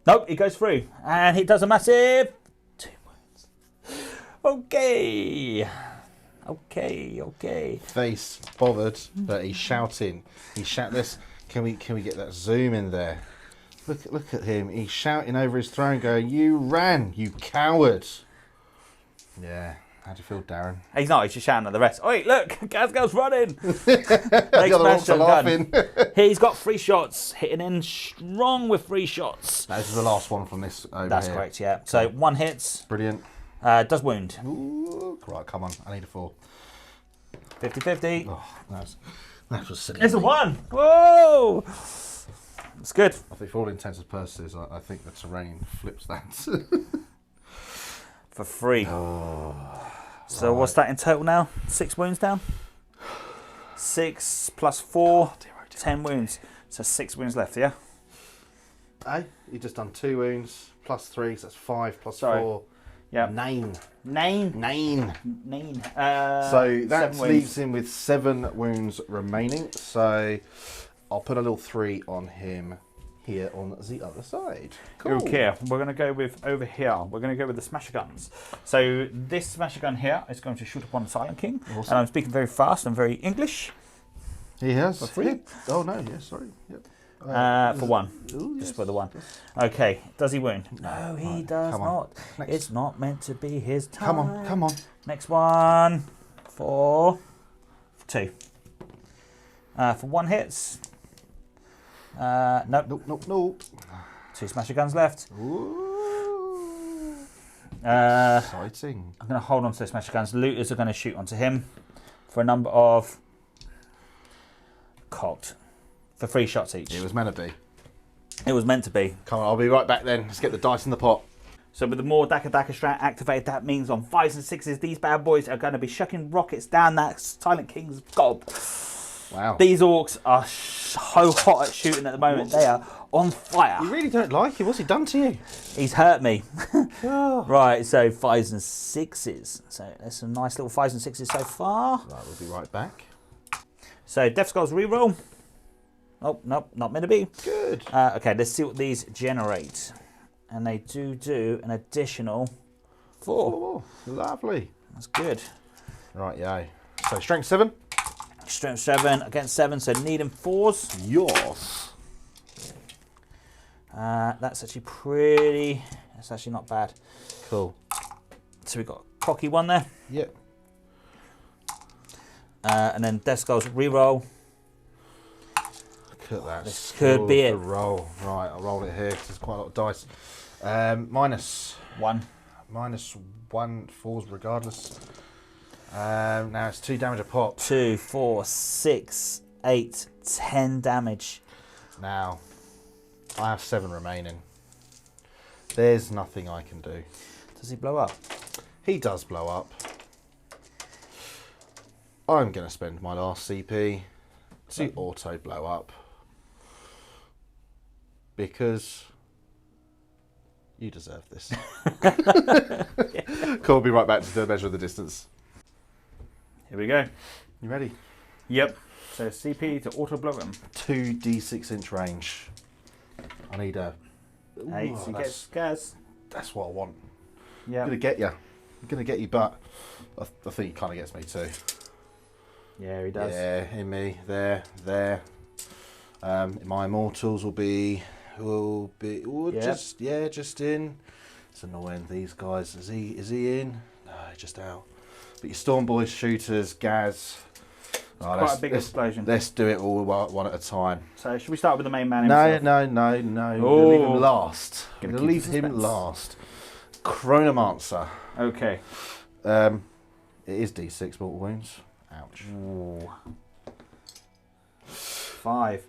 Nope, it goes through. And it does a massive 2 wounds. Okay. Face bothered, but he's shouting. He's shouting. Can we get that zoom in there? Look at him. He's shouting over his throne, going, "You ran, you coward!" Yeah. How do you feel, Darren? He's not. He's just shouting at the rest. Oi, look, Ghazghkull's running. The other ones are laughing. He's got 3 shots, hitting in strong with 3 shots. This is the last one from this over That's here. correct, yeah. So 1 hits. Brilliant. Does wound. Ooh, right, come on. I need a 4. 50-50. Oh, that was silly. It's a 1. Whoa! It's good. I think for all intents and purposes, I think the terrain flips that. For 3. Oh, so what's that in total now? 6 wounds down? 6 plus 4, 10 wounds. So 6 wounds left, yeah? Hey, you just done 2 wounds, plus 3, so that's 5 plus 4. Yeah. 9. So that leaves him with 7 wounds remaining. So I'll put a little 3 on him here on the other side. Cool. Okay, we're going to go with over here. We're going to go with the Smasher Guns. So this Smasher Gun here is going to shoot upon the Silent King. Awesome. And I'm speaking very fast and very English. He has. For 3. Oh no, yeah, sorry. Yep. For 1. Ooh, just yes, for the 1. yes. Okay, does he wound? No, he does not. Next. It's not meant to be his time. Come on. Next one for 2. For 1 hits. Nope. Nope. 2 Smasher Guns left. Ooh. Exciting. I'm going to hold on to the smasher guns. Looters are going to shoot onto him for a number of cocked for 3 shots each. It was meant to be. It was meant to be. Come on, I'll be right back then. Let's get the dice in the pot. So with the more Daka strat activated, that means on 5s and 6s, these bad boys are going to be shucking rockets down that Silent King's gob. Wow. These orcs are so hot at shooting at the moment. They are on fire. You really don't like him. What's he done to you? He's hurt me. Oh. Right, so 5s and 6s. So there's some nice little 5s and 6s so far. Right, we'll be right back. So Death Skulls reroll. Oh, nope, not meant to be. Good. Okay, let's see what these generate. And they do an additional 4. Oh, lovely. That's good. Right, yay. So strength 7. Strength 7 against 7, so needing 4s. Yours. That's actually pretty. That's actually not bad. Cool. So we've got a cocky one there. Yep. And then Death Skulls reroll. Look at that. This could be it. Roll. Right, I'll roll it here because there's quite a lot of dice. Minus 1. Minus 1 falls regardless. Now it's 2 damage a pop. 2, 4, 6, 8, 10 damage. Now, I have 7 remaining. There's nothing I can do. Does he blow up? He does blow up. I'm going to spend my last CP to auto blow up. Because you deserve this. Cool, I'll be right back to the measure of the distance. Here we go. You ready? Yep. So CP to auto blow him. 2 d6 inch range. I need a... 8, so you get scares. That's what I want. Yeah. I'm going to get you. I'm going to get you, but I think he kind of gets me too. Yeah, he does. Yeah, in me, there. My immortals will be just in. It's annoying, these guys. Is he in? No, just out. But your Storm Boys, shooters, Gaz. Oh, quite a big explosion. Let's do it all one at a time. So should we start with the main man No. himself? No. Oh. We'll leave him last. Gonna We'll keep leave the him suspense. last. Chronomancer. Okay. It is D6 mortal wounds. Ouch. Ooh. 5.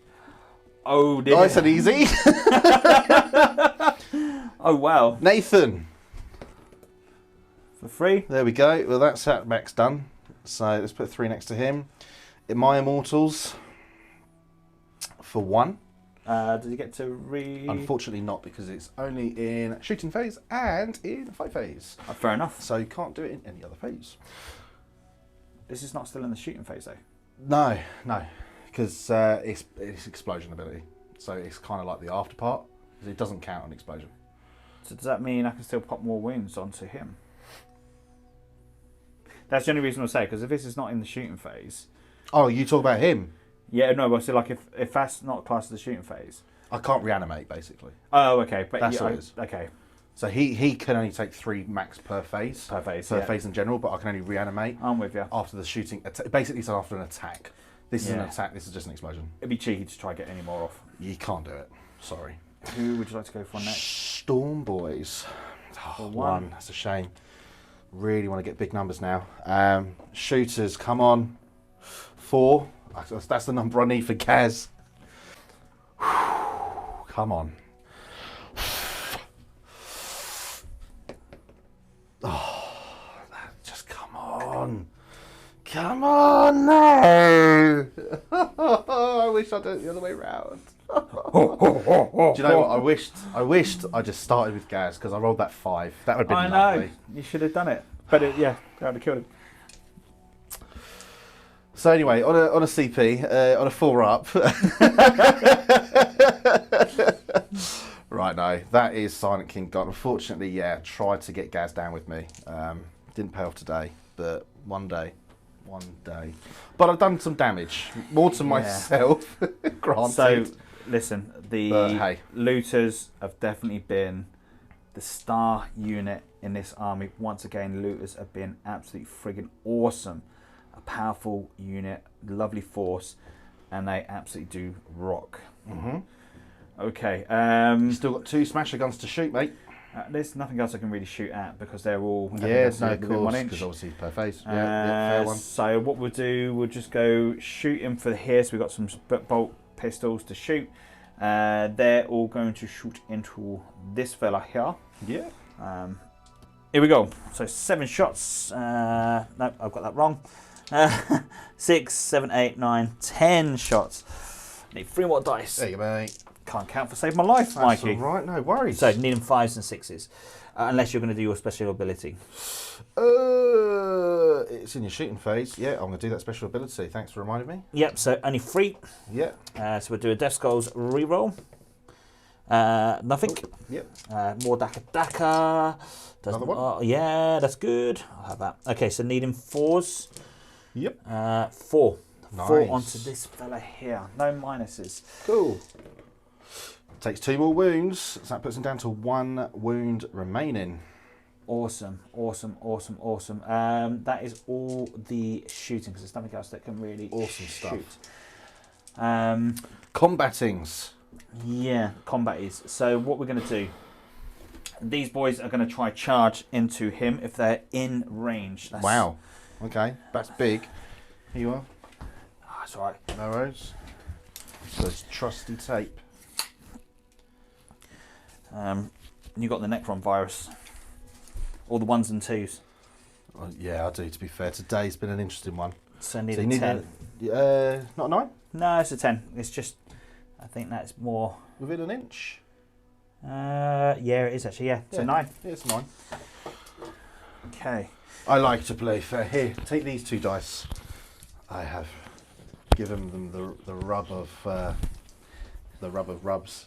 Oh dear. Nice and easy. Oh wow. Nathan. For 3. There we go. Well, that's that max done. So let's put 3 next to him. In my immortals for 1. Does he get to Unfortunately not, because it's only in shooting phase and in fight phase. fair enough. So you can't do it in any other phase. This is not still in the shooting phase though. No, because it's explosion ability. So it's kind of like the after part. It doesn't count on explosion. So does that mean I can still pop more wounds onto him? That's the only reason I'll say, because if this is not in the shooting phase... Oh, you talk about him? Yeah, no, but so like if that's not classed as the shooting phase... I can't reanimate, basically. Oh, okay. But That's yeah, what it is. Okay. So he can only take 3 max per phase. Per phase, Per yeah. phase in general, but I can only reanimate I'm with you. after the shooting. Basically, it's after an attack. This is an Yeah. attack, this is just an explosion. It'd be cheeky to try and get any more off. You can't do it. Sorry. Who would you like to go for next? Storm Boys. Oh, For 1. That's a shame. Really want to get big numbers now. Shooters, come on. 4. That's the number I need for Gaz. Come on. Oh, just come on. Come on, no. I wish I'd done it the other way round. Do you know what? I wished I just started with Gaz, because I rolled that 5. That would have been I lovely. know. You should have done it. But yeah, that would have killed him. So anyway, on a CP, on a 4-up. Right, no, that is Silent King gone. Unfortunately, yeah, tried to get Gaz down with me. Didn't pay off today, but one day. But I've done some damage, more to myself, granted. So, listen, the But, hey. looters have definitely been the star unit in this army. Once again, looters have been absolutely friggin' awesome. A powerful unit, lovely force, and they absolutely do rock. Mm-hmm. Okay. You still got 2 smasher guns to shoot, mate. There's nothing else I can really shoot at because they're all Yeah, no, of within 1 course, inch. because obviously per phase. Yeah, fair one. So what we'll do, we'll just go shoot him for here. So we've got some bolt pistols to shoot. They're all going to shoot into this fella here. Yeah. Here we go. So 7 shots. No, I've got that wrong. 6, 7, 8, 9, 10 shots. Need 3 more dice. There you go, mate. Can't count for save my life, That's Mikey. all right, no worries. So needing 5s and 6s. Unless you're going to do your special ability. It's in your shooting phase. Yeah, I'm going to do that special ability. Thanks for reminding me. Yep, so only 3. Yeah. So we'll do a Death Skulls reroll. Nothing. Yep. More Daka. Another one? Yeah, that's good. I'll have that. Okay, so needing 4s. Yep. 4. Nice. 4 onto this fella here. No minuses. Cool. Takes 2 more wounds, so that puts him down to 1 wound remaining. Awesome, awesome, awesome, awesome. That is all the shooting because there's nothing else that can really Awesome shoot. Stuff. Combatings. Yeah, combat is. So what we're going to do, these boys are going to try charge into him if they're in range. Wow. Okay, that's big. Here you are. Oh, that's all right. No worries. So it's trusty tape. You got the Necron virus. All the 1s and 2s. Well, yeah, I do, to be fair. Today's been an interesting one. So I need So a you need 10. not a 9? No, it's a 10. It's just, I think that's more. Within an inch? Yeah, it is actually, yeah. It's a 9. Yeah, it's a 9. Okay. I like to play fair. Here, take these 2 dice. I have given them the rub of rubs.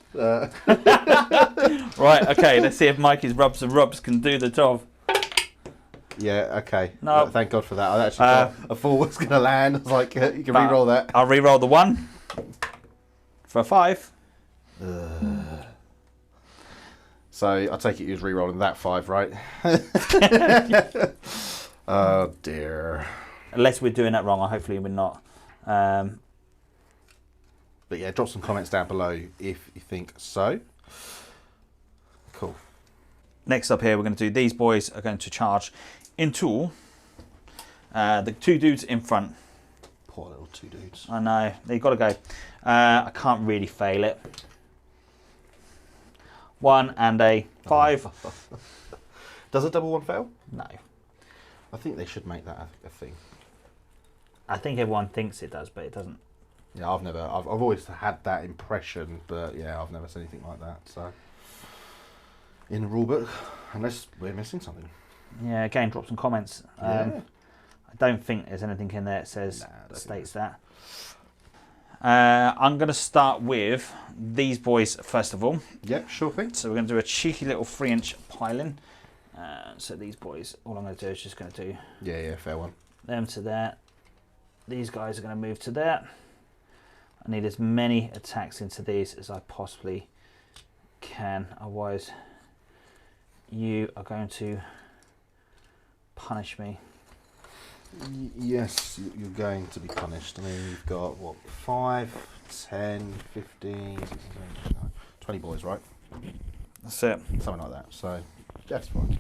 Right, okay, let's see if Mikey's rubs and rubs can do the job. Yeah, okay. No. Thank God for that. I actually thought a 4 was going to land. I was like, you can re-roll that. I'll re-roll the 1 for a 5. So I take it you was re-rolling that 5, right? Oh dear. Unless we're doing that wrong, hopefully we're not. But yeah, drop some comments down below if you think so. Cool. Next up here, we're going to do, these boys are going to charge into the 2 dudes in front. Poor little 2 dudes. I know, they've got to go. I can't really fail it. 1 and a 5. Does a double 1 fail? No. I think they should make that a thing. I think everyone thinks it does, but it doesn't. Yeah, I've always had that impression, but yeah, I've never seen anything like that. So in the rulebook, unless we're missing something. Yeah, again, drop some comments. Yeah. I don't think there's anything in there that says states that. I'm going to start with these boys first of all. Yep, sure thing. So we're going to do a cheeky little 3-inch piling. So these boys, all I'm going to do is just going to do Yeah, fair one. them to that. These guys are going to move to that. I need as many attacks into these as I possibly can, otherwise you are going to punish me. Yes, you're going to be punished. I mean, you've got, what, 5, 10, 15, 16, 20 boys, right? That's it. Something like that, so that's fine.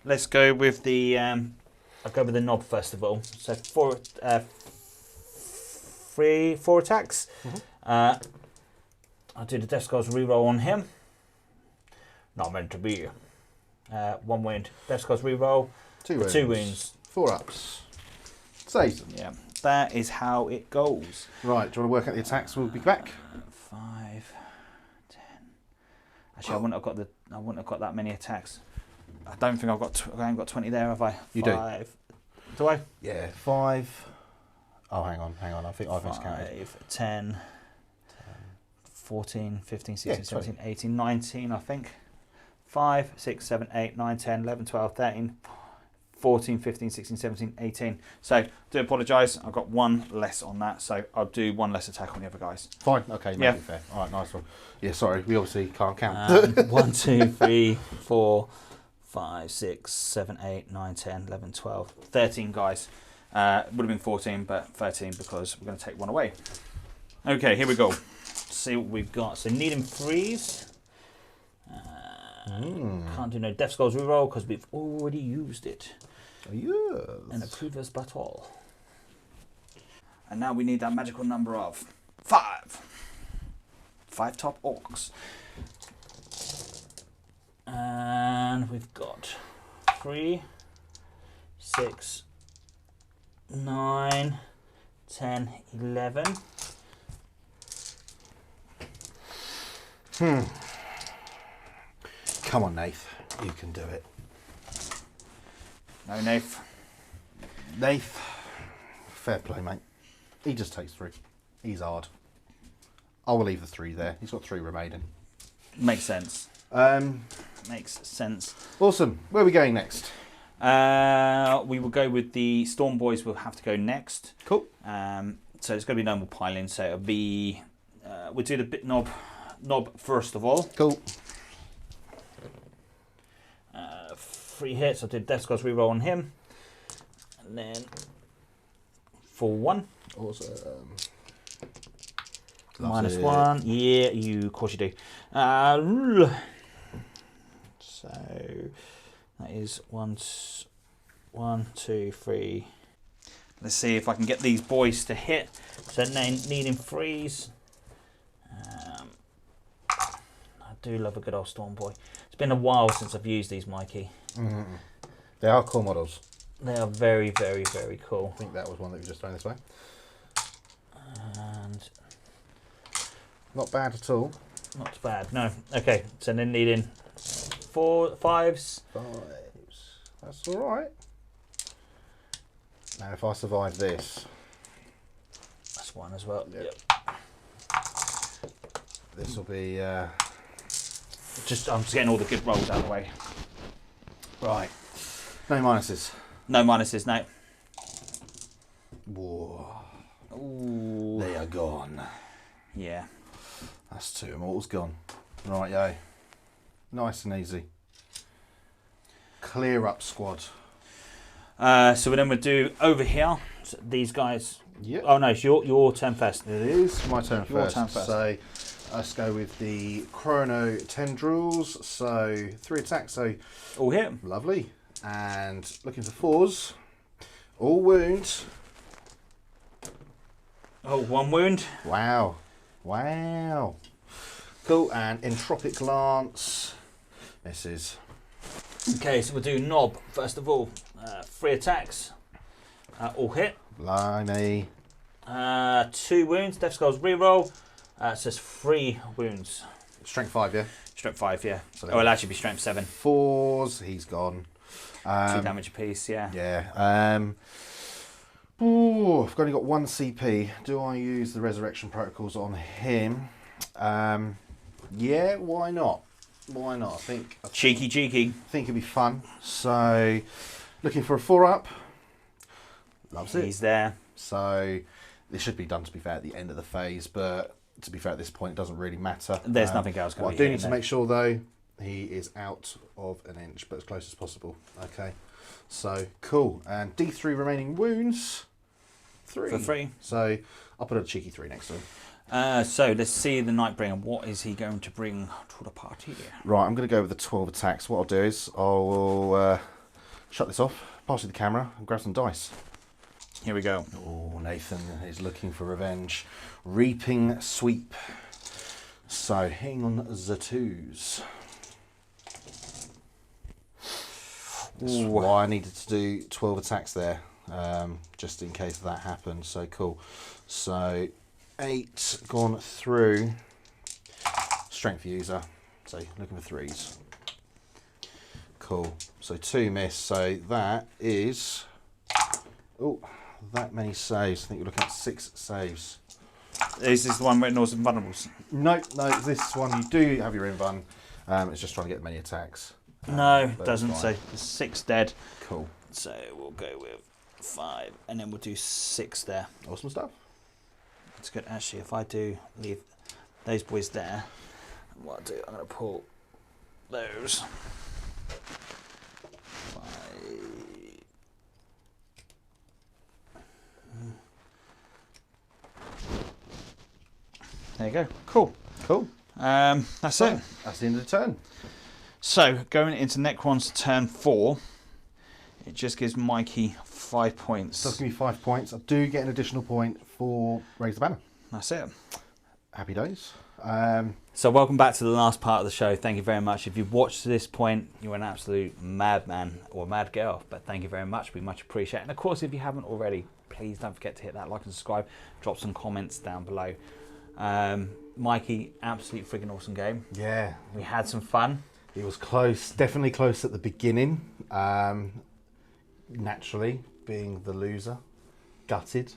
Let's go with the, I'll go with the knob first of all. So 4 attacks. Mm-hmm. I'll do the Death Skulls reroll on him. Not meant to be. 1 wound. Death Skulls reroll. 2 wounds. 2 wounds. 4 ups. Saves them. Yeah, that is how it goes. Right, do you want to work out the attacks? We'll be back. 5, 10. Actually, I wouldn't have got that many attacks. I don't think I haven't got 20 there, have I? You 5. Do I? Yeah, 5. Oh, hang on. I think I've miscounted. 5, 10, 14, 15, 16, 17, 18, 19, I think. 5, 6, 7, 8, 9, 10, 11, 12, 13, 14, 15, 16, 17, 18. So, do apologise, I've got 1 less on that, so I'll do 1 less attack on the other guys. Fine, okay, Yeah. fair. All right, nice one. Yeah, sorry, we obviously can't count. 1, 2, 3, 4, 5, 6, 7, 8, 9, 10, 11, 12, 13 guys. Would have been 14, but 13 because we're going to take 1 away. Okay, here we go. See what we've got. So needing 3s. Can't do no Death Skulls reroll because we've already used it in a previous battle. And now we need that magical number of 5. 5 top orcs. And we've got 3, 6, 9, 10, 11. Come on, Nath. You can do it. No, Nath. Nath. Fair play, mate. He just takes 3. He's hard. I will leave the 3 there. He's got 3 remaining. Makes sense. Makes sense. Awesome. Where are we going next? We will go with the Storm Boys. Will have to go next. Cool. So it's going to be normal piling. So it'll be. We'll do the bit knob first of all. Cool. 3 hits. I'll do Death Skulls reroll on him, and then for 1. Awesome. -1. Yeah, of course you do. So that is 1, 2, 3. Let's see if I can get these boys to hit. So then needing 3s. I do love a good old Storm Boy. It's been a while since I've used these, Mikey. They are cool models. They are very, very, very cool. I think that was one that we just thrown this way. And not bad at all. not bad, no. Okay, so then needing 4, 5s. 5s. That's all right. Now, if I survive this, That's 1 as well. Yep. This will be I'm just getting all the good rolls out of the way. right. No minuses. No minuses, no. Whoa. Ooh. They are gone. Yeah. That's 2 immortals gone. Right, yo. Nice and easy. Clear up squad. So then we'll do over here. So these guys. Yep. Oh no, it's your turn first. It is my turn Your first. turn first. So let's go with the Chrono Tendrils. So 3 attacks. So All hit. lovely. And looking for 4s. All wounds. Oh, 1 wound. Wow. Wow. Cool. And Entropic Lance. Misses. Okay, so we'll do knob first of all. 3 attacks. All hit. Blimey. 2 wounds. Death Skulls reroll. It says 3 wounds. Strength 5, yeah? Strength 5, yeah. So It'll actually be strength 7. 4s. He's gone. 2 damage apiece, yeah. Yeah. I've only got 1 CP. Do I use the resurrection protocols on him? Yeah, why not? Why not? I think Cheeky. it'd be fun. So, looking for a 4-up. Loves it. He's there. So, this should be done, to be fair, at the end of the phase, but to be fair, at this point, it doesn't really matter. There's nothing else going What I do need to make sure, though, he is out of an inch, but as close as possible. Okay. So, cool. And D3 remaining wounds. 3. For 3. So, I'll put a cheeky 3 next to him. So let's see the Nightbringer. What is he going to bring to the party? Right, I'm going to go with the 12 attacks. What I'll do is I'll shut this off, pass you the camera, and grab some dice. Here we go. Oh, Nathan is looking for revenge. Reaping Sweep. So, hitting on the 2s. That's why I needed to do 12 attacks there, just in case that happened. So, cool. So, 8 gone through. Strength user. So, looking for 3s. Cool. So, 2 miss. So, that is... Oh, that many saves. I think you're looking at 6 saves. Is this the one where it knows some vulnerables? No, this one you do have your invuln. It's just trying to get many attacks. No, it doesn't. So 6 dead. Cool. So we'll go with 5, and then we'll do 6 there. Awesome stuff. That's good. Actually, if I do leave those boys there, what I'll do, I'm going to pull those. 5. There you go. Cool. Cool. That's it. That's the end of the turn. So, going into Necron's turn 4, it just gives Mikey 5 points. So that's going to be 5 points. I do get an additional point for Raise the Banner. That's it. Happy days. So welcome back to the last part of the show. Thank you very much. If you've watched to this point, you're an absolute madman or mad girl. But thank you very much. We much appreciate it. And of course, if you haven't already, please don't forget to hit that like and subscribe. Drop some comments down below. Mikey, absolute freaking awesome game. Yeah. We had some fun. It was close, definitely close at the beginning. Naturally, being the loser, gutted.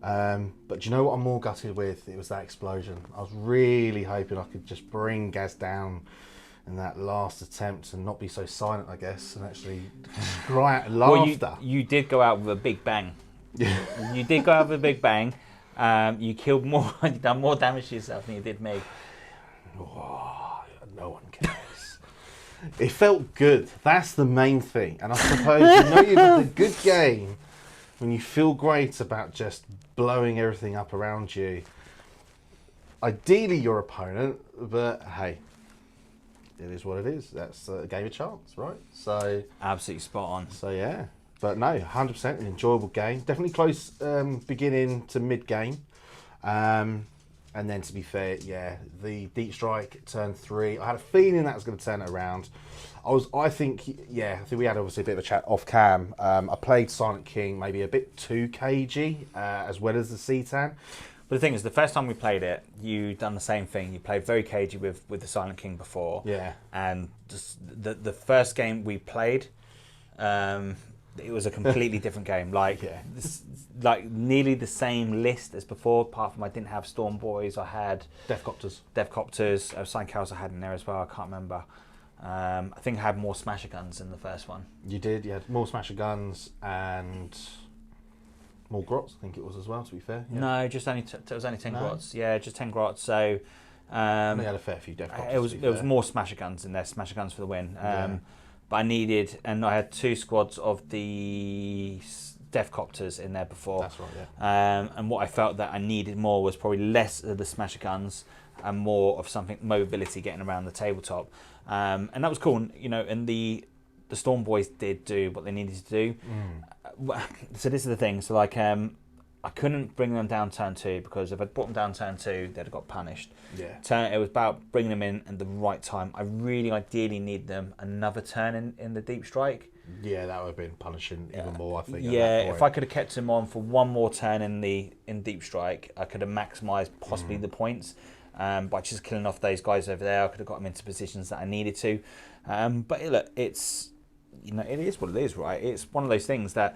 But do you know what I'm more gutted with? It was that explosion. I was really hoping I could just bring Gaz down in that last attempt and not be so silent, I guess, and actually cry out laughter. Well, you did go out with a big bang. You did go out with a big bang. You killed more, you done more damage to yourself than you did me. Oh, no one cares. It felt good. That's the main thing. And I suppose you've had a good game when you feel great about just blowing everything up around you. Ideally your opponent, but hey, it is what it is. That's a game of chance, right? So absolutely spot on. So yeah, but no, 100% an enjoyable game. Definitely close beginning to mid game. And then to be fair, yeah, the Deep Strike turn 3. I had a feeling that was going to turn it around. I think we had obviously a bit of a chat off cam. I played Silent King maybe a bit too cagey, as well as the Citan. But the thing is, the first time we played it, you done the same thing. You played very cagey with the Silent King before. Yeah. And just the first game we played, it was a completely different game. Like, like nearly the same list as before, apart from I didn't have Storm Boys. I had Deathcopters. Psychos I had in there as well. I can't remember. I think I had more Smasher Guns in the first one. You did. You had more Smasher Guns and more Grots, I think it was as well, to be fair. Yeah. No, just only it was only 10 Grots. Yeah, just 10 Grots. So we had a fair few Deathcopters. It was more Smasher Guns in there. Smasher Guns for the win. But I needed, and I had 2 squads of the Deathcopters in there before. That's right, yeah. And what I felt that I needed more was probably less of the Smasher Guns and more of something mobility getting around the tabletop. And that was cool, you know. And the Storm Boys did do what they needed to do. So this is the thing. So like, I couldn't bring them down turn 2 because if I'd brought them down turn 2, they'd have got punished. Yeah. It was about bringing them in at the right time. I really ideally need them another turn in the Deep Strike. Yeah, that would have been punishing even more, I think. Yeah, if I could have kept him on for one more turn in Deep Strike, I could have maximised possibly the points. By just killing off those guys over there, I could have got them into positions that I needed to. But look, it's, you know, it is what it is, right? It's one of those things that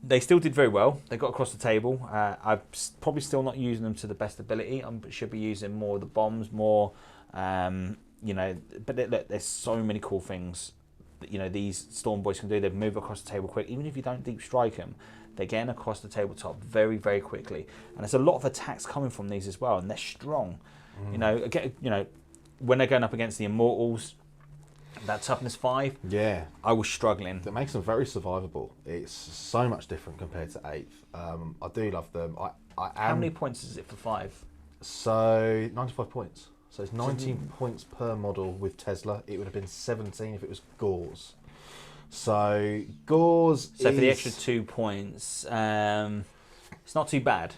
they still did very well. They got across the table. I'm probably still not using them to the best ability. I should be using more of the bombs, more, you know. But look, there's so many cool things that, you know, these Storm Boys can do. They move across the table quick. Even if you don't deep strike them, they're getting across the tabletop very, very quickly. And there's a lot of attacks coming from these as well, and they're strong. You know, again, you know, when they're going up against the Immortals, that toughness 5, yeah, I was struggling. That makes them very survivable. It's so much different compared to 8th. I do love them. How many points is it for 5? So 95 points. So it's 19 points per model with Tesla. It would have been 17 if it was Gauze. So Gauze. So for the extra 2 points, it's not too bad.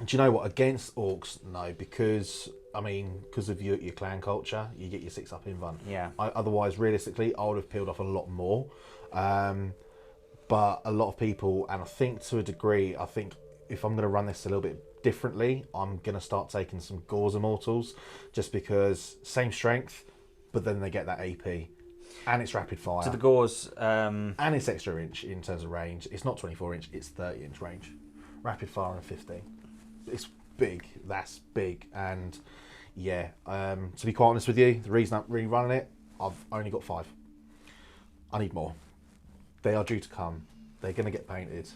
Do you know what? Against Orks, no, because I mean, because of your clan culture, you get your 6-up invuln. Yeah. Otherwise, realistically, I would have peeled off a lot more. But a lot of people, and I think to a degree, I think if I'm going to run this a little bit differently, I'm going to start taking some Gauze Immortals, just because same strength, but then they get that AP. And it's rapid fire. So the Gauze... and it's extra inch in terms of range. It's not 24 inch, it's 30 inch range. Rapid fire and 15. It's big, that's big. And yeah, to be quite honest with you, the reason I'm really running it, I've only got 5. I need more. They are due to come. They're going to get painted.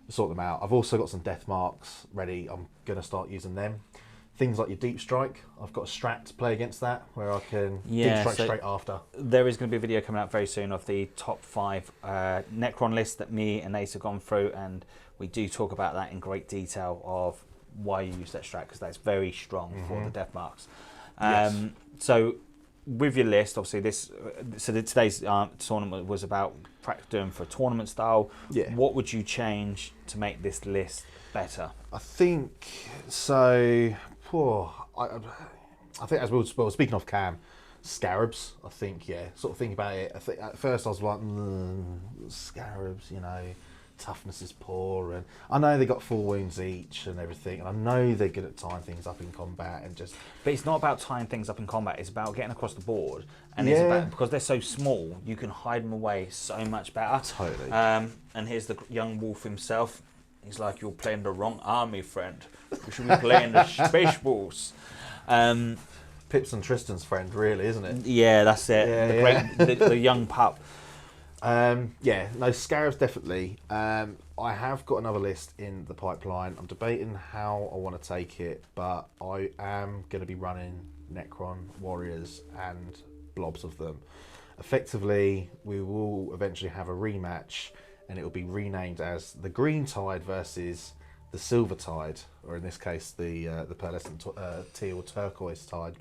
Sort them out. I've also got some death marks ready. I'm going to start using them. Things like your deep strike, I've got a strat to play against that, where I can deep strike straight after. There is going to be a video coming out very soon of the top 5 Necron list that me and Ace have gone through, and we do talk about that in great detail of why you use that strat, because that's very strong for the death marks. Yes. So with your list, obviously today's tournament was about doing for tournament style. Yeah. What would you change to make this list better? I think so. I think as we were speaking of Cam, scarabs. I think sort of think about it. I think at first I was like, scarabs, toughness is poor, and I know they got 4 wounds each and everything, and I know they're good at tying things up in combat and just. But it's not about tying things up in combat. It's about getting across the board, and it's about, because they're so small, you can hide them away so much better. Totally. And here's the young wolf himself. He's like, "You're playing the wrong army, friend. You should be playing the Space Wolves." Pips and Tristan's friend, really, isn't it? Yeah, that's it. The young pup. No, scarabs definitely. I have got another list in the pipeline. I'm debating how I want to take it, but I am going to be running Necron warriors and blobs of them. Effectively, we will eventually have a rematch, and it will be renamed as the Green Tide versus the Silver Tide, or in this case, the pearlescent teal turquoise tide.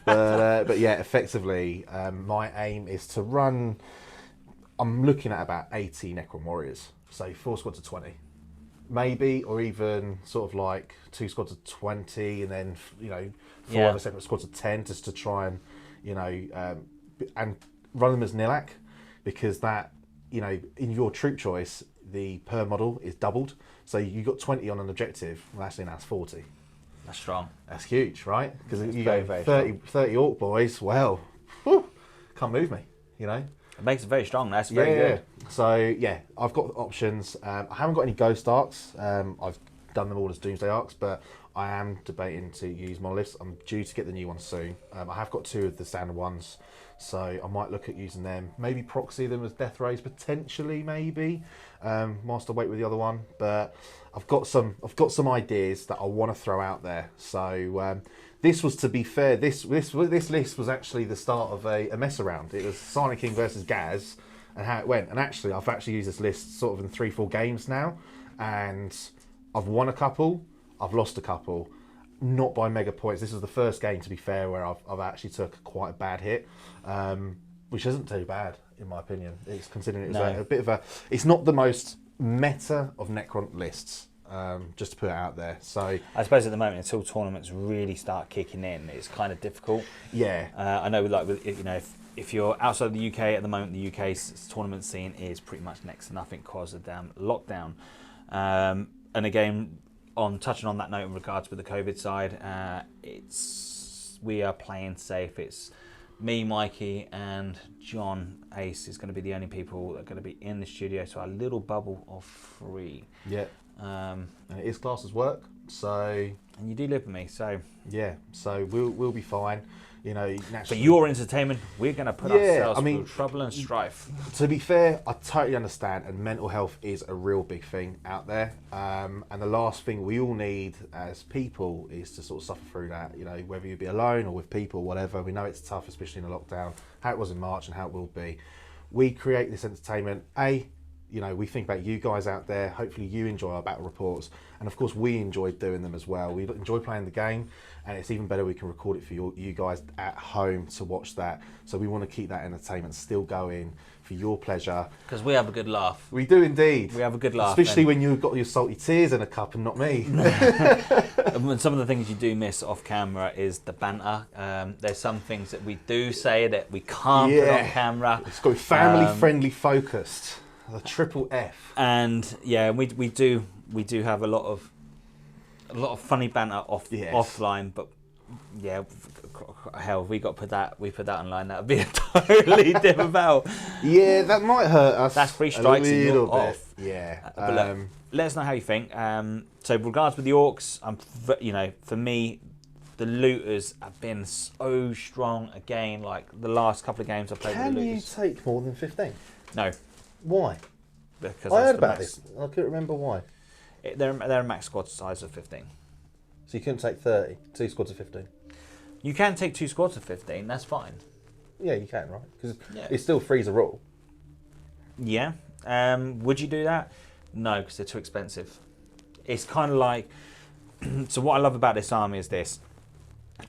But yeah, effectively, my aim is to run. I'm looking at about 80 Necron warriors, so 4 squads of 20, maybe, or even sort of like 2 squads of 20, and then 4 other separate squads of 10, just to try and and run them as Nilak, because that in your troop choice the per model is doubled, so you got 20 on an objective. Well, actually, that's 40. That's strong. That's huge, right? Because you very, go very 30 Orc boys. Well, can't move me, It makes it very strong. That's very good. So yeah, I've got options. I haven't got any Ghost Arcs. I've done them all as Doomsday Arcs, but I am debating to use monoliths. I'm due to get the new ones soon. I have got 2 of the standard ones, so I might look at using them. Maybe proxy them as Death Rays potentially, maybe. Whilst I wait with the other one, but I've got some ideas that I want to throw out there. So. This was, to be fair, this list was actually the start of a mess around. It was Sonic King versus Gaz, and how it went. And actually, I've actually used this list sort of in 3-4 games now, and I've won a couple, I've lost a couple, not by mega points. This was the first game, to be fair, where I've actually took quite a bad hit, which isn't too bad in my opinion. It's considering it's a bit of a. It's not the most meta of Necron lists. Just to put it out there. So I suppose at the moment, until tournaments really start kicking in, it's kind of difficult. Yeah. I know, if you're outside the UK at the moment, the UK's tournament scene is pretty much next to nothing because of damn lockdown. And again, touching on that note in regards with the COVID side, we are playing safe. It's me, Mikey, and John Ace is going to be the only people that are going to be in the studio. So our little bubble of 3. Yeah. And it is classed as work, so. And you do live with me, so. Yeah, so we'll be fine, naturally. For your entertainment, we're going to put ourselves through trouble and strife. To be fair, I totally understand, and mental health is a real big thing out there. And the last thing we all need as people is to sort of suffer through that. Whether you be alone or with people, whatever. We know it's tough, especially in a lockdown. How it was in March and how it will be. We create this entertainment. We think about you guys out there. Hopefully you enjoy our battle reports. And of course, we enjoy doing them as well. We enjoy playing the game, and it's even better we can record it for you guys at home to watch that. So we want to keep that entertainment still going for your pleasure. Because we have a good laugh. We do indeed. We have a good laugh. Especially when you've got your salty tears in a cup and not me. And some of the things you do miss off camera is the banter. There's some things that we do say that we can't put on camera. It's got to be family-friendly focused. The triple F. And yeah, we do have a lot of funny banter offline, but yeah, hell, we put that online. That would be a totally different battle. Yeah, that might hurt us. That's 3 strikes and you're off. Yeah. But look, let us know how you think. So, regards with the Orks, for me, the looters have been so strong again. Like the last couple of games I played with the looters. Can you take more than 15? No. Why? Because I heard about this. I couldn't remember why. They're a max squad size of 15. So you couldn't take 30, 2 squads of 15? You can take 2 squads of 15, that's fine. Yeah, you can, right? Because it still frees a rule. Yeah. Would you do that? No, because they're too expensive. It's kind of like... So what I love about this army is this.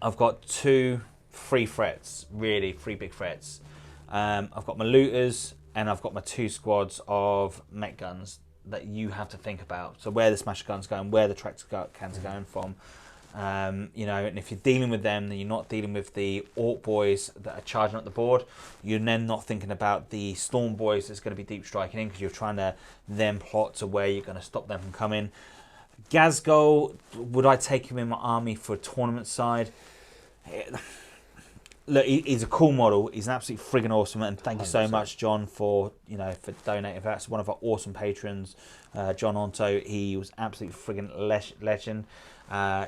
I've got 2 3 threats, really 3 big threats. I've got my looters and I've got my 2 squads of mech guns that you have to think about. So where the smasher guns going, where the tractor cans are going from. You know, and if you're dealing with them, then you're not dealing with the Ork boys that are charging up the board. You're then not thinking about the Storm boys that's going to be deep striking in, because you're trying to then plot to where you're going to stop them from coming. Gazgol, would I take him in my army for a tournament side? Look, he's a cool model. He's an absolutely friggin' awesome, and thank you so much, John, for donating. That's one of our awesome patrons, John Onto. He was absolutely friggin' legend.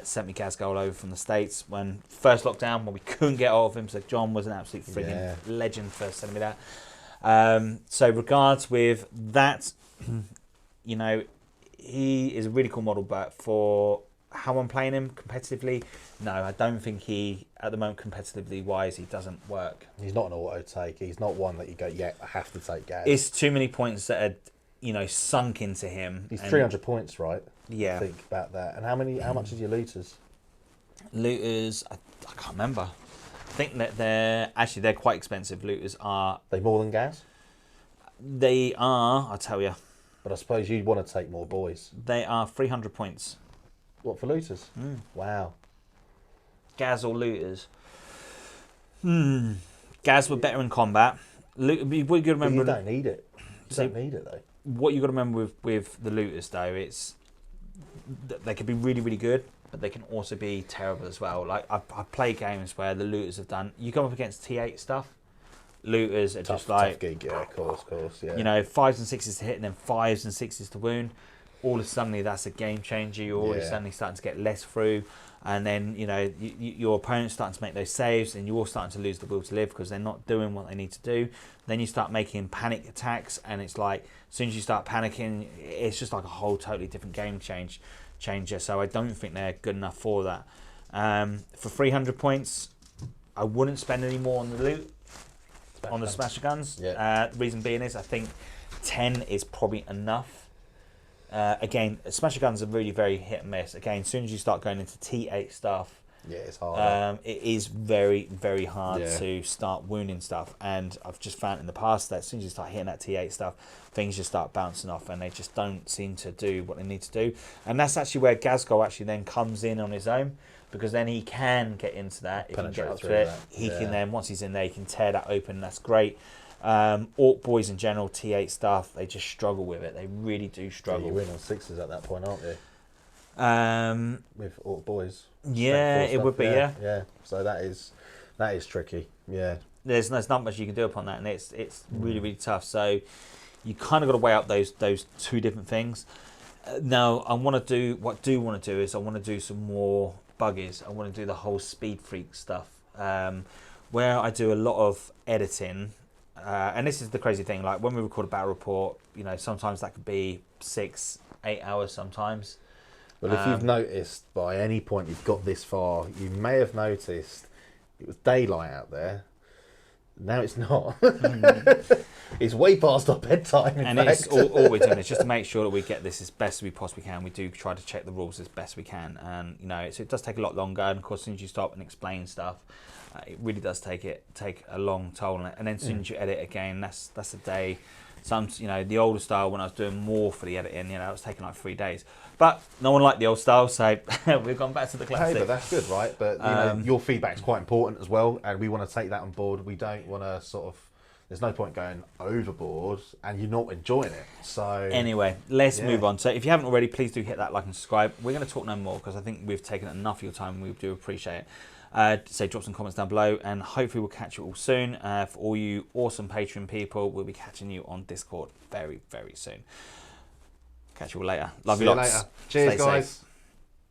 Sent me Gazgol over from the States when first lockdown, when we couldn't get hold of him. So John was an absolute friggin' legend for sending me that. So regards with that, you know, he is a really cool model, but for how I'm playing him competitively, no, I don't think he, at the moment, competitively wise, he doesn't work. He's not an auto take. He's not one that you go, yeah, I have to take Gaz. It's too many points that are, you know, sunk into him. He's 300 points, right? Yeah. Think about that. And how much is your looters? Looters, I can't remember. I think that they're quite expensive. Looters are. They more than Gaz? They are, I'll tell you. But I suppose you'd want to take more boys. They are 300 points. What, for looters? Wow. Gaz or looters? Gaz were better in combat. What you got to remember? But you don't need it. You don't need it though. What you got to remember with the looters though, it's they can be really, really good, but they can also be terrible as well. Like I play games where the looters have done. You come up against T8 stuff. Looters are just like tough gig, yeah, of course, yeah. You know, 5s and 6s to hit, and then 5s and 6s to wound. All of a sudden, that's a game changer. You're all of a sudden starting to get less through, and then you know your opponent's starting to make those saves, and you're starting to lose the will to live because they're not doing what they need to do. Then you start making panic attacks, and it's like as soon as you start panicking, it's just like a whole totally different game changer. So I don't think they're good enough for that. For 300 points, I wouldn't spend any more on the loot. On the smasher guns. The reason being is I think 10 is probably enough. Again, smasher guns are really very hit and miss. Again, as soon as you start going into T8 stuff, it's hard. It is very, very hard to start wounding stuff. And I've just found in the past that as soon as you start hitting that T8 stuff, things just start bouncing off, and they just don't seem to do what they need to do. And that's actually where Gazgol actually then comes in on his own. Because then he can get into that, he can get up to it. He can then, once he's in there, he can tear that open. That's great. Ork boys in general, T8 stuff, they just struggle with it. They really do struggle. You win on 6s at that point, aren't you? With Ork boys. Yeah, it would be. Yeah. So that is tricky. Yeah. There's not much you can do upon that, and it's really, really tough. So you kind of got to weigh up those 2 different things. Now I want to do is I want to do some more buggies. I want to do the whole speed freak stuff, where I do a lot of editing, and this is the crazy thing. Like when we record a battle report, you know, sometimes that could be 6-8 hours. Sometimes. Well, if you've noticed by any point you've got this far, you may have noticed it was daylight out there. Now it's not. It's way past our bedtime. And it's all we're doing is just to make sure that we get this as best as we possibly can. We do try to check the rules as best we can, and you know, so it does take a lot longer. And of course, as soon as you stop and explain stuff, it really does take a long toll on it. And then as soon as you edit again, that's a day. Some, you know, the older style when I was doing more for the editing, you know, it was taking like 3 days. But no one liked the old style, so we've gone back to the classic. Hey, but that's good, right? But you know, your feedback's quite important as well, and we want to take that on board. We don't want to sort of. There's no point going overboard, and you're not enjoying it. So anyway, let's move on. So if you haven't already, please do hit that like and subscribe. We're going to talk no more because I think we've taken enough of your time. We do appreciate it. So drop some comments down below, and hopefully we'll catch you all soon. For all you awesome Patreon people, we'll be catching you on Discord very, very soon. Catch you all later. Love you lots. See you later. Cheers, guys. Safe.